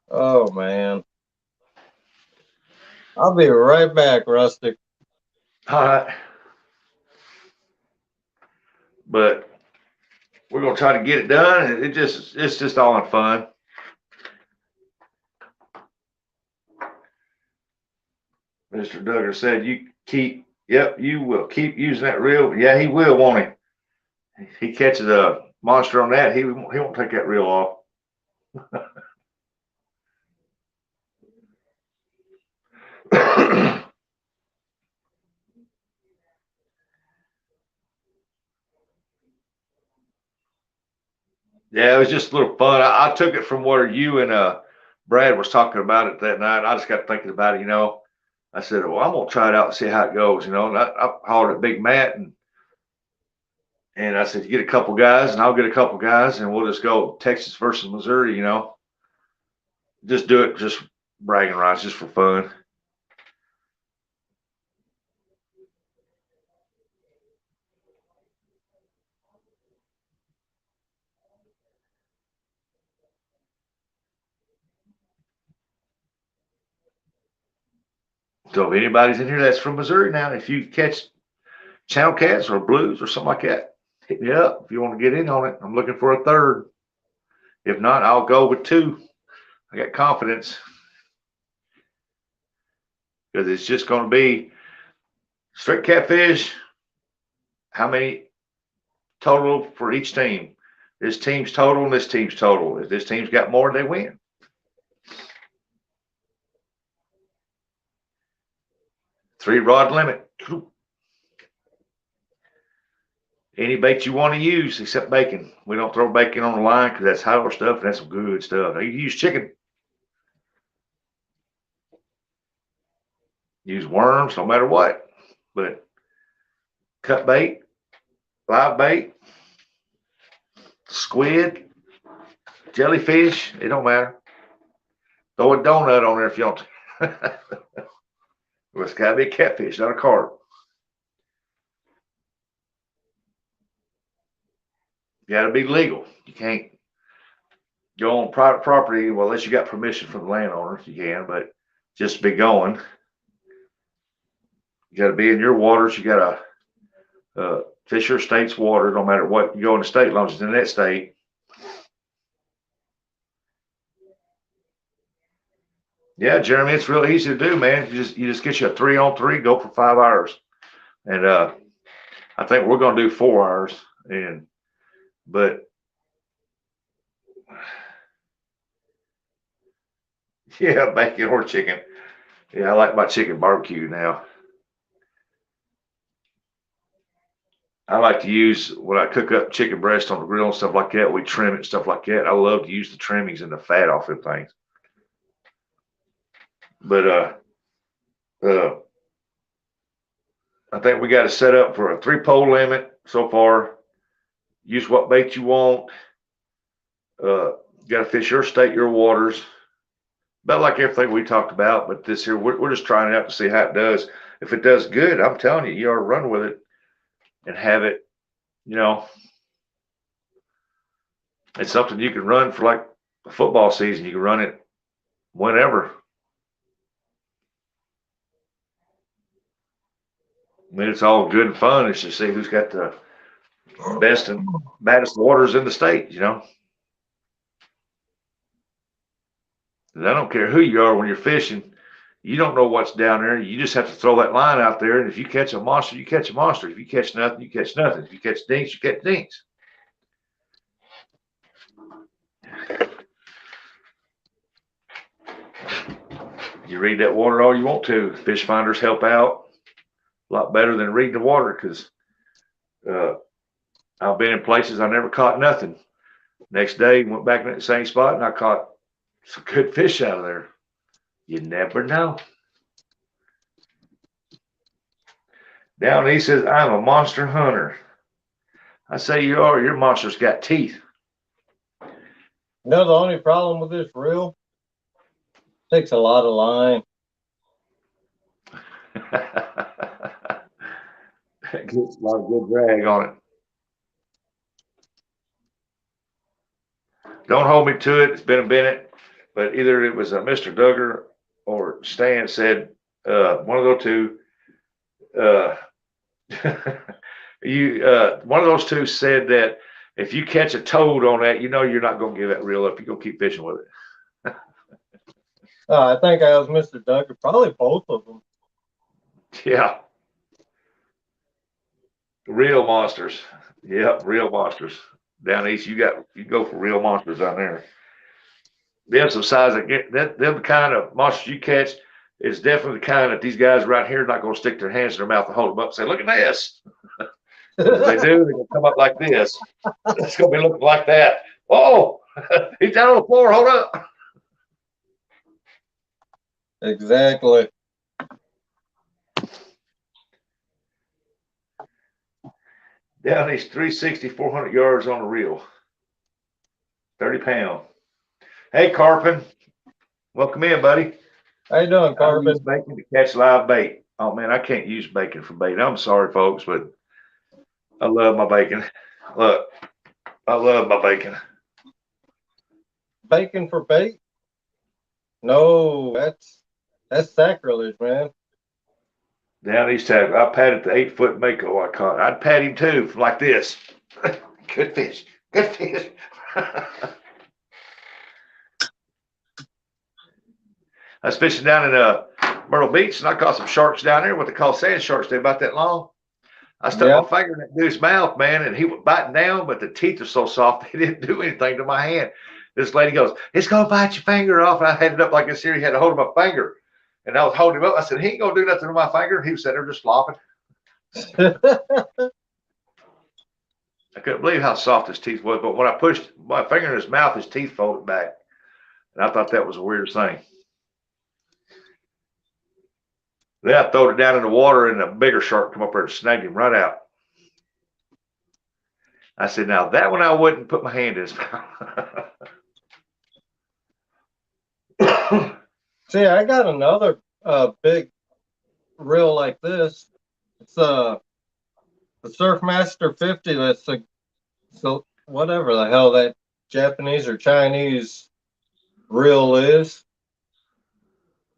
Oh man. I'll be right back, Rustic. All right. But we're gonna try to get it done. It's just all in fun. Mr. Duggar said you will keep using that reel. Yeah, he will, won't he? He catches a monster on that, he won't take that reel off. Yeah, it was just a little fun. I took it from where you and Brad was talking about it that night. I just got thinking about it, I said, well, I'm gonna try it out and see how it goes, And I hollered at Big Matt and I said, you get a couple guys and I'll get a couple guys and we'll just go Texas versus Missouri, Just do it, just bragging rights, just for fun. So if anybody's in here that's from Missouri now, if you catch channel cats or blues or something like that, hit me up if you want to get in on it. I'm looking for a third. If not, I'll go with two. I got confidence because it's just going to be straight catfish. How many total for each team? This team's total and this team's total. If this team's got more, they win. Three rod limit. Any bait you want to use except bacon. We don't throw bacon on the line because that's higher stuff and that's some good stuff. Now, you can use chicken. Use worms, no matter what. But cut bait, live bait, squid, jellyfish, it don't matter. Throw a donut on there if you want to. It's got to be a catfish, not a carp. You got to be legal. You can't go on private property, well, unless you got permission from the landowner, you can, but just be going. You got to be in your waters. You got to fish your state's water, no matter what you go in the state, as long as it's in that state. Yeah, Jeremy, it's real easy to do, man. You just get you a 3-on-3, go for 5 hours, and I think we're gonna do 4 hours, but yeah, bacon or chicken. Yeah, I like my chicken barbecue now. I like to use when I cook up chicken breast on the grill and stuff like that. We trim it and stuff like that. I love to use the trimmings and the fat off them things. But I think we got to set up for a 3-pole limit so far. Use what bait you want. Got to fish your state, your waters. About like everything we talked about, but this here, we're just trying it out to see how it does. If it does good, I'm telling you, you ought to run with it and have it, it's something you can run for like a football season. You can run it whenever. I mean, it's all good and fun. It's just see who's got the best and baddest waters in the state, I don't care who you are when you're fishing. You don't know what's down there. You just have to throw that line out there. And if you catch a monster, you catch a monster. If you catch nothing, you catch nothing. If you catch dinks, you catch dinks. You read that water all you want to. Fish finders help out a lot better than reading the water because I've been in places I never caught nothing. Next day, went back in that same spot and I caught some good fish out of there. You never know. Down he says, I'm a monster hunter. I say you are. Your monster's got teeth. The only problem with this reel, takes a lot of line. Gets a lot of good drag on it. Don't hold me to it. It's been a minute. but either it was a Mr. Duggar or Stan said, one of those two, one of those two said that if you catch a toad on that, you know you're not going to give that reel up. You're going to keep fishing with it. I think I was Mr. Duggar, probably both of them. Yeah. Real monsters. Yep, real monsters. Down east, you go for real monsters down there. Them some size them the kind of monsters you catch is definitely the kind that these guys right here are not going to stick their hands in their mouth and hold them up and say, "Look at this." If they do, they're going to come up like this. It's going to be looking like that. Oh, he's down on the floor. Hold up. Exactly. Down these 360, 400 yards on the reel. 30 pound. Hey, Carpin. Welcome in, buddy. How you doing, I Carpin? use bacon to catch live bait. Oh, man, I can't use bacon for bait. I'm sorry, folks, but I love my bacon. Look, I love my bacon. Bacon for bait? No, that's sacrilege, man. Down these tabs, I patted the 8-foot mako I caught. I'd pat him too, like this. Good fish. Good fish. I was fishing down in Myrtle Beach, and I caught some sharks down there, what they call sand sharks. They're about that long. I stuck my finger in that dude's mouth, man, and he was biting down, but the teeth are so soft they didn't do anything to my hand. This lady goes, "It's gonna bite your finger off." And I had it up like this here. He had a hold of my finger, and I was holding him up. I said, "He ain't gonna do nothing to my finger." He was sitting there just flopping. I couldn't believe how soft his teeth was, but when I pushed my finger in his mouth, his teeth folded back, and I thought that was the weirdest thing. Then I throwed it down in the water, and a bigger shark come up there and snagged him right out. I said, "Now that one I wouldn't put my hand in his mouth." See, I got another big reel like this. It's the Surfmaster 50. That's so whatever the hell that Japanese or Chinese reel is.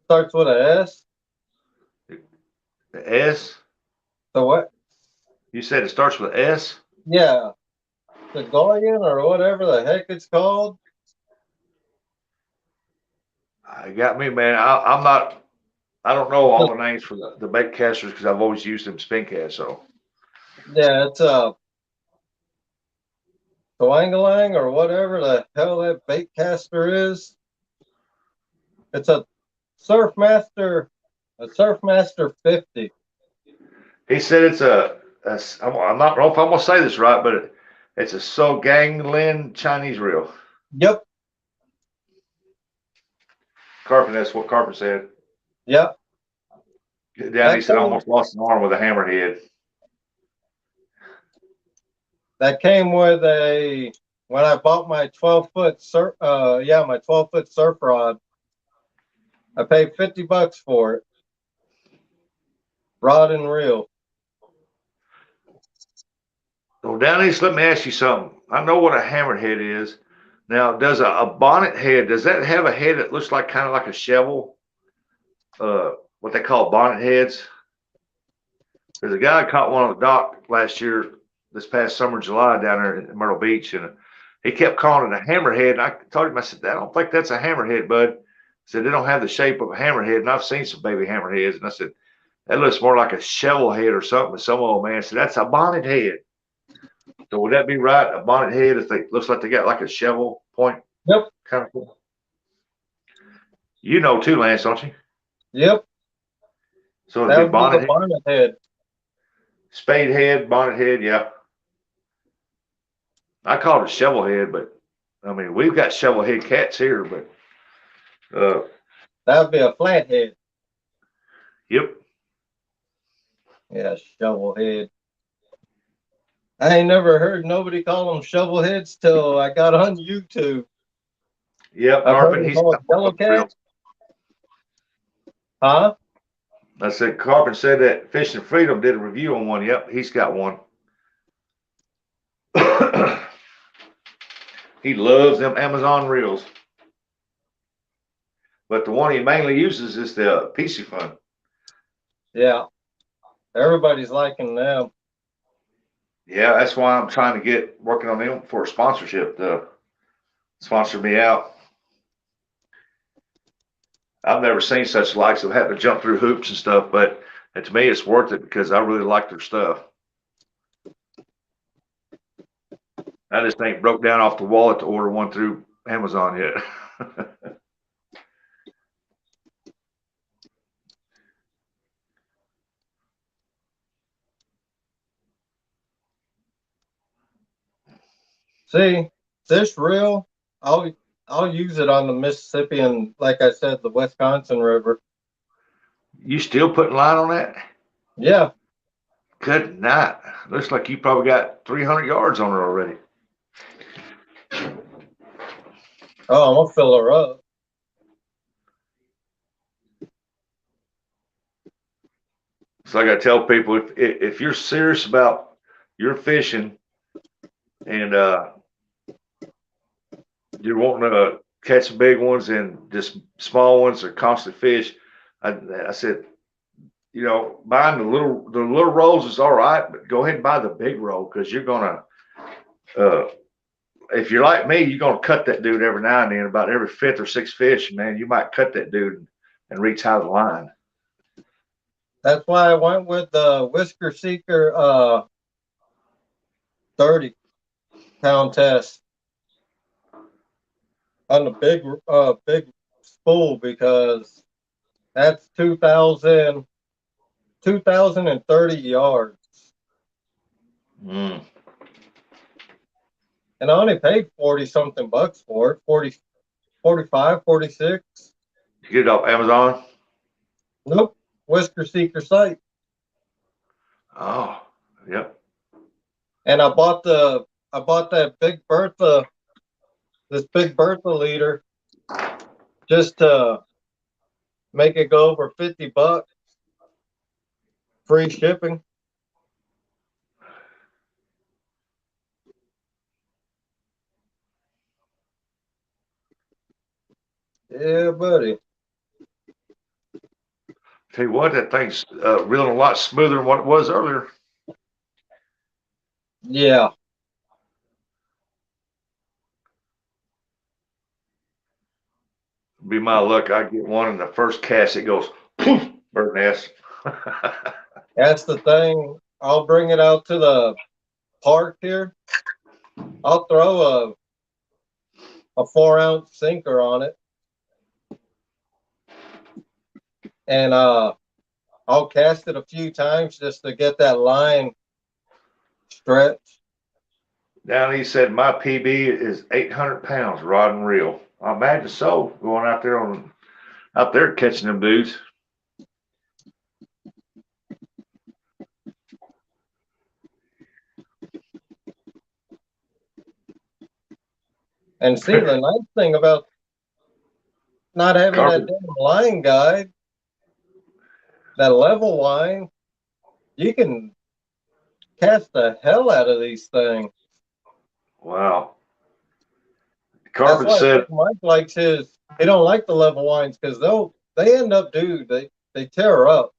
Starts with an S. The S? So what? You said it starts with S? Yeah. The Guardian or whatever the heck it's called. You got me, man. I don't know all the names for the bait casters because I've always used them spin cast. So yeah, it's Twangalang or whatever the hell that bait caster is. It's a Surfmaster 50. he said it's I'm not know if I'm gonna say this right, but it's a So Gang Lin Chinese reel. Yep. Carpin, that's what Carpin said. Yep. Down, he said almost lost an arm with a hammerhead. That came with when I bought my 12-foot my 12-foot surf rod. I paid $50 for it. Rod and reel. So down east, let me ask you something. I know what a hammerhead is. Now, does a bonnet head, does that have a head that looks like kind of like a shovel? What they call bonnet heads? There's a guy caught one on the dock last year, this past summer, July, down there in Myrtle Beach, and he kept calling it a hammerhead. And I told him, I said, "I don't think that's a hammerhead, bud." I said, "They don't have the shape of a hammerhead." And I've seen some baby hammerheads, and I said, "That looks more like a shovel head or something." But some old man said, "That's a bonnet head." So would that be right? A bonnet head, if they looks like they got like a shovel point? Yep. Kind of cool. You know too, Lance, don't you? Yep. So that it'd be bonnet head, bonnet head. spade head, bonnet head, yeah. I call it a shovel head, but I mean we've got shovel head cats here, but that would be a flat head. Yep. Yeah, shovel head. I ain't never heard nobody call them shovel heads till I got on YouTube. Yep, Carpin, he's got yellow cat. Huh? I said Carpin said that Fishing Freedom did a review on one. Yep, he's got one. He loves them Amazon reels. but the one he mainly uses is the PC Fun. Yeah, everybody's liking them. Yeah, that's why I'm trying to get working on them for a sponsorship to sponsor me out. I've never seen such likes of having to jump through hoops and stuff, but to me, it's worth it because I really like their stuff. I just ain't broke down off the wallet to order one through Amazon yet. See, this reel, I'll use it on the Mississippi and, like I said, the Wisconsin River. You still putting line on that? Yeah. Good night. Looks like you probably got 300 yards on it already. Oh, I'm gonna fill her up. So I got to tell people if you're serious about your fishing and you're wanting to catch big ones and just small ones or constant fish, I said, you know, buying the little rolls is all right, but go ahead and buy the big roll because you're gonna if you're like me, you're gonna cut that dude every now and then. About every fifth or sixth fish, man, you might cut that dude and reach out of the line. That's why I went with the Whisker Seeker 30-pound test on the big spool because that's 2,030 yards. Mm. And I only paid 40 something bucks for it. 40, 45, 46. You get it off Amazon? Nope. Whisker Seeker site. Oh, yep. And I bought that Big Bertha, this Big Bertha leader, just to make it go over 50 bucks. Free shipping. Yeah, buddy. Tell you what, that thing's reeling a lot smoother than what it was earlier. Yeah. Be my luck, I get one in the first cast, it goes poof, bird nest. That's the thing. I'll bring it out to the park here. I'll throw a 4-ounce sinker on it. And I'll cast it a few times just to get that line stretched. Down he said my PB is 800 pounds rod and reel. I imagine so, going out there catching them dudes. And see, the nice thing about not having that damn line guide, that level line, you can cast the hell out of these things. Wow. That's Carpet why said Mike likes his. He don't like the level lines because they end up, dude. They tear up.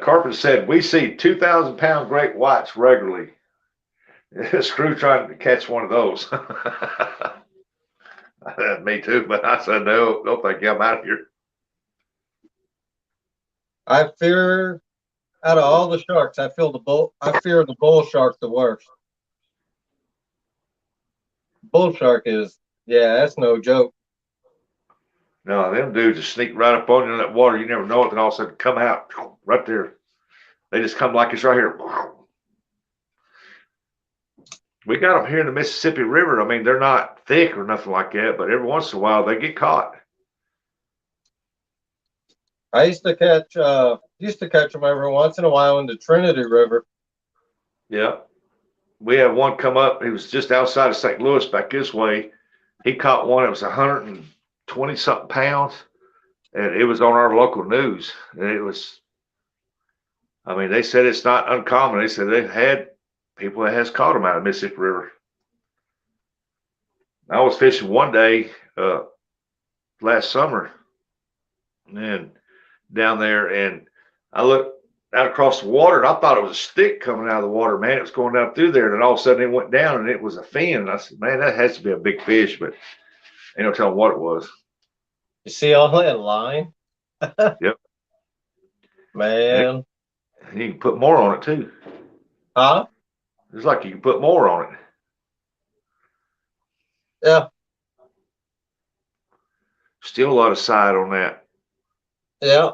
Carpet said we see 2,000-pound great whites regularly. Screw trying to catch one of those. Me too, but I said no thank you, I'm out of here. I fear out of all the sharks, I fear the bull shark the worst. Bull shark is, yeah, that's no joke. No, them dudes just sneak right up on you in that water. You never know it, then all of a sudden come out right there. They just come like it's right here. We got them here in the Mississippi River. I mean, they're not thick or nothing like that, but every once in a while they get caught. I used to catch them every once in a while in the Trinity River. Yeah. We had one come up. He was just outside of St. Louis back this way. He caught one that was 120 something pounds, and it was on our local news. And it was, I mean, they said it's not uncommon. They said they've had people that has caught them out of the Mississippi River. I was fishing one day last summer, and down there, and I looked out across the water, and I thought it was a stick coming out of the water, man. It was going down through there, and then all of a sudden it went down, and it was a fin. And I said, man, that has to be a big fish, but ain't no telling what it was. You see all that line? Yep. Man. And you can put more on it too. Huh? It's like you can put more on it. Yeah. Still a lot of side on that. Yeah.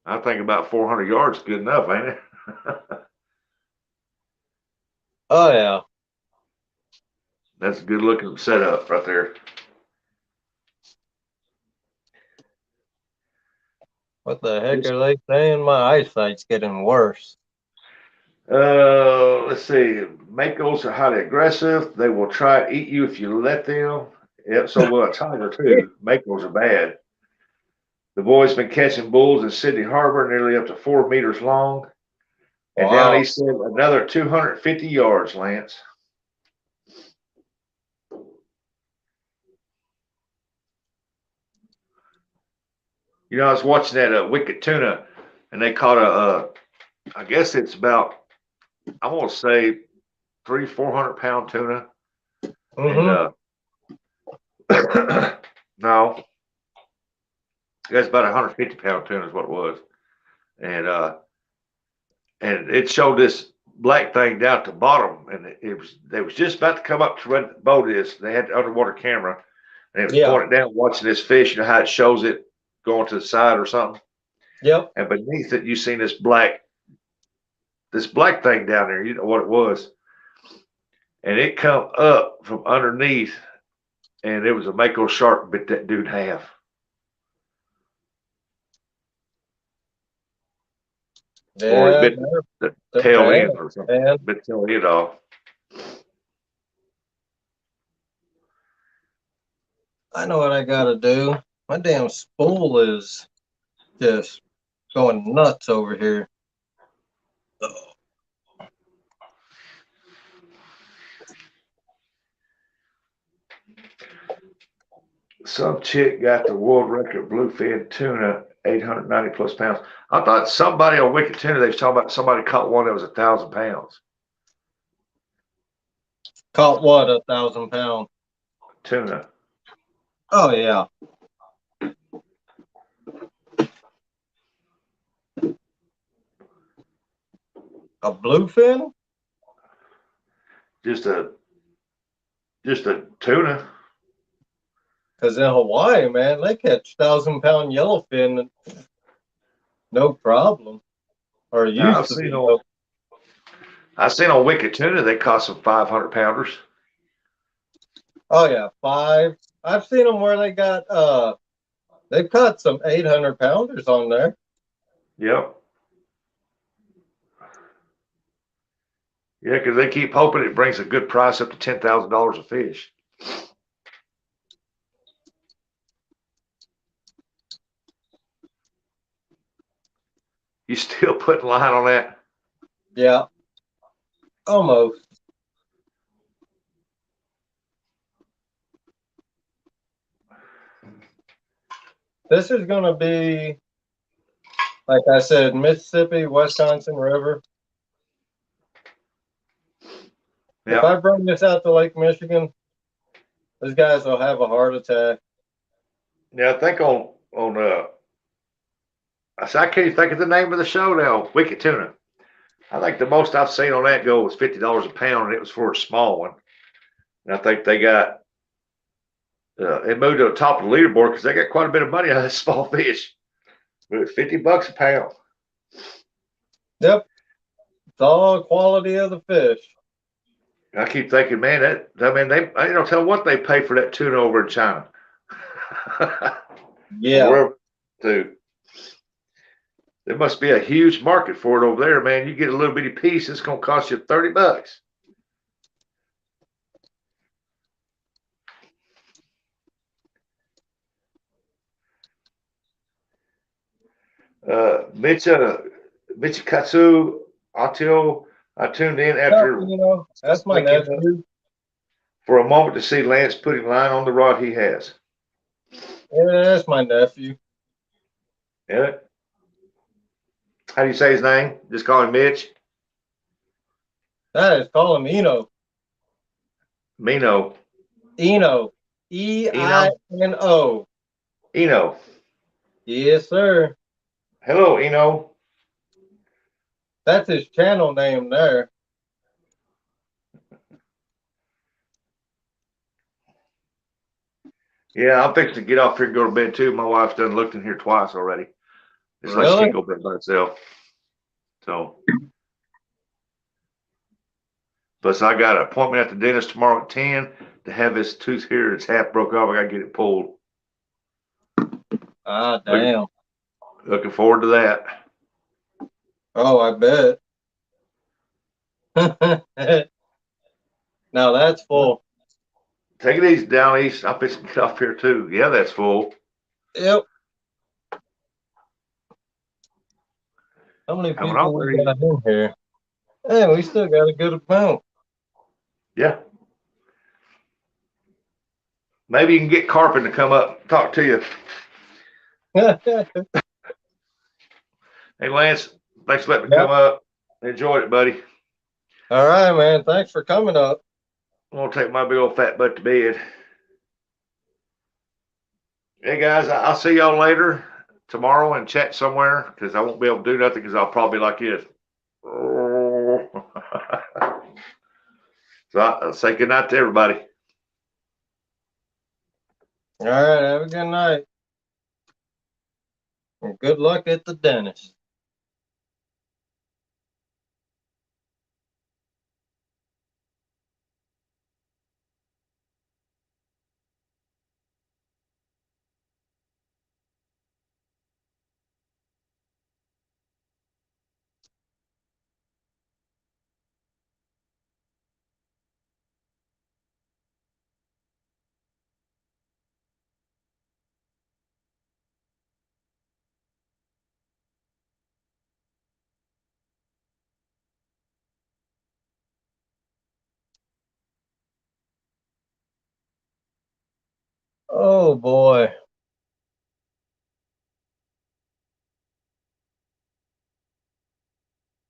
I think about 400 yards is good enough, ain't it? Oh yeah. That's a good looking setup right there. What the heck are they saying? My eyesight's getting worse. Let's see. Makos are highly aggressive. They will try to eat you if you let them. Yep, so will a tiger too. Makos are bad. The boy's been catching bulls in Sydney Harbor, nearly up to 4 meters long. And Wow. down east, another 250 yards, Lance. You know, I was watching that wicked tuna, and they caught I guess it's about, I'm going to say 300-400 pound tuna. Mm-hmm. And no, that's about 150 pound tuna is what it was. And it showed this black thing down at the bottom, and they was just about to come up to where the boat is. They had the underwater camera, and it was pointed down, watching this fish. You know how it shows it going to the side or something. Yep. And beneath it, you seen this black thing down there. You know what it was, and it come up from underneath, and it was a mako shark bit that dude in half. Yeah, or he bit the tail end or something. Man. Bit the tail end off. I know what I gotta do. My damn spool is just going nuts over here. Some chick got the world record bluefin tuna, 890 plus pounds. I thought somebody on Wicked Tuna, they was talking about somebody caught one that was 1,000 pounds. Caught what, 1,000 pound? Tuna. Oh yeah. A bluefin? Just a tuna. Because in Hawaii, man, they catch 1,000 pound yellowfin, no problem. Or it Now, used to be. I've seen on Wicked Tuna they caught some 500 pounders. Oh yeah, 5. I've seen them where they got they've caught some 800 pounders on there. Yep. Yeah, because they keep hoping it brings a good price up to $10,000 a fish. You still putting line on that? Yeah. Almost. This is going to be, like I said, Mississippi, Wisconsin River. Yep. If I bring this out to Lake Michigan, those guys will have a heart attack. Yeah, I think I can't even think of the name of the show now. Wicked Tuna. I think the most I've seen on that go was $50 a pound, and it was for a small one. And I think they got it moved to the top of the leaderboard because they got quite a bit of money out of this small fish. But it's $50 a pound. Yep. It's all quality of the fish. I keep thinking, man, I don't tell what they pay for that tuna over in China. Yeah. Wherever, too. There must be a huge market for it over there, man. You get a little bitty piece, it's going to cost you $30. Michikatsu Atio, I tuned in after Well, that's my nephew. for a moment to see Lance putting line on the rod he has. Yeah, that's my nephew. Yeah. How do you say his name? Just call him Mitch? That is, call him Eno. Mino. Eno. E-I-N-O. Eno. Yes, sir. Hello, Eno. That's his channel name there. Yeah, I'm fixing to get off here and go to bed too. My wife's done looked in here twice already. It's like she Really? can't go to bed by herself. So, plus I got an appointment at the dentist tomorrow at 10 to have this tooth here. It's half broke off. I got to get it pulled. Ah, damn. Looking forward to that. Oh, I bet. Now that's full. Take it easy down east. I'm fixing to get off here too. Yeah, that's full. Yep. How many Coming people off we there. got in here? Hey, we still got a good amount. Yeah. Maybe you can get Carpin to come up and talk to you. Hey, Lance, thanks for letting me come up. Enjoyed it, buddy. All right, man. Thanks for coming up. I'm going to take my big old fat butt to bed. Hey, guys, I'll see y'all later tomorrow and chat somewhere because I won't be able to do nothing because I'll probably be like this. So I'll say good night to everybody. All right. Have a good night. And good luck at the dentist. Oh, boy.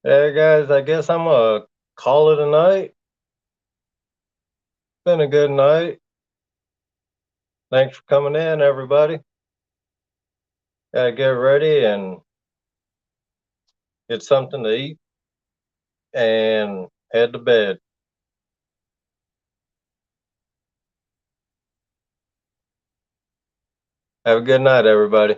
Hey, guys, I guess I'm going to call it a night. Been a good night. Thanks for coming in, everybody. Gotta get ready and get something to eat and head to bed. Have a good night, everybody.